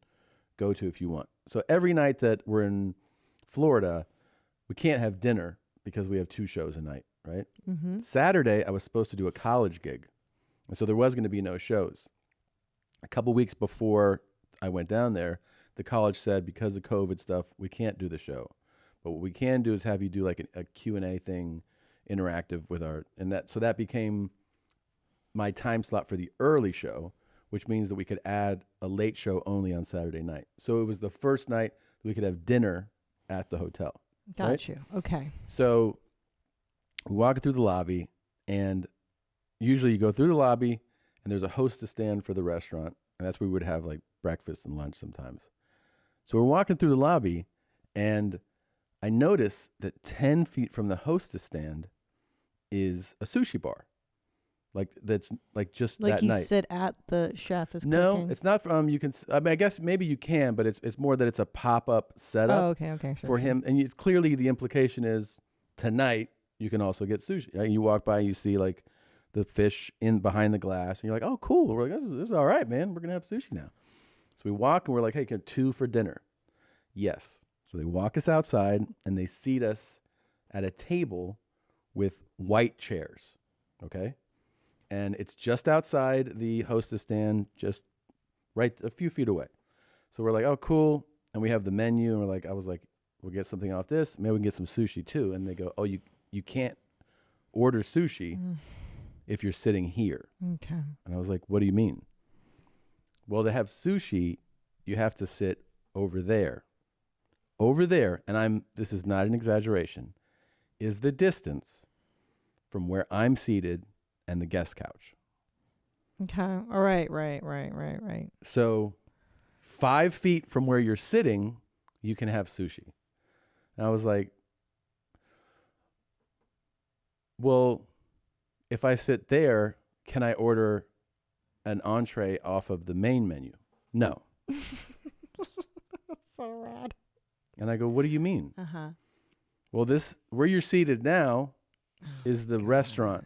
go to if you want. So every night that we're in Florida, we can't have dinner because we have 2 shows a night, right? Mm-hmm. Saturday, I was supposed to do a college gig. And so there was going to be no shows. A couple weeks before I went down there, the college said, because of COVID stuff, we can't do the show. But what we can do is have you do like a Q&A thing, interactive with so that became my time slot for the early show, which means that we could add a late show only on Saturday night. So it was the first night that we could have dinner at the hotel. Got right? you. Okay. So we walk through the lobby, and usually you go through the lobby, and there's a hostess stand for the restaurant, and that's where we would have like breakfast and lunch sometimes. So we're walking through the lobby, and I notice that 10 feet from the hostess stand is a sushi bar. Like that's like just Like that you night. sit at the chef is No, cooking. it's not from, you can, I mean, I guess maybe you can, but it's more that it's a pop-up setup Oh, okay, sure, for him. And it's clearly the implication is tonight you can also get sushi. Right? You walk by, you see like the fish in behind the glass, and you're like, oh, cool. We're like, this is all right, man. We're going to have sushi now. So we walk, and we're like, hey, can 2 for dinner? Yes. So they walk us outside, and they seat us at a table with white chairs, okay? And it's just outside the hostess stand, just right a few feet away. So we're like, oh, cool. And we have the menu, and I was like, we'll get something off this. Maybe we can get some sushi too. And they go, oh, you can't order sushi if you're sitting here. Okay. And I was like, what do you mean? Well, to have sushi, you have to sit over there. Over there, and this is not an exaggeration, is the distance from where I'm seated and the guest couch. Okay. All right. Right. So 5 feet from where you're sitting, you can have sushi. And I was like, well, if I sit there, can I order an entree off of the main menu? No. That's so rad. And I go, what do you mean? Uh-huh. Well, this where you're seated now is the restaurant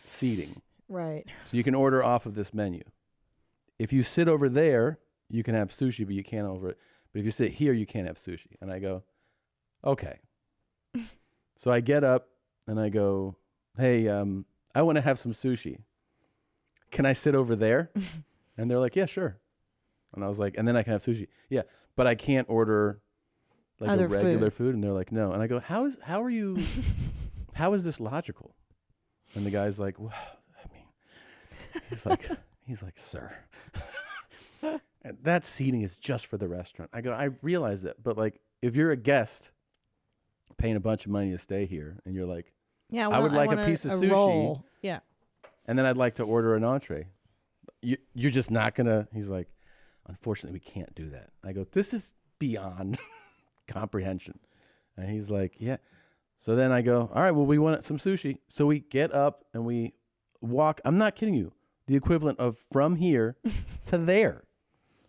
seating. Right. So you can order off of this menu. If you sit over there, you can have sushi, but you can't over it. But if you sit here, you can't have sushi. And I go, okay. So I get up and I go, hey, I want to have some sushi. Can I sit over there? And they're like, yeah, sure. And I was like, and then I can have sushi. Yeah, but I can't order like Other a regular food. And they're like, no. And I go, how is this logical? And the guy's like, well, I mean, he's like, sir, and that seating is just for the restaurant. I go, I realize that, but like, if you're a guest paying a bunch of money to stay here, and you're like, yeah, I would like a piece of sushi. Roll. Yeah. And then I'd like to order an entree. You're just not gonna. He's like, unfortunately, we can't do that. I go, this is beyond comprehension. And he's like, yeah. So then I go, all right, well, we want some sushi. So we get up and we walk. I'm not kidding you. The equivalent of from here to there.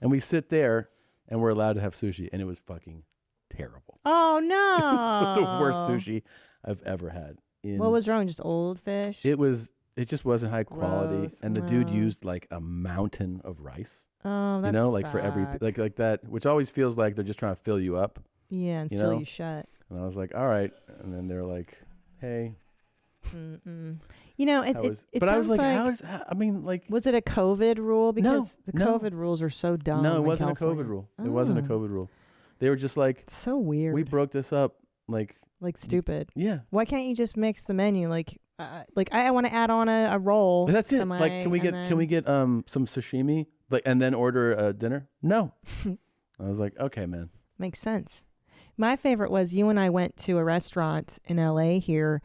And we sit there and we're allowed to have sushi. And it was fucking terrible. Oh, no. It was the worst sushi I've ever had. What was wrong? Just old fish? It just wasn't high quality. Gross, And the dude used like a mountain of rice. Oh, that's you know, like for every suck. like that, which always feels like they're just trying to fill you up. Yeah, and you seal know? you shut. And I was like, all right. And then they're like, hey. Mm-mm. You know, it but I was sounds like, I mean, like. Was it a COVID rule? Because the no. COVID rules are so dumb. No, it in wasn't California. a COVID rule. It wasn't a COVID rule. They were just like. It's so weird. We broke this up like stupid. Yeah. Why can't you just mix the menu? Like I want to add on a roll. That's it. to my- Like, can we get some sashimi? Like, and then order a dinner? No. I was like, okay, man. Makes sense. My favorite was you and I went to a restaurant in LA here,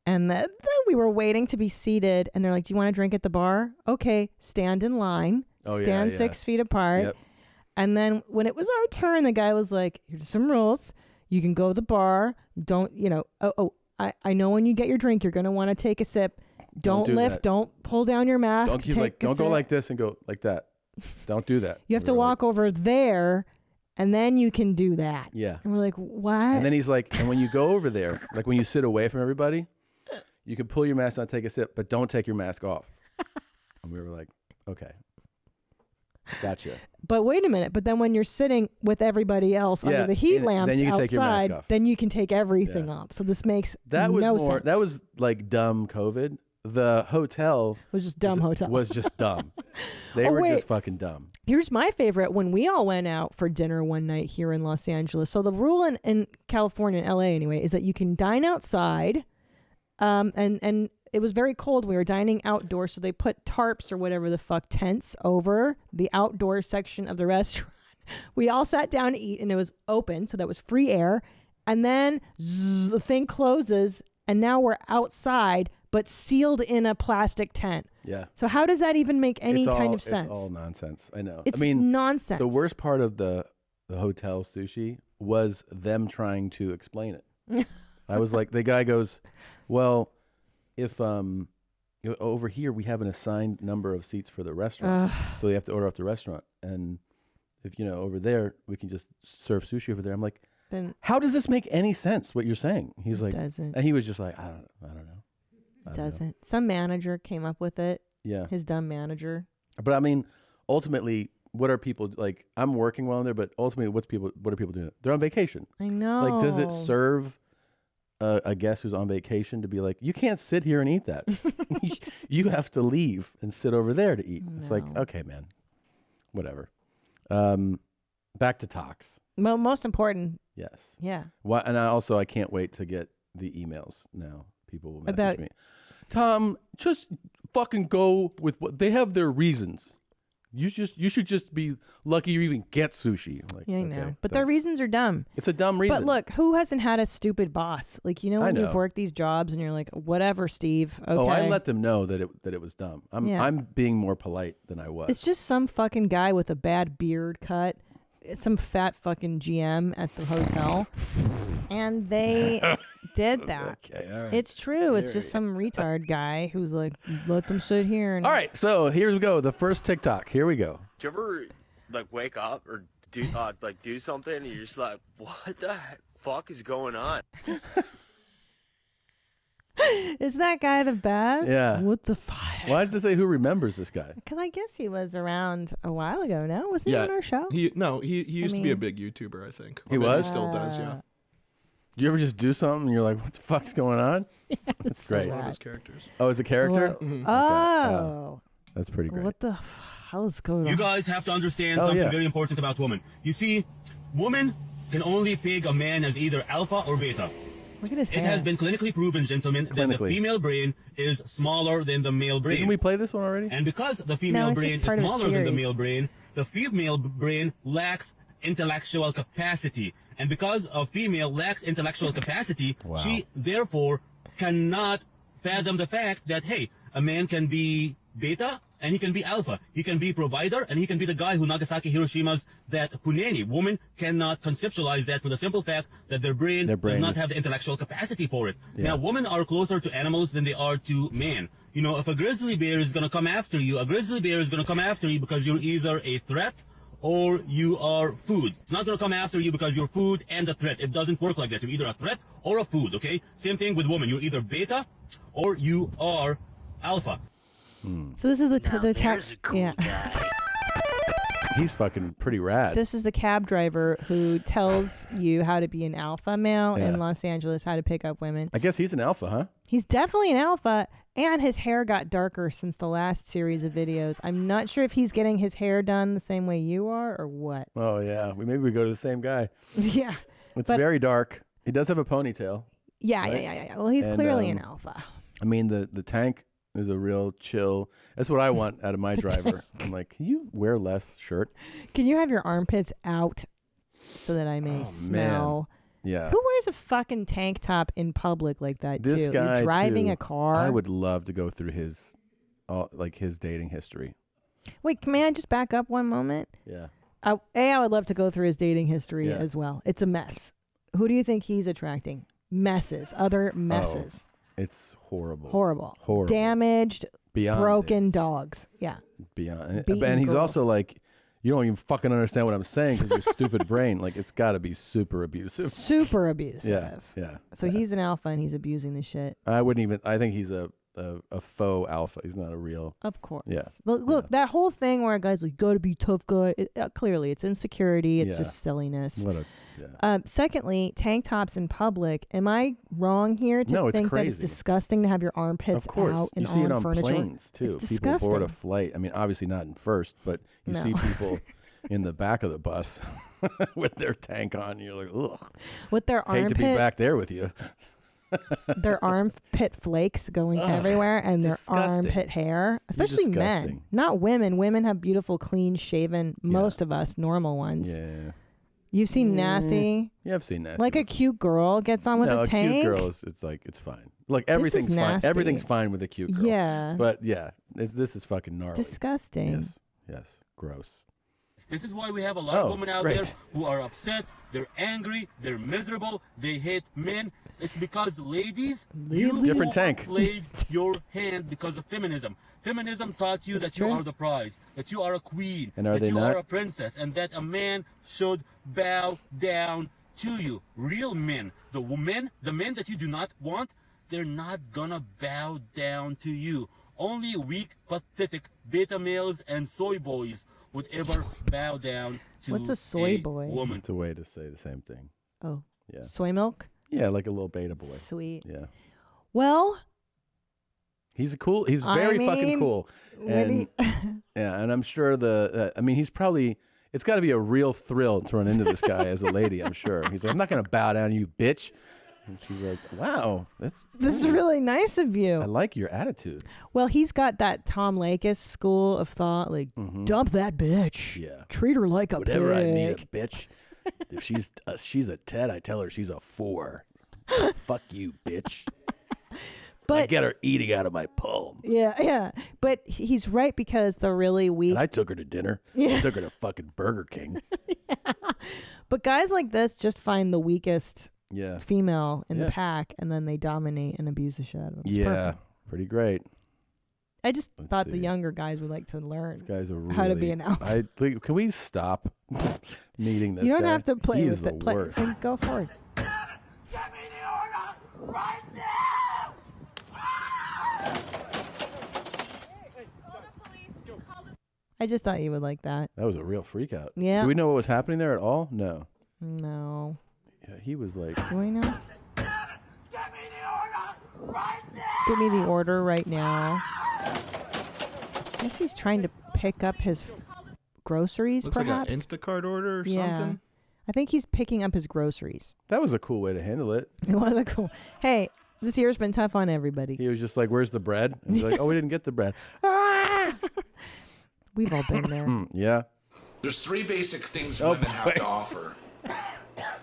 and we were waiting to be seated, and they're like, do you want to drink at the bar? Okay, stand in line. Oh, stand yeah. 6 feet apart. Yep. And then when it was our turn, the guy was like, here's some rules. You can go to the bar. Don't, I know when you get your drink, you're going to want to take a sip. Don't do lift. that. Don't pull down your mask. Don't, he's like, don't go like this and go like that. Don't do that. You have to walk over there, and then you can do that. Yeah. And we're like, what? And then he's like, and when you go over there, like when you sit away from everybody, you can pull your mask on, take a sip, but don't take your mask off. And we were like, okay. Gotcha. But wait a minute. But then when you're sitting with everybody else under the heat lamps then you can take your mask outside, off. then you can take everything off. So this makes That was no more. sense. That was like dumb COVID. The hotel was just dumb hotel. Was just dumb. They Oh, were wait. just fucking dumb. Here's my favorite when we all went out for dinner one night here in Los Angeles. So the rule in California, in LA anyway, is that you can dine outside. And it was very cold. We were dining outdoors. So they put tarps or whatever the fuck, tents over the outdoor section of the restaurant. We all sat down to eat and it was open. So that was free air. And then the thing closes and now we're outside, but sealed in a plastic tent. Yeah. So how does that even make any kind of sense? It's all nonsense. I know. It's I mean, nonsense. The worst part of the hotel sushi was them trying to explain it. I was like, the guy goes, well, if over here we have an assigned number of seats for the restaurant, so they have to order off the restaurant, and if over there we can just serve sushi over there. I'm like, then how does this make any sense? What you're saying? He's like, doesn't. And he was just like, I don't know. It doesn't. Some manager came up with it. Yeah. His dumb manager. But I mean, ultimately, what are people like? I'm working while I'm there, but ultimately, what are people doing? They're on vacation. I know. Like, does it serve a guest who's on vacation to be like, you can't sit here and eat that. You have to leave and sit over there to eat. It's like, okay, man, whatever. Back to talks. Well, most important. Yes. Yeah. And I can't wait to get the emails now. People will message About- me. Tom, just fucking go with what they have their reasons. You should just be lucky you even get sushi. Like, Yeah, I okay, know. But their reasons are dumb. It's a dumb reason. But look, who hasn't had a stupid boss? Like, you know, when you've worked these jobs and you're like, whatever, Steve. Okay. Oh, I let them know that it was dumb. Yeah. I'm being more polite than I was. It's just some fucking guy with a bad beard cut. It's some fat fucking GM at the hotel. And they did that. Okay, all right. It's true. It's just some retard guy who's like, let them sit here. And All right, so here we go. The first TikTok. Here we go. Do you ever like wake up or do something and you're just like, what the fuck is going on? Is that guy the best? Yeah. What the fuck? Why did it say who remembers this guy? Because I guess he was around a while ago. No, wasn't he on our show? He used to be a big YouTuber, I think. He Or maybe was? still does, yeah. Do you ever just do something and you're like, what the fuck's going on? That's great. That's one of his characters. Oh, it's a character? Whoa. Okay. Oh. That's pretty great. What the hell is going on? You guys have to understand Oh, something yeah. very important about women. You see, women can only peg a man as either alpha or beta. Look at his It hair. has been clinically proven, gentlemen, that the Clinically. female brain is smaller than the male brain. Didn't we play this one already? And because the No, female it's brain just is part of a smaller than the series. male brain, the female brain lacks intellectual capacity. And because a female lacks intellectual capacity, she therefore cannot fathom the fact that, hey, a man can be beta and he can be alpha. He can be provider and he can be the guy who Nagasaki Hiroshima's that punani. Women cannot conceptualize that for the simple fact that their brain does not is- have the intellectual capacity for it. Yeah. Now, women are closer to animals than they are to man. You know, if a grizzly bear is going to come after you, a grizzly bear is going to come after you because you're either a threat or you are food. It's not going to come after you because you're food and a threat. It doesn't work like that. You're either a threat or a food, okay? Same thing with women. You're either beta or you are alpha. So this is the text. Yeah. He's fucking pretty rad. This is the cab driver who tells you how to be an alpha male Yeah. in Los Angeles, how to pick up women. I guess he's an alpha, huh? He's definitely an alpha, and his hair got darker since the last series of videos. I'm not sure if he's getting his hair done the same way you are or what. Oh, yeah. Maybe we go to the same guy. Yeah. It's But- very dark. He does have a ponytail. Yeah, right? yeah. Well, he's And, clearly an alpha. I mean, the tank is a real chill. That's what I want out of my driver. I'm like, can you wear less shirt? Can you have your armpits out so that I may smell? Yeah. Who wears a fucking tank top in public like that, This too? guy You're driving too, a car? I would love to go through his dating history. Wait, may I just back up one moment? Yeah. I would love to go through his dating history Yeah. as well. It's a mess. Who do you think he's attracting? Messes. Other messes. Oh, it's horrible. Horrible. Horrible. Damaged, Beyond broken dogs. Yeah. Beyond. Beaten And he's girls. also like, you don't even fucking understand what I'm saying because your stupid brain. Like, it's got to be super abusive. Super abusive. Yeah. So he's an alpha and he's abusing the shit. I wouldn't even. I think he's a faux alpha. He's not a real. Of course. Yeah. Look, that whole thing where a guy's like, gotta be tough guy. Clearly, it's insecurity. It's Yeah. just silliness. What a. Secondly, tank tops in public. Am I wrong here to No, it's think that it's crazy. disgusting to have your armpits Of course, out and you see it on furniture? planes too. It's People board a disgusting. flight. I mean, obviously not in first, but you No. see people in the back of the bus with their tank on. And you're like, ugh. With their Hate to be armpit- back there with you. Their armpit flakes going Ugh, everywhere and their disgusting. armpit hair, especially men, disgusting. not women. Women have beautiful, clean shaven. Most of us, normal ones. Yeah. You've seen nasty. Yeah, I've seen nasty. Like a cute girl gets on with no, a tank. cute girl is. It's like it's fine. Look, This is everything's fine. nasty. Everything's fine with a cute girl. Yeah. But yeah, this is fucking gnarly. Disgusting. Yes. Yes. Gross. This is why we have a lot of Oh, women out great. there who are upset, they're angry, they're miserable, they hate men. It's because ladies, you Different tank. played your hand because of feminism. Feminism taught you That's that you true. are the prize, that you are a queen, And are that they you not? are a princess, and that a man should bow down to you. Real men, the men that you do not want, they're not gonna bow down to you. Only weak, pathetic beta males and soy boys would ever bow down to What's a soy boy? woman. It's a way to say the same thing. Oh. Yeah. Soy milk. Yeah, like a little beta boy. Sweet. Yeah. Well, He's cool. He's I very fucking mean, cool. what And yeah, and I'm sure I mean, he's probably. It's got to be a real thrill to run into this guy as a lady. I'm sure. He's like, I'm not gonna bow down to you, bitch. And she's like, wow, This is really nice of you. I like your attitude. Well, he's got that Tom Lakis school of thought, like, dump that bitch. Yeah. Treat her like a Whatever I need a pig. bitch. If she's a 10, I tell her she's a 4. Fuck you, bitch. I get her eating out of my palm. Yeah. But he's right, because the really weak. And I took her to dinner. Yeah. I took her to fucking Burger King. But guys like this just find the weakest female in Yeah. the pack, and then they dominate and abuse the shit out of them. It's Yeah. perfect. Pretty great. I just thought the younger guys would like to learn Guys are really, how to be an alpha. Can we stop needing this You don't guy? have to play He with is the it. worst. Go for it. I just thought you would like that. That was a real freak out. Yeah. Do we know what was happening there at all? No. No. Yeah, he was like. Do we know? Give me the order right now. I guess he's trying to pick up his groceries, Looks perhaps. like an Instacart order or Yeah. something. I think he's picking up his groceries. That was a cool way to handle it. It was a cool. Hey, this year's been tough on everybody. He was just like, "Where's the bread?" And he's like, "Oh, we didn't get the bread." We've all been there. Yeah. There's 3 basic things Oh, women boy. have to offer.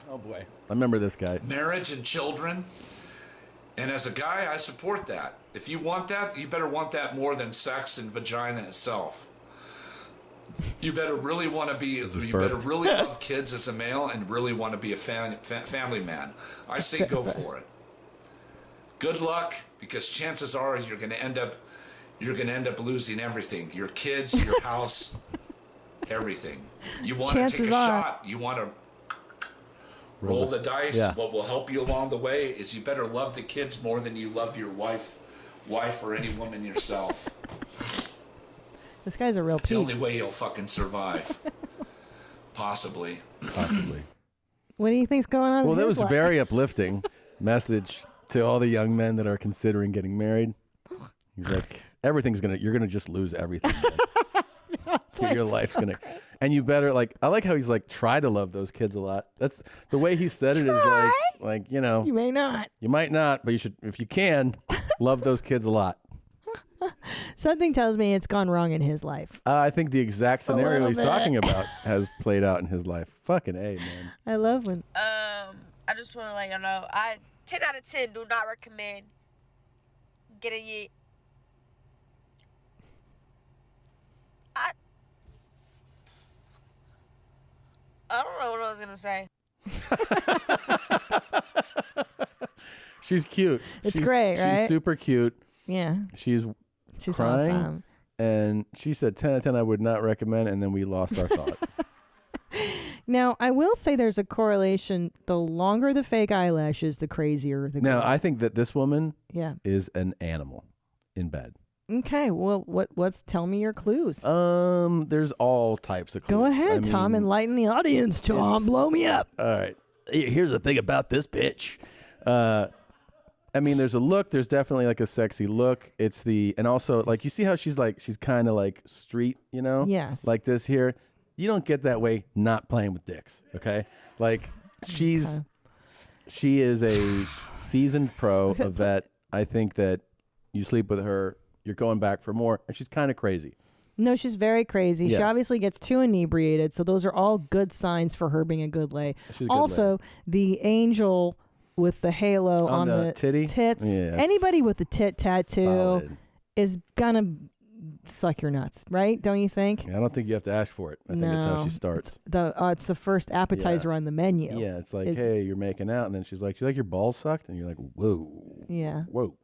Oh boy. I remember this guy. Marriage and children. And as a guy, I support that. If you want that, you better want that more than sex and vagina itself. You better really want to be, you better really love kids as a male and really want to be a family man. I say go for it. Good luck, because chances are you're going to end up losing everything. Your kids, your house, everything. You want to take Chances a are. shot. You want to roll the dice. Yeah. What will help you along the way is you better love the kids more than you love your wife or any woman yourself. This guy's a real It's the peach. only way you'll fucking survive. Possibly. What do you think's going on? Well, in that his was life? very uplifting message to all the young men that are considering getting married. He's like, you're gonna just lose everything. Your life's gonna, and you better I like how he's like, try to love those kids a lot. That's the way he said it. Is like you know, You may not. you might not, but you should, if you can, love those kids a lot. Something tells me it's gone wrong in his life. I think the exact scenario little he's bit. talking about has played out in his life. Fucking A, man. I love when. I just want to let you know, I 10 out of 10 do not recommend getting you. I don't know what I was gonna say. She's cute. It's great, right? She's super cute. Yeah. She's She's crying, awesome. and she said 10 out of 10 I would not recommend, and then we lost our thought. Now, I will say there's a correlation. The longer the fake eyelashes, the crazier the Now, girl. I think that this woman Yeah. is an animal in bed. Okay, well, what's tell me your clues. There's all types of clues. Go ahead, I Tom, mean, enlighten the audience. Tom, blow me up. All right. Here's the thing about this bitch. I mean, there's a look. There's definitely like a sexy look. And also like, you see how she's kind of like street, you know? Yes. Like this here. You don't get that way not playing with dicks. Okay. Like she is a seasoned pro, a vet. I think that you sleep with her, you're going back for more, and she's kind of crazy. No, she's very crazy. She Yeah. obviously gets too inebriated, so those are all good signs for her being a good lay. She's a good Also, the angel with the halo on the the titty? tits. Yeah, that's Anybody with a tit tattoo solid. is gonna suck your nuts, right? Don't you think? I don't think you have to ask for it. I think that's how she starts. It's the first appetizer on the menu. Yeah, it's like, Is- hey, you're making out, and then she's like, "You like your balls sucked?" And you're like, "Whoa, Yeah. whoa."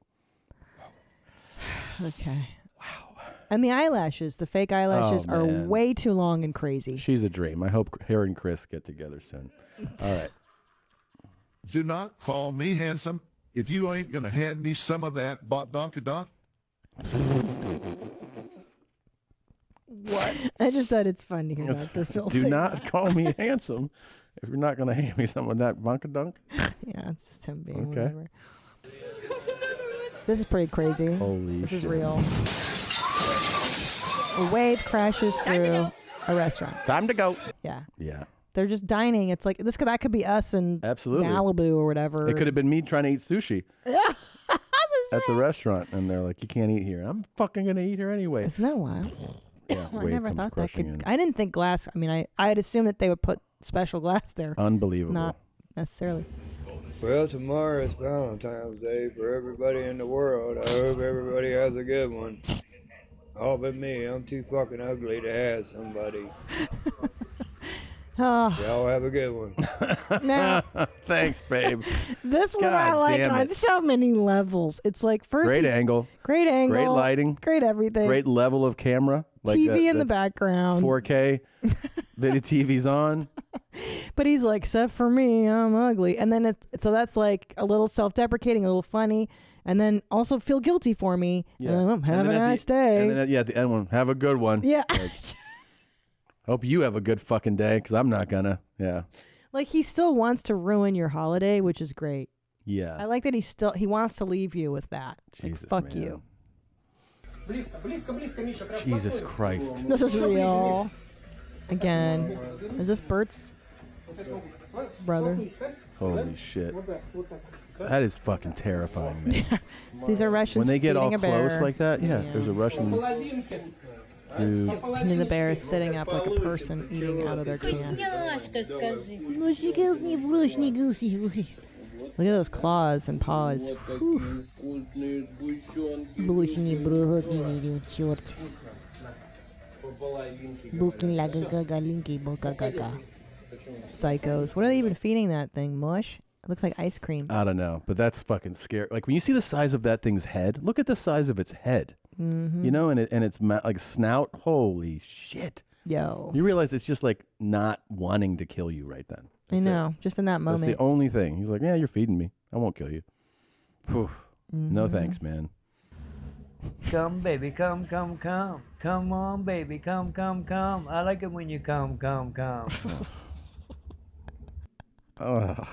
Okay. Wow. And the eyelashes, the fake eyelashes, Oh, are man. way too long and crazy. She's a dream. I hope her and Chris get together soon. All right. Do not call me handsome if you ain't gonna hand me some of that bot-donk-a-donk. What? I just thought it's fun to hear that for Phil. Do say not that. call me handsome if you're not going to hand me some of that Bunka-Dunk. Yeah, it's just him being Okay. whatever. This is pretty crazy. Holy This is shit. real. A wave crashes through a restaurant. Time to go. Yeah. Yeah. They're just dining. It's like that could be us in Absolutely. Malibu or whatever. It could have been me trying to eat sushi at the restaurant, and they're like, "You can't eat here." I'm fucking gonna eat here anyway. Isn't that wild? Yeah, I wave never comes thought that crushing could. in. I didn't think glass. I mean, I'd assume that they would put special glass there. Unbelievable. Not necessarily. Well, tomorrow is Valentine's Day for everybody in the world. I hope everybody has a good one. All but me. I'm too fucking ugly to have somebody. Oh. Y'all have a good one. Now, Thanks, babe. this one I God like damn on it. so many levels. It's like first Great angle. great angle, Great lighting. great everything. Great level of camera. TV in the that's background. 4K. Video TV's on. But he's like, except for me, I'm ugly. And then so that's like a little self-deprecating, a little funny, and then also feel guilty for me. Yeah. Have a nice And day. then at the end one, have a good one. Yeah. Like, hope you have a good fucking day, because I'm not gonna. Yeah. Like he still wants to ruin your holiday, which is great. Yeah. I like that he wants to leave you with that. Jesus, like, fuck man. you. Jesus Christ. This is real. Again. Is this Bert's brother? Holy shit. That is fucking terrifying, man. These are Russians When they get all feeding a bear. close like that, yeah, there's a Russian dude. And the bear is sitting up like a person eating out of their can. Look at those claws and paws. Psychos. What are they even feeding that thing? Mush? It looks like ice cream. I don't know, but that's fucking scary. Like when you see the size of that thing's head, look at the size of its head. Mhm. You know, and its like snout. Holy shit! Yo. You realize it's just like not wanting to kill you right then. I know. Just in that moment. That's the only thing. He's like, yeah, you're feeding me. I won't kill you. Whew. No Mhm. thanks, man. Come, baby, come, come, come. Come on, baby, come, come, come. I like it when you come, come, come. Ugh.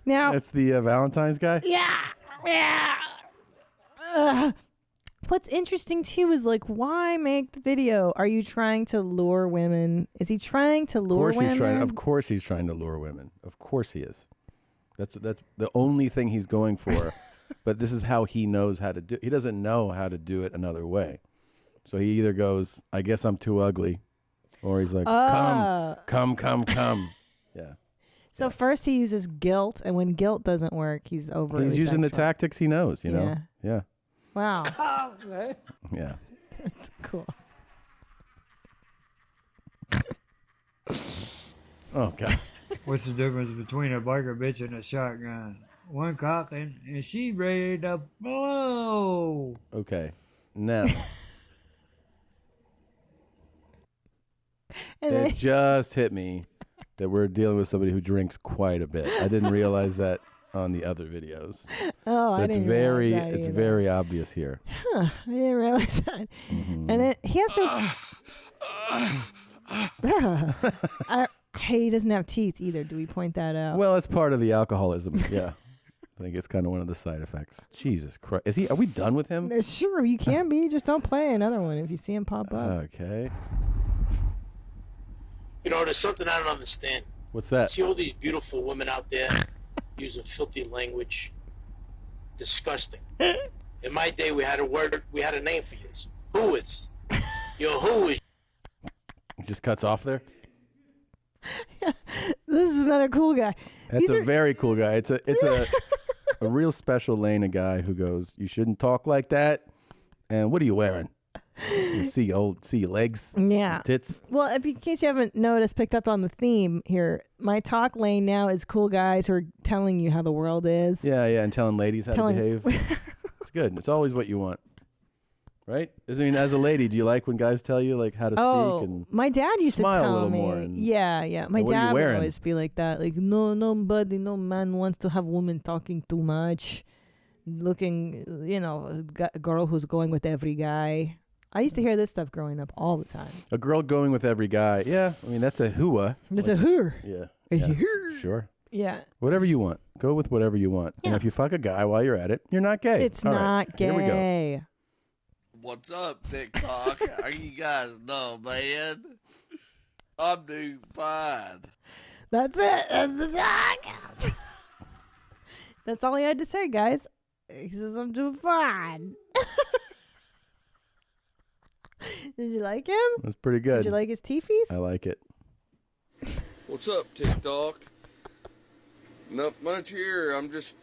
Now, That's the Valentine's guy. Yeah. What's interesting too is like, why make the video? Are you trying to lure women? Is he trying to lure women? Of course he's trying to lure women. Of course he is. That's the only thing he's going for. But this is how he knows how to do. He doesn't know how to do it another way. So he either goes, I guess I'm too ugly, or he's like, come. Yeah. So first he uses guilt, and when guilt doesn't work, he's overly He's using the sexual. tactics he knows, you know? Yeah. Yeah. Wow. Yeah. That's cool. Oh, God. What's the difference between a biker bitch and a shotgun? One cocking, and she ready to blow. Okay. Now. And It then- just hit me that we're dealing with somebody who drinks quite a bit. I didn't realize that on the other videos. Oh, But I didn't realize that it's either. very obvious here. Huh, I didn't realize that. Mm-hmm. And he has to. He doesn't have teeth either. Do we point that out? Well, it's part of the alcoholism. Yeah. I think it's kind of one of the side effects. Jesus Christ. Are we done with him? Sure, you can be. Just don't play another one if you see him pop up. Okay. You know, there's something I don't understand. What's that? See all these beautiful women out there using filthy language. Disgusting. In my day, we had a name for you. Who is? Yo, who is? It just cuts off there. This is another cool guy. That's a very cool guy. It's a real special lane of guy who goes, you shouldn't talk like that. And what are you wearing? You see your legs? Yeah. Tits? Well, in case you haven't noticed, picked up on the theme here, my talk lane now is cool guys who are telling you how the world is. Yeah, and telling ladies how to behave. It's good. It's always what you want. Right? I mean, as a lady, do you like when guys tell you like how to speak and my dad used to smile a tell little me. more and- Yeah. My And what are you dad would wearing? always be like that. Like, no man wants to have women talking too much. Looking, a girl who's going with every guy. I used to hear this stuff growing up all the time. a girl going with every guy? Yeah, I mean that's a hooah. It's a hooer. Yeah. A yeah, hooer. Sure. Yeah. Whatever you want. Go with whatever you want. And if you fuck a guy while you're at it, you're not gay. It's All right, not Here we go. gay. What's up, TikTok? How you guys know, man? I'm doing fine. That's it. That's the talk. That's all he had to say, guys. He says, I'm doing fine. Did you like him? That's pretty good. Did you like his teefies? I like it. What's up, TikTok? Not much here. I'm just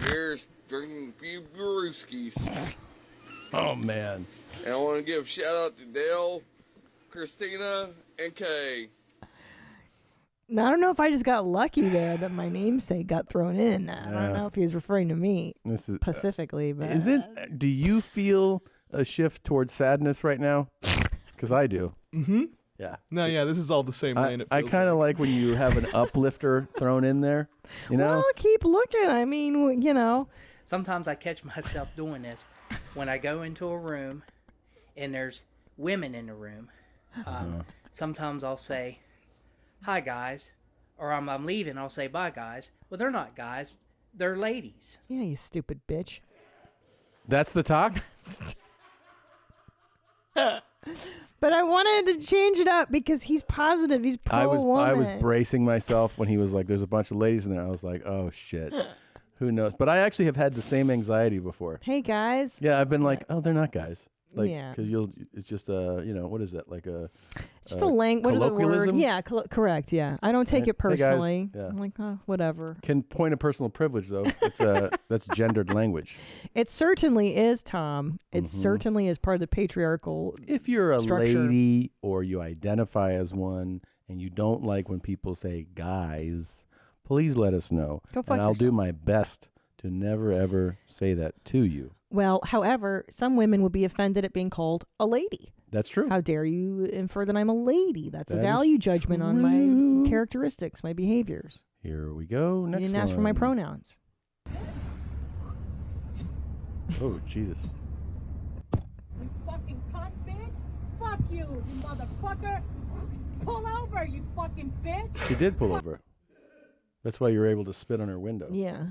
here drinking a few brewskis. Oh, man. And I want to give a shout out to Dale, Christina, and Kay. Now, I don't know if I just got lucky there that my namesake got thrown in. I don't know if he was referring to me This is specifically, but Is it? Do you feel a shift towards sadness right now? Because I do. Mm-hmm. Yeah. No, yeah, this is all the same lane. I kind of like when you have an uplifter thrown in there. You know. Well, keep looking. I mean, you know. Sometimes I catch myself doing this when I go into a room and there's women in the room. Sometimes I'll say, hi, guys. Or I'm leaving, I'll say, bye, guys. Well, they're not guys. They're ladies. Yeah, you stupid bitch. That's the talk. But I wanted to change it up because he's positive. He's I was pro-woman. bracing myself when he was like, "There's a bunch of ladies in there." I was like, "Oh shit, who knows?" But I actually have had the same anxiety before. Hey, guys. Yeah, I've been like, "Oh, they're not guys." Like, Yeah. because it's just what is that? Like a It's just a language. What are the word? colloquialism? Yeah, correct. Yeah, I don't take Right. it Hey, guys. personally. Yeah. I'm like, oh, whatever. Can point of personal privilege though. It's that's gendered language. It certainly is, Tom. It Mhm. certainly is part of the patriarchal. If you're a structure. lady or you identify as one and you don't like when people say guys, please let us know. Go fuck and I'll do yourself. my best to never ever say that to you. Well, however, some women would be offended at being called a lady. That's true. How dare you infer that I'm a lady? That's a That is value judgment on my characteristics, my behaviors. Here we go. Next You didn't ask for my one. pronouns. Oh, Jesus. You fucking cunt, bitch! Fuck you, you motherfucker! Pull over, you fucking bitch! She did pull over. That's why you're able to spit on her window. Yeah.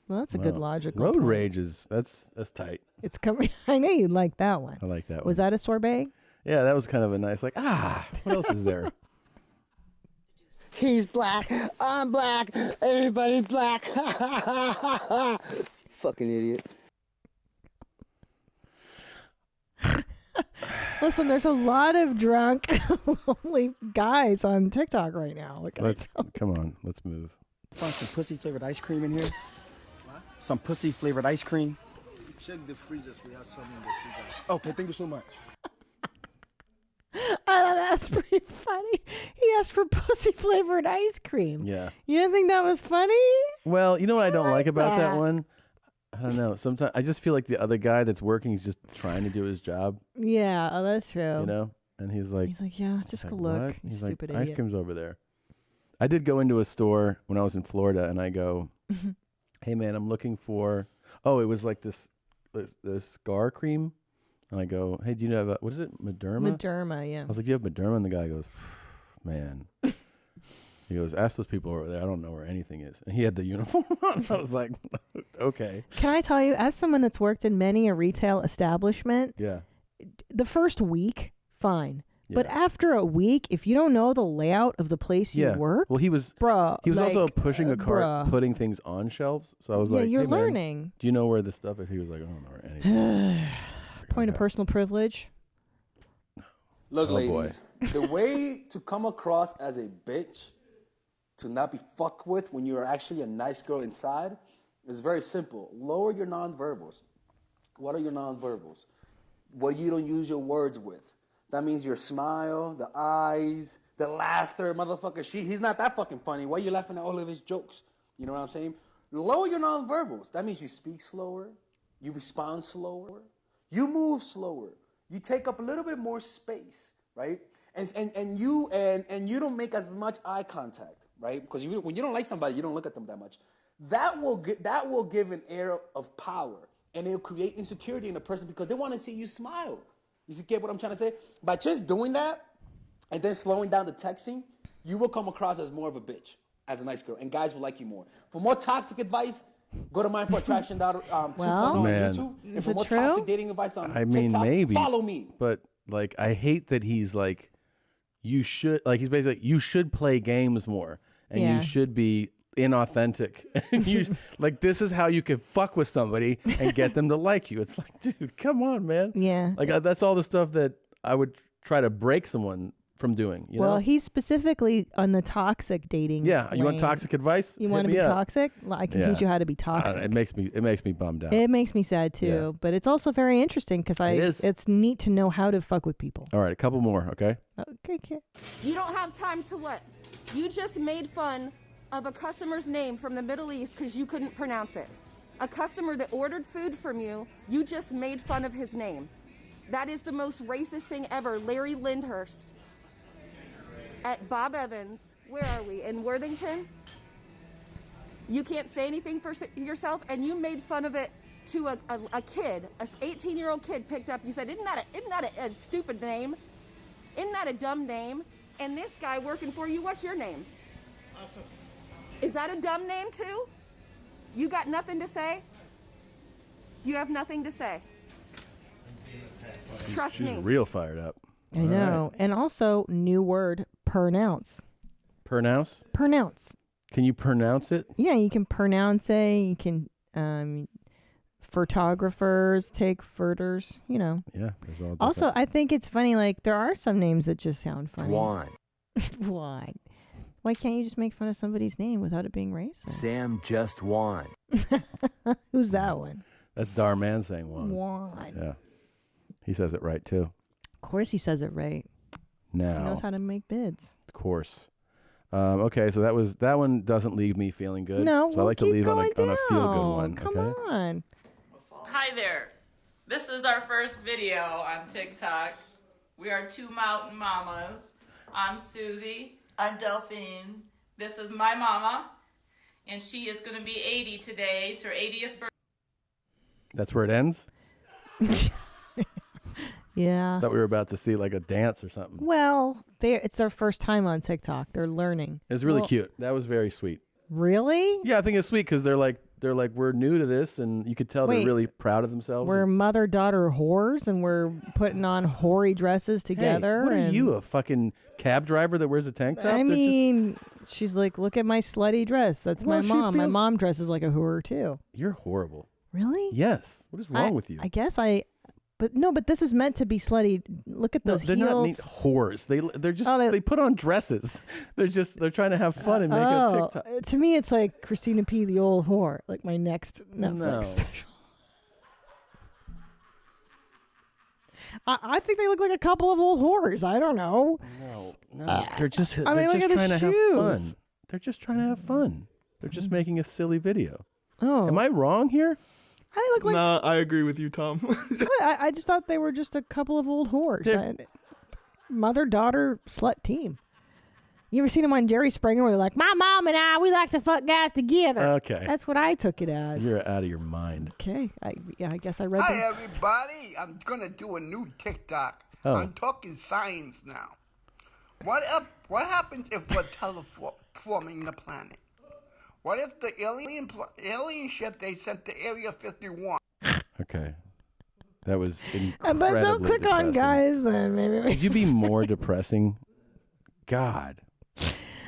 Well, that's a good Wow. logical Road point. rage is that's tight. It's coming. I know you'd like that one. I like that Was one. that a sorbet? Yeah, that was kind of a nice what else is there? He's black. I'm black. Everybody's black. Fucking idiot. Listen, there's a lot of drunk, lonely guys on TikTok right now. What can I tell you? Come on, let's move. Find some pussy flavored ice cream in here. Some pussy flavored ice cream. Check the freezers. We have some in the freezer. Okay, thank you so much. That's pretty funny. He asked for pussy flavored ice cream. Yeah. You didn't think that was funny? Well, you know what I don't like about that that. one? I don't know. Sometimes I just feel like the other guy that's working is just trying to do his job, Yeah, oh, that's true. you know? And he's like, yeah, just go look. "What?" You He's stupid like, idiot. ice cream's over there. I did go into a store when I was in Florida, and I go, "Hey man, I'm looking for." Oh, it was like this scar cream, and I go, "Hey, do you know what is it? Mederma?" Mederma, yeah. I was like, "You have Mederma?" And the guy goes, "Man." He goes, "Ask those people over there. I don't know where anything is." And he had the uniform on. I was like, "Okay." Can I tell you, as someone that's worked in many a retail establishment, Yeah. the first week, fine. But Yeah. after a week, if you don't know the layout of the place you Yeah. work, Well, he was also pushing a cart, bruh. putting things on shelves. So I was Yeah, like, you're "Hey, man, learning." do you know where this stuff is?" He was like, "I don't know where anything." Point of personal privilege. Look, Oh, boy. ladies, the way to come across as a bitch, to not be fucked with when you're actually a nice girl inside, is very simple. Lower your nonverbals. What are your nonverbals? What you don't use your words with. That means your smile, the eyes, the laughter. Motherfucker, he's not that fucking funny. Why are you laughing at all of his jokes? You know what I'm saying? Lower your nonverbals. That means you speak slower, you respond slower, you move slower, you take up a little bit more space, right? And you don't make as much eye contact, right? Because when you don't like somebody, you don't look at them that much. That will give an air of power, and it'll create insecurity in a person because they want to see you smile. You get what I'm trying to say? By just doing that, and then slowing down the texting, you will come across as more of a bitch, as a nice girl, and guys will like you more. For more toxic advice, go to mindforattraction.com on Man. YouTube. And is for it more true? toxic dating advice on I mean, TikTok, maybe. follow me. But like, I hate that he's like you should he's basically like, you should play games more and Yeah. you should be inauthentic. And you like this is how you can fuck with somebody and get them to like you. It's like, dude, come on, man. Yeah. Like that's all the stuff that I would try to break someone from doing. You Well, know? he's specifically on the toxic dating. Yeah, you want lane. toxic advice? You Hit want to me be up. toxic? I can Yeah. teach you how to be I don't know, toxic. it makes me bummed out. It makes me sad too, Yeah. but it's also very interesting because It is. it's neat to know how to fuck with people. All right, a couple more, okay? Okay. You don't have time to what? You just made fun of a customer's name from the Middle East because you couldn't pronounce it. A customer that ordered food from you, you just made fun of his name. That is the most racist thing ever. Larry Lyndhurst at Bob Evans. Where are we? In Worthington? You can't say anything for yourself, and you made fun of it to a kid, an 18-year-old kid picked up. You said, isn't that a stupid name? Isn't that a dumb name? And this guy working for you, what's your name? Is that a dumb name too? You got nothing to say? You have nothing to say. Trust She's me. real fired up. I know. And also, new word, pronounce. Pronounce? Pronounce. Can you pronounce it? Yeah, you can pronounce it. You can, photographers take photos, you know. Yeah. There's all Also, different- I think it's funny, like, there are some names that just sound funny. Juan. Why? Why can't you just make fun of somebody's name without it being racist? Sam just won. Who's that one? That's Darman saying one. Juan. Yeah. He says it right too. Of course he says it right. Now. He knows how to make bids. Of course. Okay, so that one doesn't leave me feeling good. No, so I like to keep leave on a going feel good down. one. Come okay. on. Hi there. This is our first video on TikTok. We are two mountain mamas. I'm Susie. I'm Delphine. This is my mama, and she is going to be 80 today. It's her 80th birthday. That's where it ends. Yeah. I thought we were about to see like a dance or something. Well, it's their first time on TikTok. They're learning. It was really Well, cute. That was very sweet. Really? Yeah, I think it's sweet because they're like we're new to this, and you could tell Wait. they're really proud of themselves. We're mother-daughter whores, and we're putting on hoary dresses Hey, together. what are and you, a fucking cab driver that wears a tank top? I They're just- mean, she's like, look at my slutty dress. That's Well, my she mom. My feels- mom dresses like a whore too. You're horrible. Really? Yes. What is wrong with you? I guess but this is meant to be slutty. Look at No, the they're heels. not whores. They're just Oh, they put on dresses. They're trying to have fun and make a TikTok. To me, it's like Christina P. the old whore, like my next Netflix No. special. I think they look like a couple of old whores. I don't know. No, they're just I mean, look at the trying to have fun. shoes. They're just trying to have fun. They're just making a silly video. Oh, Am I wrong here? I look like. Nah, I agree with you, Tom. I just thought they were just a couple of old whores. Mother-daughter slut team. You ever seen them on Jerry Springer where they're like, my mom and I, we like to fuck guys together. Okay. That's what I took it as. You're out of your mind. Okay. I guess I read Hi, them. everybody. I'm going to do a new TikTok. Oh. I'm talking science now. What happens if we're terraforming the planet? What if the alien ship they sent to Area 51? Okay. That was incredibly But don't click on depressing. guys then. Maybe. Could you be more depressing? God.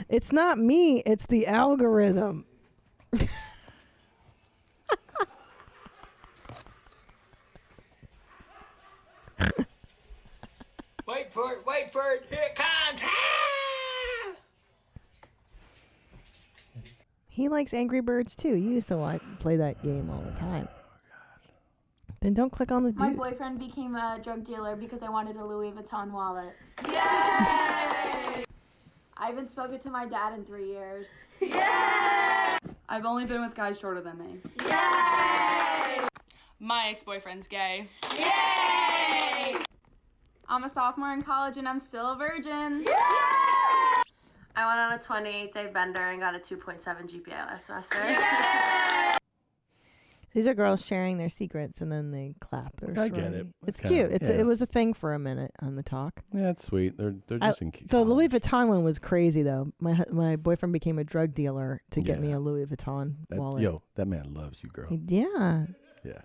It's not me. It's the algorithm. Wait for it, here it comes. He likes Angry Birds too. You used to play that game all the time. Then don't click on the My dude. boyfriend became a drug dealer because I wanted a Louis Vuitton wallet. Yay! I haven't spoken to my dad in 3 years. Yay! I've only been with guys shorter than me. Yay! My ex-boyfriend's gay. Yay! I'm a sophomore in college and I'm still a virgin. Yay! I went on a 28-day bender and got a 2.7 GPA last semester. These are girls sharing their secrets and then they clap. I get it. It's It's cute. kinda- yeah. It was a thing for a minute on the talk. Yeah, it's sweet. They're just in The Louis Vuitton one was crazy though. My boyfriend became a drug dealer to get me a Louis Vuitton wallet. Yo, that man loves you, girl. Yeah. Yeah.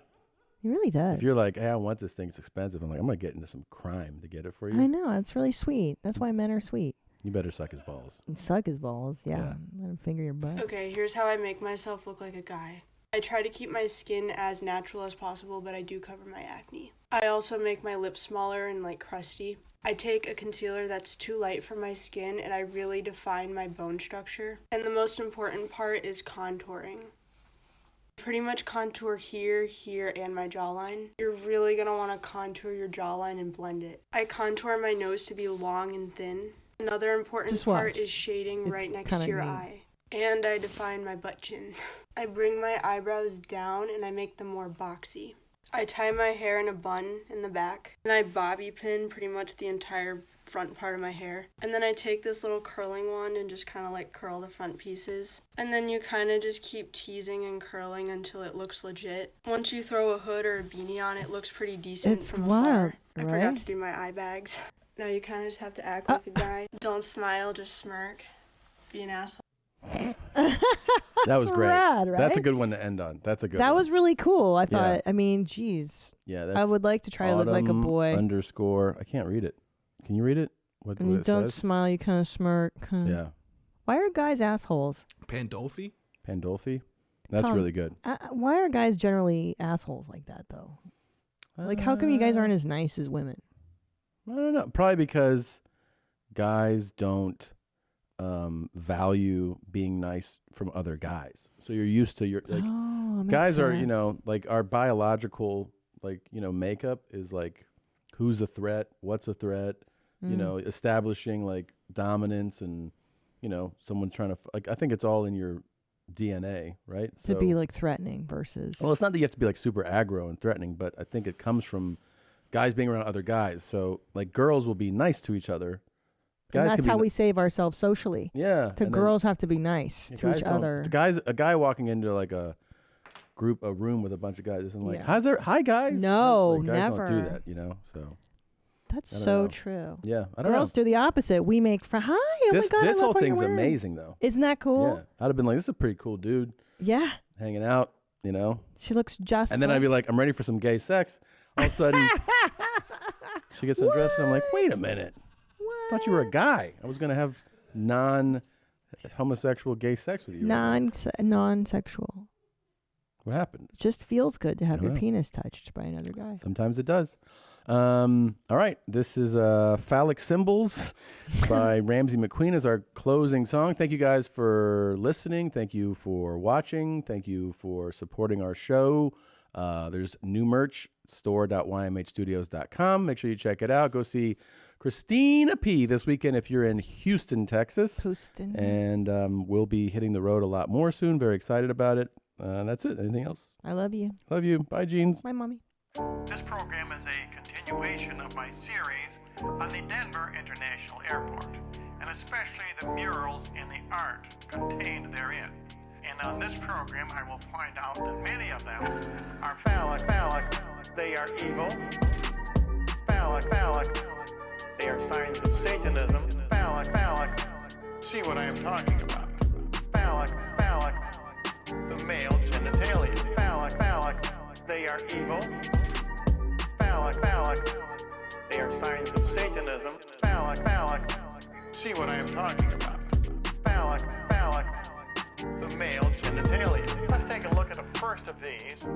He really does. If you're like, hey, I want this thing, it's expensive, I'm like, I'm gonna get into some crime to get it for you. I know, it's really sweet. That's why men are sweet. You better suck his balls. And suck his balls, yeah. Let him finger your butt. Okay, here's how I make myself look like a guy. I try to keep my skin as natural as possible, but I do cover my acne. I also make my lips smaller and like crusty. I take a concealer that's too light for my skin and I really define my bone structure. And the most important part is contouring. Pretty much contour here, here, and my jawline. You're really gonna wanna contour your jawline and blend it. I contour my nose to be long and thin. Another important part is shading right next to your eye. And I define my butt chin. I bring my eyebrows down and I make them more boxy. I tie my hair in a bun in the back, and I bobby pin pretty much the entire front part of my hair. And then I take this little curling wand and just kind of like curl the front pieces. And then you kind of just keep teasing and curling until it looks legit. Once you throw a hood or a beanie on, it looks pretty decent from afar. I forgot to do my eye bags. Now you kind of just have to act like a guy. Don't smile, just smirk. Be an asshole. That was great. rad, right? That's a good one to end on. That's a good one. That was really cool. I thought, Yeah. I mean, geez. Yeah, I would like to try to look like a boy. _ I can't read it. Can you read it? What And you it don't says? smile, you kind of smirk. Yeah. Why are guys assholes? Pandolfi? Pandolfi? That's Tom, really good. Why are guys generally assholes like that, though? Like, how come you guys aren't as nice as women? I don't know. Probably because guys don't value being nice from other guys. So you're used to your like makes guys are, sense. like our biological makeup is like who's a threat, what's a threat, establishing like dominance and someone trying to I think it's all in your DNA, right? To be like threatening versus. Well, it's not that you have to be like super aggro and threatening, but I think it comes from guys being around other guys. So like girls will be nice to each other. And Guys that's can be how ni- we save ourselves socially. Yeah. The and then- girls have to be nice Yeah, to guys each don't- other. A guy walking into like a room with a bunch of guys isn't like, Yeah. hi guys. No, Like, guys never. don't do that, So That's I don't so know. true. Yeah, I don't Girls do the opposite. We make hi. Oh this my god, this I whole love what you're thing's wearing. amazing though. Isn't that cool? Yeah, I'd have been like, this is a pretty cool dude. Yeah. Hanging out, She looks just. and then I'd be like, I'm ready for some gay sex. All of a sudden, she gets undressed, and I'm like, wait a minute. I thought you were a guy. I was gonna have non-homosexual gay sex with you. non-sexual. What happened? It just feels good to have I your don't know. penis touched by another guy. Sometimes it does. All right. This is Phallic Symbols by Ramsey McQueen as our closing song. Thank you guys for listening. Thank you for watching. Thank you for supporting our show. There's new merch, store.ymhstudios.com. Make sure you check it out. Go see Christina P. this weekend if you're in Houston, Texas. Houston. And we'll be hitting the road a lot more soon. Very excited about it. That's it. Anything else? I love you. Love you. Bye, Jeans. Bye, Mommy. This program is a continuation of my series on the Denver International Airport, and especially the murals and the art contained therein. And on this program, I will point out that many of them are phallic. They are evil. Phallic. They are signs of Satanism. Phallic. See what I am talking about. Phallic. The male genitalia. Phallic. They are evil. Phallic. They are signs of Satanism. Phallic. See what I am talking about. Phallic. The male genitalia. Let's take a look at the first of these,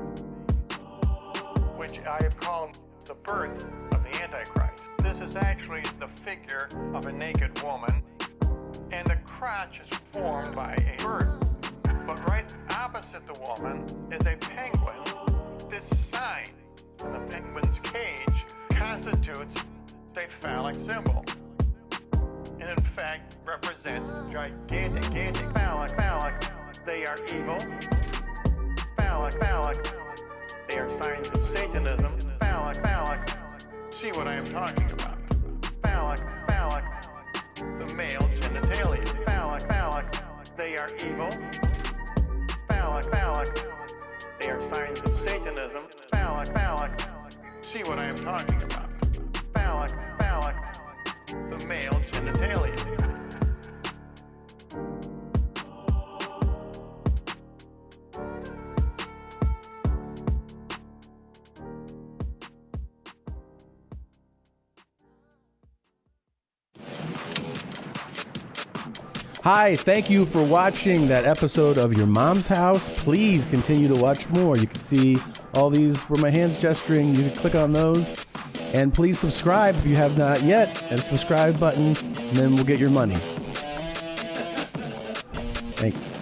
which I have called the birth of the Antichrist. This is actually the figure of a naked woman, and the crotch is formed by a bird. But right opposite the woman is a penguin. This sign in the penguin's cage constitutes a phallic symbol, and in fact represents gigantic phallic. They are evil. Phallic. They are signs of Satanism. Phallic. See what I am talking about. Phallic. The male genitalia. Phallic. They are evil. Phallic. They are signs of Satanism. Phallic. See what I am talking about. Phallic. The male genitalia. Hi, thank you for watching that episode of Your Mom's House. Please continue to watch more. You can see all these where my hand's gesturing. You can click on those. And please subscribe if you have not yet. And subscribe button, and then we'll get your money. Thanks.